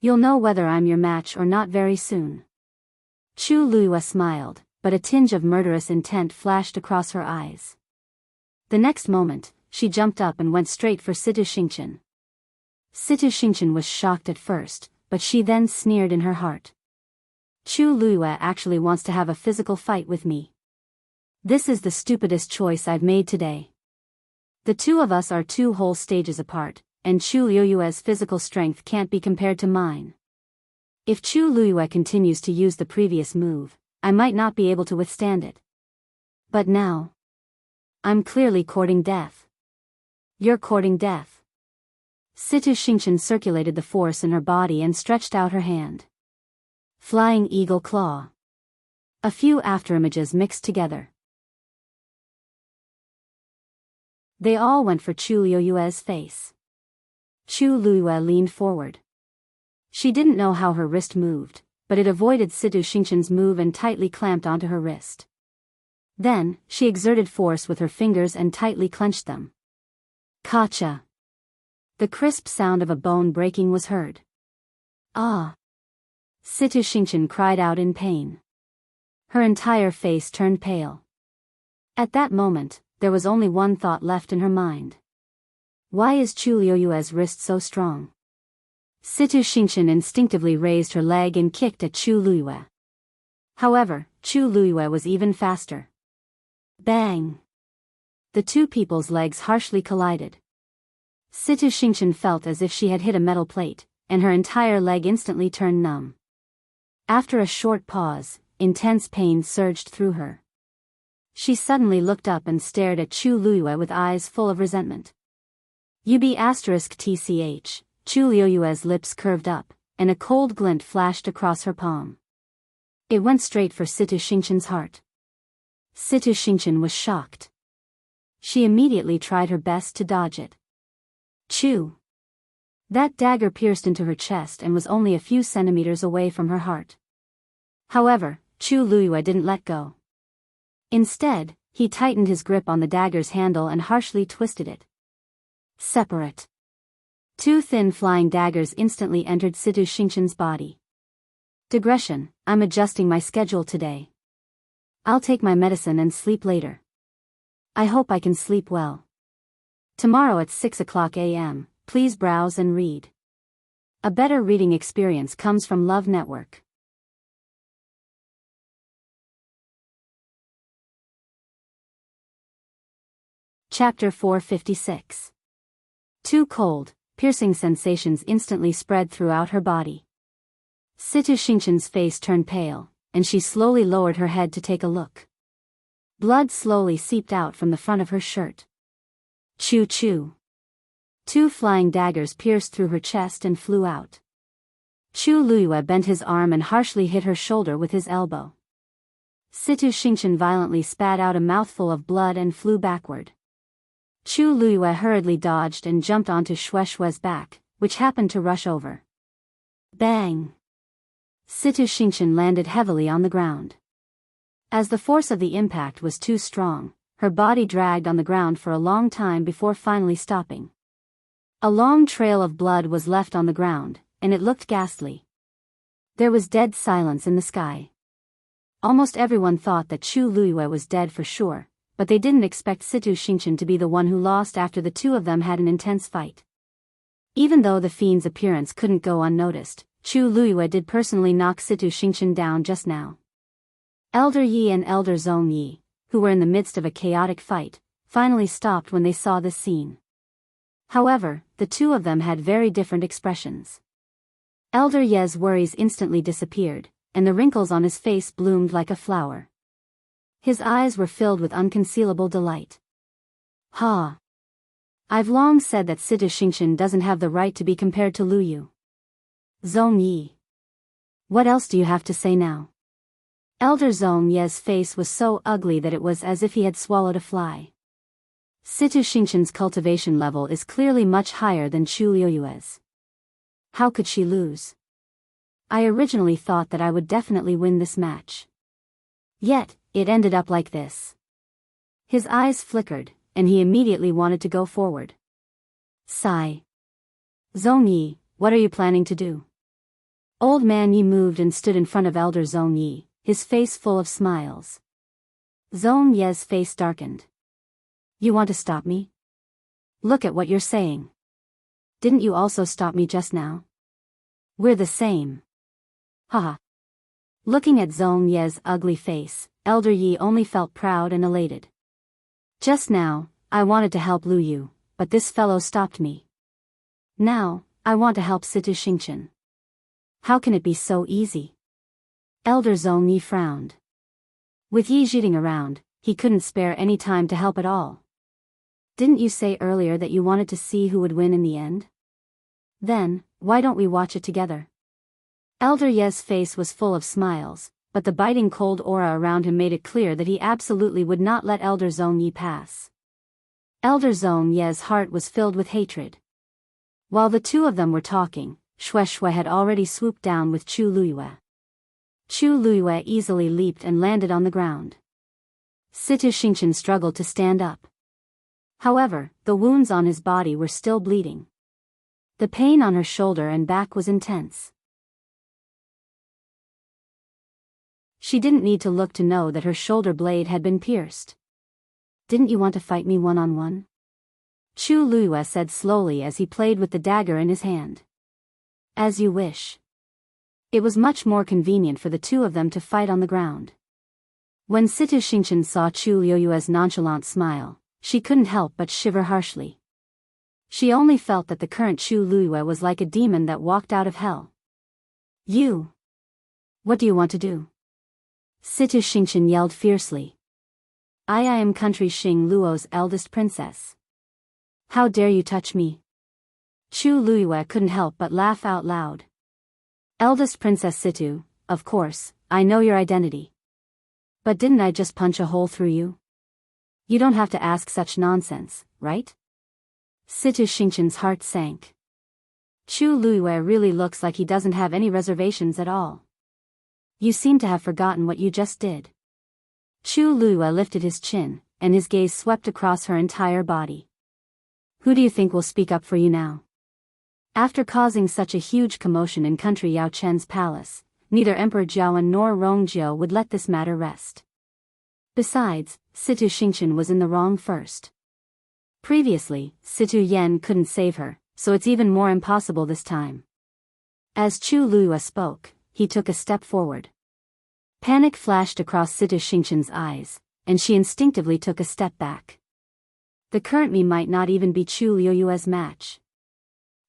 You'll know whether I'm your match or not very soon. Chu Luiyue smiled, but a tinge of murderous intent flashed across her eyes. The next moment, she jumped up and went straight for Situ Xingqian. Situ Xingqian was shocked at first, but she then sneered in her heart. Chu Luiyue actually wants to have a physical fight with me. This is the stupidest choice I've made today. The two of us are 2 whole stages apart, and Chu Luiyue's physical strength can't be compared to mine. If Chu Luiyue continues to use the previous move, I might not be able to withstand it. But now, I'm clearly courting death. You're courting death. Situ Xingqian circulated the force in her body and stretched out her hand. Flying Eagle Claw. A few afterimages mixed together. They all went for Chu Luiyue's face. Chu Luiyue leaned forward. She didn't know how her wrist moved, but it avoided Situ Xingqian's move and tightly clamped onto her wrist. Then, she exerted force with her fingers and tightly clenched them. Kacha! The crisp sound of a bone breaking was heard. Ah! Situ Xingqian cried out in pain. Her entire face turned pale. At that moment, there was only one thought left in her mind. Why is Chu Luiyue's wrist so strong? Situ Xingqian instinctively raised her leg and kicked at Chu Luiyue. However, Chu Luiyue was even faster. Bang! The two people's legs harshly collided. Situ Xingqian felt as if she had hit a metal plate, and her entire leg instantly turned numb. After a short pause, intense pain surged through her. She suddenly looked up and stared at Chu Luiyue with eyes full of resentment. *TCH, Chu Luiyue's lips curved up, and a cold glint flashed across her palm. It went straight for Situ Xingqian's heart. Situ Xingqian was shocked. She immediately tried her best to dodge it. Chu! That dagger pierced into her chest and was only a few centimeters away from her heart. However, Chu Luiyue didn't let go. Instead, he tightened his grip on the dagger's handle and harshly twisted it. Separate. 2 thin flying daggers instantly entered Situ Xingqian's body. Digression, I'm adjusting my schedule today. I'll take my medicine and sleep later. I hope I can sleep well. Tomorrow at 6 o'clock a.m., please browse and read. A better reading experience comes from Love Network. Chapter 456. Too cold, piercing sensations instantly spread throughout her body. Situ Xingqian's face turned pale, and she slowly lowered her head to take a look. Blood slowly seeped out from the front of her shirt. Choo-choo. 2 flying daggers pierced through her chest and flew out. Chu Luiyue bent his arm and harshly hit her shoulder with his elbow. Situ Xingqian violently spat out a mouthful of blood and flew backward. Chu Luiyue hurriedly dodged and jumped onto Xue Xue's back, which happened to rush over. Bang! Situ Xingqian landed heavily on the ground. As the force of the impact was too strong, her body dragged on the ground for a long time before finally stopping. A long trail of blood was left on the ground, and it looked ghastly. There was dead silence in the sky. Almost everyone thought that Chu Luiyue was dead for sure, but they didn't expect Situ Xingqian to be the one who lost after the two of them had an intense fight. Even though the fiend's appearance couldn't go unnoticed, Chu Luiyue did personally knock Situ Xingqian down just now. Elder Yi and Elder Zong Yi, who were in the midst of a chaotic fight, finally stopped when they saw this scene. However, the two of them had very different expressions. Elder Ye's worries instantly disappeared, and the wrinkles on his face bloomed like a flower. His eyes were filled with unconcealable delight. Ha! I've long said that Situ Xingqian doesn't have the right to be compared to Lu Yu. Zong Yi. What else do you have to say now? Elder Zong Ye's face was so ugly that it was as if he had swallowed a fly. Situ Xingqian's cultivation level is clearly much higher than Chu Luiyue's. How could she lose? I originally thought that I would definitely win this match. Yet, it ended up like this. His eyes flickered, and he immediately wanted to go forward. Sigh. Zong Yi, what are you planning to do? Old man Yi moved and stood in front of Elder Zong Yi, his face full of smiles. Zong Ye's face darkened. You want to stop me? Look at what you're saying. Didn't you also stop me just now? We're the same. Haha. Looking at Zong Ye's ugly face, Elder Yi only felt proud and elated. Just now, I wanted to help Lu Yu, but this fellow stopped me. Now, I want to help Situ Xingqian. How can it be so easy? Elder Zong Yi frowned. With Yi shooting around, he couldn't spare any time to help at all. Didn't you say earlier that you wanted to see who would win in the end? Then, why don't we watch it together? Elder Ye's face was full of smiles, but the biting cold aura around him made it clear that he absolutely would not let Elder Zong Yi pass. Elder Zong Ye's heart was filled with hatred. While the two of them were talking, Xue Xue had already swooped down with Chu Luiyue. Chu Luiyue easily leaped and landed on the ground. Situ Xingqian struggled to stand up. However, the wounds on his body were still bleeding. The pain on her shoulder and back was intense. She didn't need to look to know that her shoulder blade had been pierced. Didn't you want to fight me one-on-one? Chu Luiyue said slowly as he played with the dagger in his hand. As you wish. It was much more convenient for the two of them to fight on the ground. When Situ Xingqian saw Chu Luiyue's nonchalant smile, she couldn't help but shiver harshly. She only felt that the current Chu Luiyue was like a demon that walked out of hell. You! What do you want to do? Situ Xingqian yelled fiercely. I am country Xing Luo's eldest princess. How dare you touch me? Chu Luiyue couldn't help but laugh out loud. Eldest Princess Situ, of course, I know your identity. But didn't I just punch a hole through you? You don't have to ask such nonsense, right? Situ Xingqian's heart sank. Chu Luiyue really looks like he doesn't have any reservations at all. You seem to have forgotten what you just did. Chu Luiyue lifted his chin, and his gaze swept across her entire body. Who do you think will speak up for you now? After causing such a huge commotion in country Yao Chen's palace, neither Emperor Jiawen nor Rongjiu would let this matter rest. Besides, Situ Xingqian was in the wrong first. Previously, Situ Yan couldn't save her, so it's even more impossible this time. As Chu Luiyue spoke, he took a step forward. Panic flashed across Situ Xingqian's eyes, and she instinctively took a step back. The current me might not even be Chu Luiyue's match.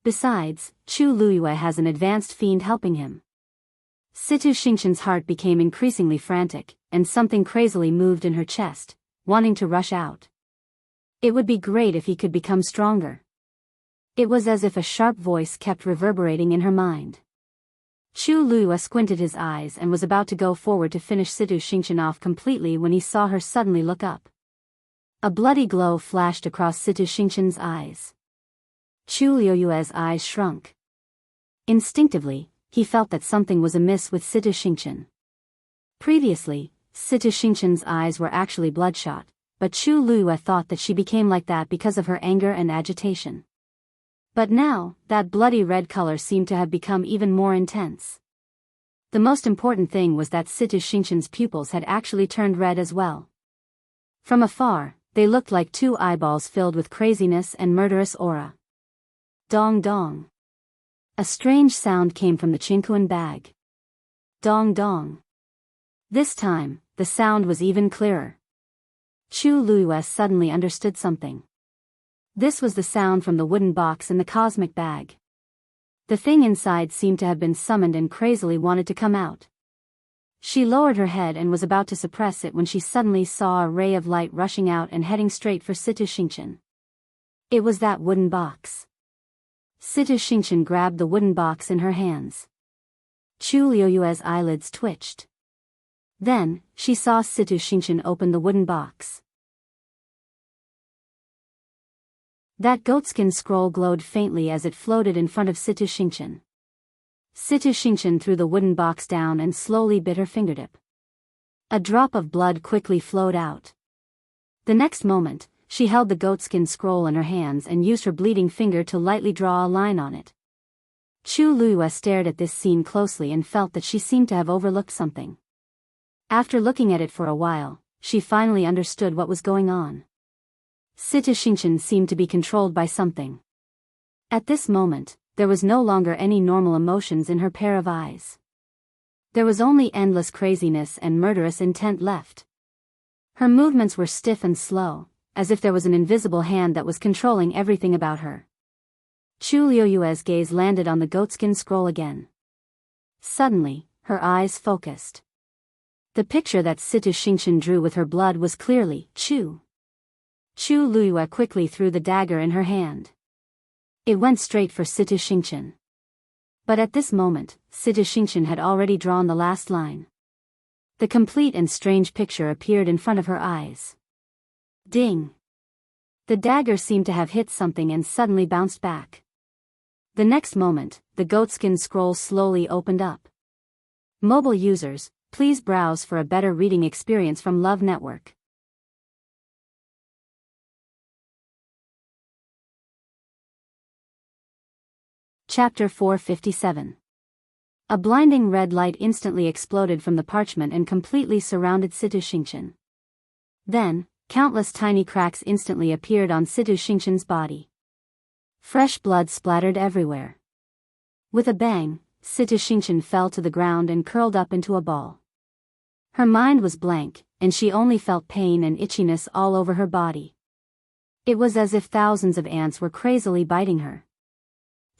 Besides, Chu Luiyue has an advanced fiend helping him. Situ Xingqian's heart became increasingly frantic, and something crazily moved in her chest, wanting to rush out. It would be great if he could become stronger. It was as if a sharp voice kept reverberating in her mind. Chu Luiyue squinted his eyes and was about to go forward to finish Situ Xingqian off completely when he saw her suddenly look up. A bloody glow flashed across Situ Xingqian's eyes. Chu Luiyue's eyes shrunk. Instinctively, he felt that something was amiss with Situ Xingqian. Previously, Situ Xingqian's eyes were actually bloodshot, but Chu Luiyue thought that she became like that because of her anger and agitation. But now, that bloody red color seemed to have become even more intense. The most important thing was that Situ Xingshan's pupils had actually turned red as well. From afar, they looked like two eyeballs filled with craziness and murderous aura. Dong dong. A strange sound came from the Qingquan bag. Dong dong. This time, the sound was even clearer. Chu Luiyue suddenly understood something. This was the sound from the wooden box in the cosmic bag. The thing inside seemed to have been summoned and crazily wanted to come out. She lowered her head and was about to suppress it when she suddenly saw a ray of light rushing out and heading straight for Situ Xingshan. It was that wooden box. Situ Xingshan grabbed the wooden box in her hands. Chu Luiyue's eyelids twitched. Then, she saw Situ Xingshan open the wooden box. That goatskin scroll glowed faintly as it floated in front of Situ Xingshan. Situ Xingshan threw the wooden box down and slowly bit her fingertip. A drop of blood quickly flowed out. The next moment, she held the goatskin scroll in her hands and used her bleeding finger to lightly draw a line on it. Chu Luiyue stared at this scene closely and felt that she seemed to have overlooked something. After looking at it for a while, she finally understood what was going on. Situ Xingshan seemed to be controlled by something. At this moment, there was no longer any normal emotions in her pair of eyes. There was only endless craziness and murderous intent left. Her movements were stiff and slow, as if there was an invisible hand that was controlling everything about her. Chu Luiyue's gaze landed on the goatskin scroll again. Suddenly, her eyes focused. The picture that Situ Xingshan drew with her blood was clearly Chu. Chu Luiyue quickly threw the dagger in her hand. It went straight for Situ Xingshan. But at this moment, Situ Xingshan had already drawn the last line. The complete and strange picture appeared in front of her eyes. Ding! The dagger seemed to have hit something and suddenly bounced back. The next moment, the goatskin scroll slowly opened up. Mobile users, please browse for a better reading experience from Love Network. Chapter 457. A blinding red light instantly exploded from the parchment and completely surrounded Situ Xingshan. Then, countless tiny cracks instantly appeared on Situ Xingshan's body. Fresh blood splattered everywhere. With a bang, Situ Xingshan fell to the ground and curled up into a ball. Her mind was blank, and she only felt pain and itchiness all over her body. It was as if thousands of ants were crazily biting her.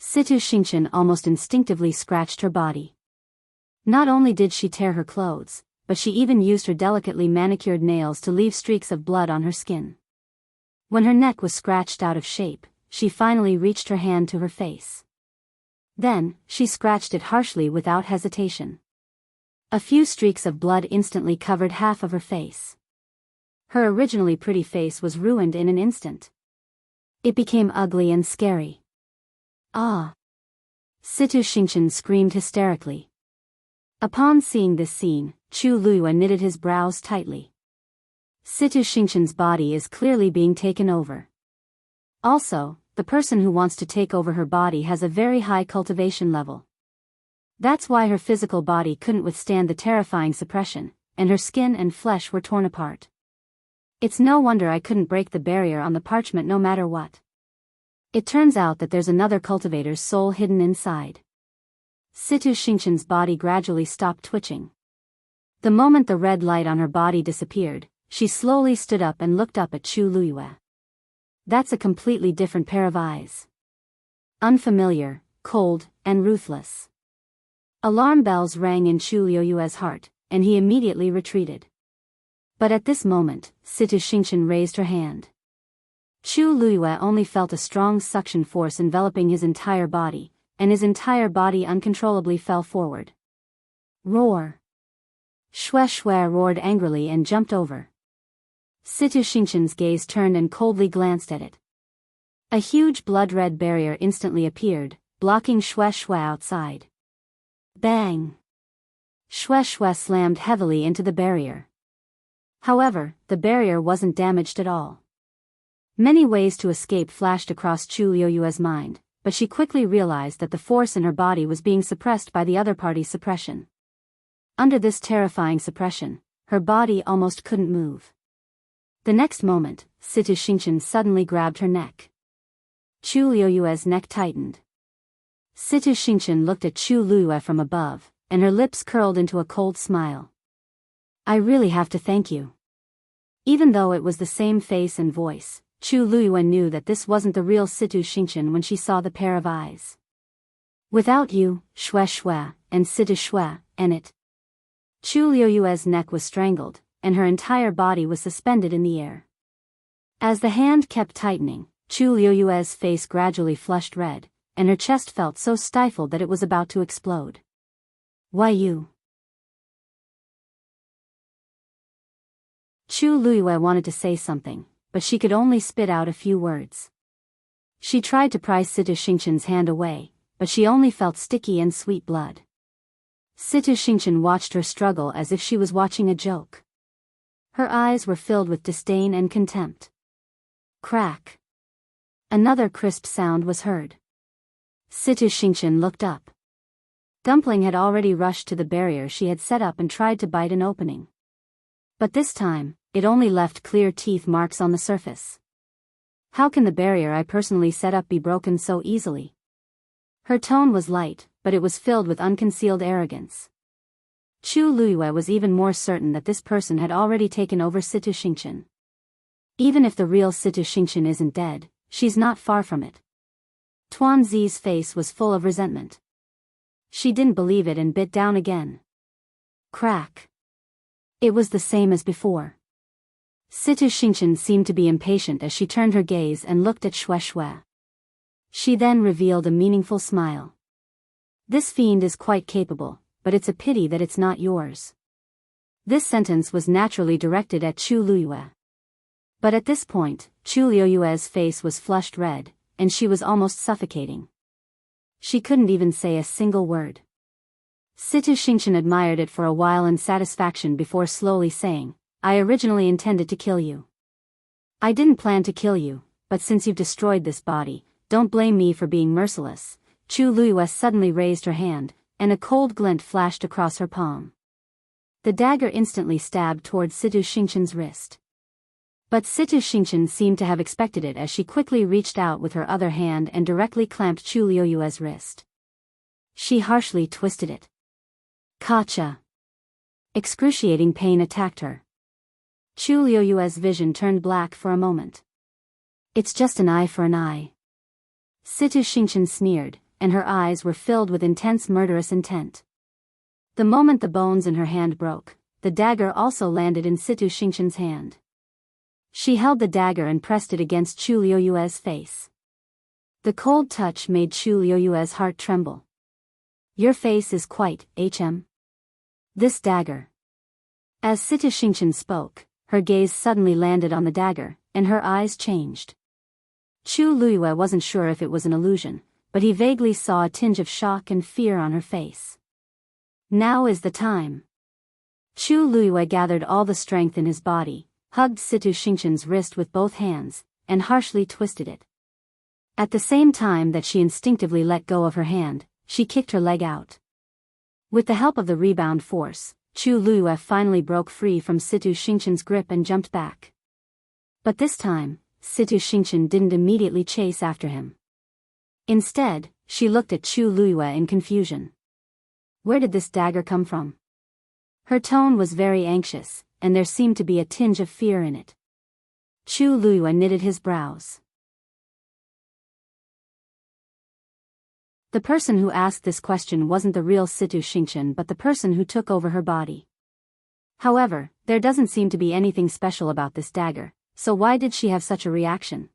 Situ Xingshan almost instinctively scratched her body. Not only did she tear her clothes, but she even used her delicately manicured nails to leave streaks of blood on her skin. When her neck was scratched out of shape, she finally reached her hand to her face. Then, she scratched it harshly without hesitation. A few streaks of blood instantly covered half of her face. Her originally pretty face was ruined in an instant. It became ugly and scary. Ah! Situ Xingshan screamed hysterically. Upon seeing this scene, Chu Luiyue knitted his brows tightly. Situ Xingshan's body is clearly being taken over. Also, the person who wants to take over her body has a very high cultivation level. That's why her physical body couldn't withstand the terrifying suppression, and her skin and flesh were torn apart. It's no wonder I couldn't break the barrier on the parchment no matter what. It turns out that there's another cultivator's soul hidden inside. Situ Xingshan's body gradually stopped twitching. The moment the red light on her body disappeared, she slowly stood up and looked up at Chu Luiyue. That's a completely different pair of eyes. Unfamiliar, cold, and ruthless. Alarm bells rang in Chu Luiyue's heart, and he immediately retreated. But at this moment, Situ Xingshan raised her hand. Chu Luiyue only felt a strong suction force enveloping his entire body, and his entire body uncontrollably fell forward. Roar! Shue Shue roared angrily and jumped over. Situ Xingshan's gaze turned and coldly glanced at it. A huge blood-red barrier instantly appeared, blocking Shue Shue outside. Bang! Shue Shue slammed heavily into the barrier. However, the barrier wasn't damaged at all. Many ways to escape flashed across Chu Luiyue's mind, but she quickly realized that the force in her body was being suppressed by the other party's suppression. Under this terrifying suppression, her body almost couldn't move. The next moment, Situ Xingqian suddenly grabbed her neck. Chu Liuyue's neck tightened. Situ Xingqian looked at Chu Liyue from above, and her lips curled into a cold smile. I really have to thank you. Even though it was the same face and voice, Chu Liyue knew that this wasn't the real Situ Xingqian when she saw the pair of eyes. Without you, Xue Xue, and Situ Xue, and it. Chu Liuyue's neck was strangled, and her entire body was suspended in the air. As the hand kept tightening, Chu Liuyue's face gradually flushed red, and her chest felt so stifled that it was about to explode. Why you? Chu Liyue wanted to say something, but she could only spit out a few words. She tried to pry Situ Xingqian's hand away, but she only felt sticky and sweet blood. Situ Xingqian watched her struggle as if she was watching a joke. Her eyes were filled with disdain and contempt. Crack. Another crisp sound was heard. Situ Xingqian looked up. Dumpling had already rushed to the barrier she had set up and tried to bite an opening. But this time, it only left clear teeth marks on the surface. How can the barrier I personally set up be broken so easily? Her tone was light, but it was filled with unconcealed arrogance. Chu Liyue was even more certain that this person had already taken over Situ Xingqian. Even if the real Situ Xingqian isn't dead, she's not far from it. Tuan Zi's face was full of resentment. She didn't believe it and bit down again. Crack. It was the same as before. Situ Xingqian seemed to be impatient as she turned her gaze and looked at Xue Xue. She then revealed a meaningful smile. This fiend is quite capable, but it's a pity that it's not yours. This sentence was naturally directed at Chu Liyue. But at this point, Chu Liuyue's face was flushed red, and she was almost suffocating. She couldn't even say a single word. Situ Xingqian admired it for a while in satisfaction before slowly saying, I originally intended to kill you. I didn't plan to kill you, but since you've destroyed this body, don't blame me for being merciless. Chu Liyue suddenly raised her hand, and a cold glint flashed across her palm. The dagger instantly stabbed towards Situ Xingqian's wrist. But Situ Xingqian seemed to have expected it as she quickly reached out with her other hand and directly clamped Chu Liuyue's wrist. She harshly twisted it. Kacha. Excruciating pain attacked her. Chu Liuyue's vision turned black for a moment. It's just an eye for an eye. Situ Xingqian sneered, and her eyes were filled with intense murderous intent. The moment the bones in her hand broke, the dagger also landed in Situ Xingqian's hand. She held the dagger and pressed it against Chu Liuyue's face. The cold touch made Chu Liuyue's heart tremble. Your face is quite, This dagger. As Situ Xingqian spoke, her gaze suddenly landed on the dagger, and her eyes changed. Chu Liyue wasn't sure if it was an illusion, but he vaguely saw a tinge of shock and fear on her face. Now is the time. Chu Liyue gathered all the strength in his body, hugged Situ Xingqian's wrist with both hands, and harshly twisted it. At the same time that she instinctively let go of her hand, she kicked her leg out. With the help of the rebound force, Chu Liyue finally broke free from Situ Xingqian's grip and jumped back. But this time, Situ Xingqian didn't immediately chase after him. Instead, she looked at Chu Liyue in confusion. Where did this dagger come from? Her tone was very anxious, and there seemed to be a tinge of fear in it. Chu Liyue knitted his brows. The person who asked this question wasn't the real Situ Xingqian but the person who took over her body. However, there doesn't seem to be anything special about this dagger, so why did she have such a reaction?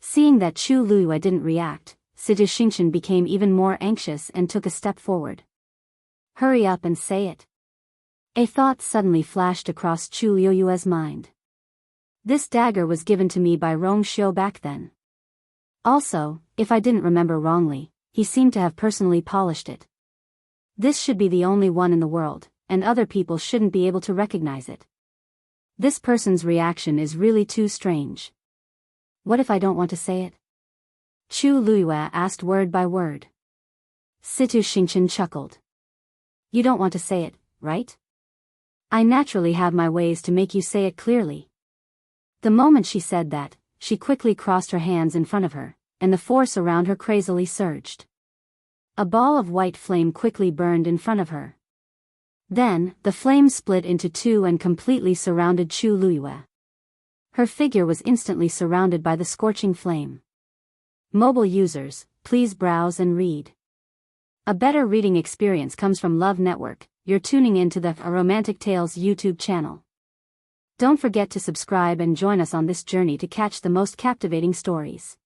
Seeing that Chu Liyue didn't react, Situ Xingqian became even more anxious and took a step forward. Hurry up and say it. A thought suddenly flashed across Chu Liyue's mind. This dagger was given to me by Rong Xiu back then. Also, if I didn't remember wrongly, he seemed to have personally polished it. This should be the only one in the world, and other people shouldn't be able to recognize it. This person's reaction is really too strange. What if I don't want to say it? Chu Liyue asked word by word. Situ Xingqian chuckled. You don't want to say it, right? I naturally have my ways to make you say it clearly. The moment she said that, she quickly crossed her hands in front of her, and the force around her crazily surged. A ball of white flame quickly burned in front of her. Then, the flame split into two and completely surrounded Chu Luyue. Her figure was instantly surrounded by the scorching flame. Mobile users, please browse and read. A better reading experience comes from Love Network. You're tuning into the A Romantic Tales YouTube channel. Don't forget to subscribe and join us on this journey to catch the most captivating stories.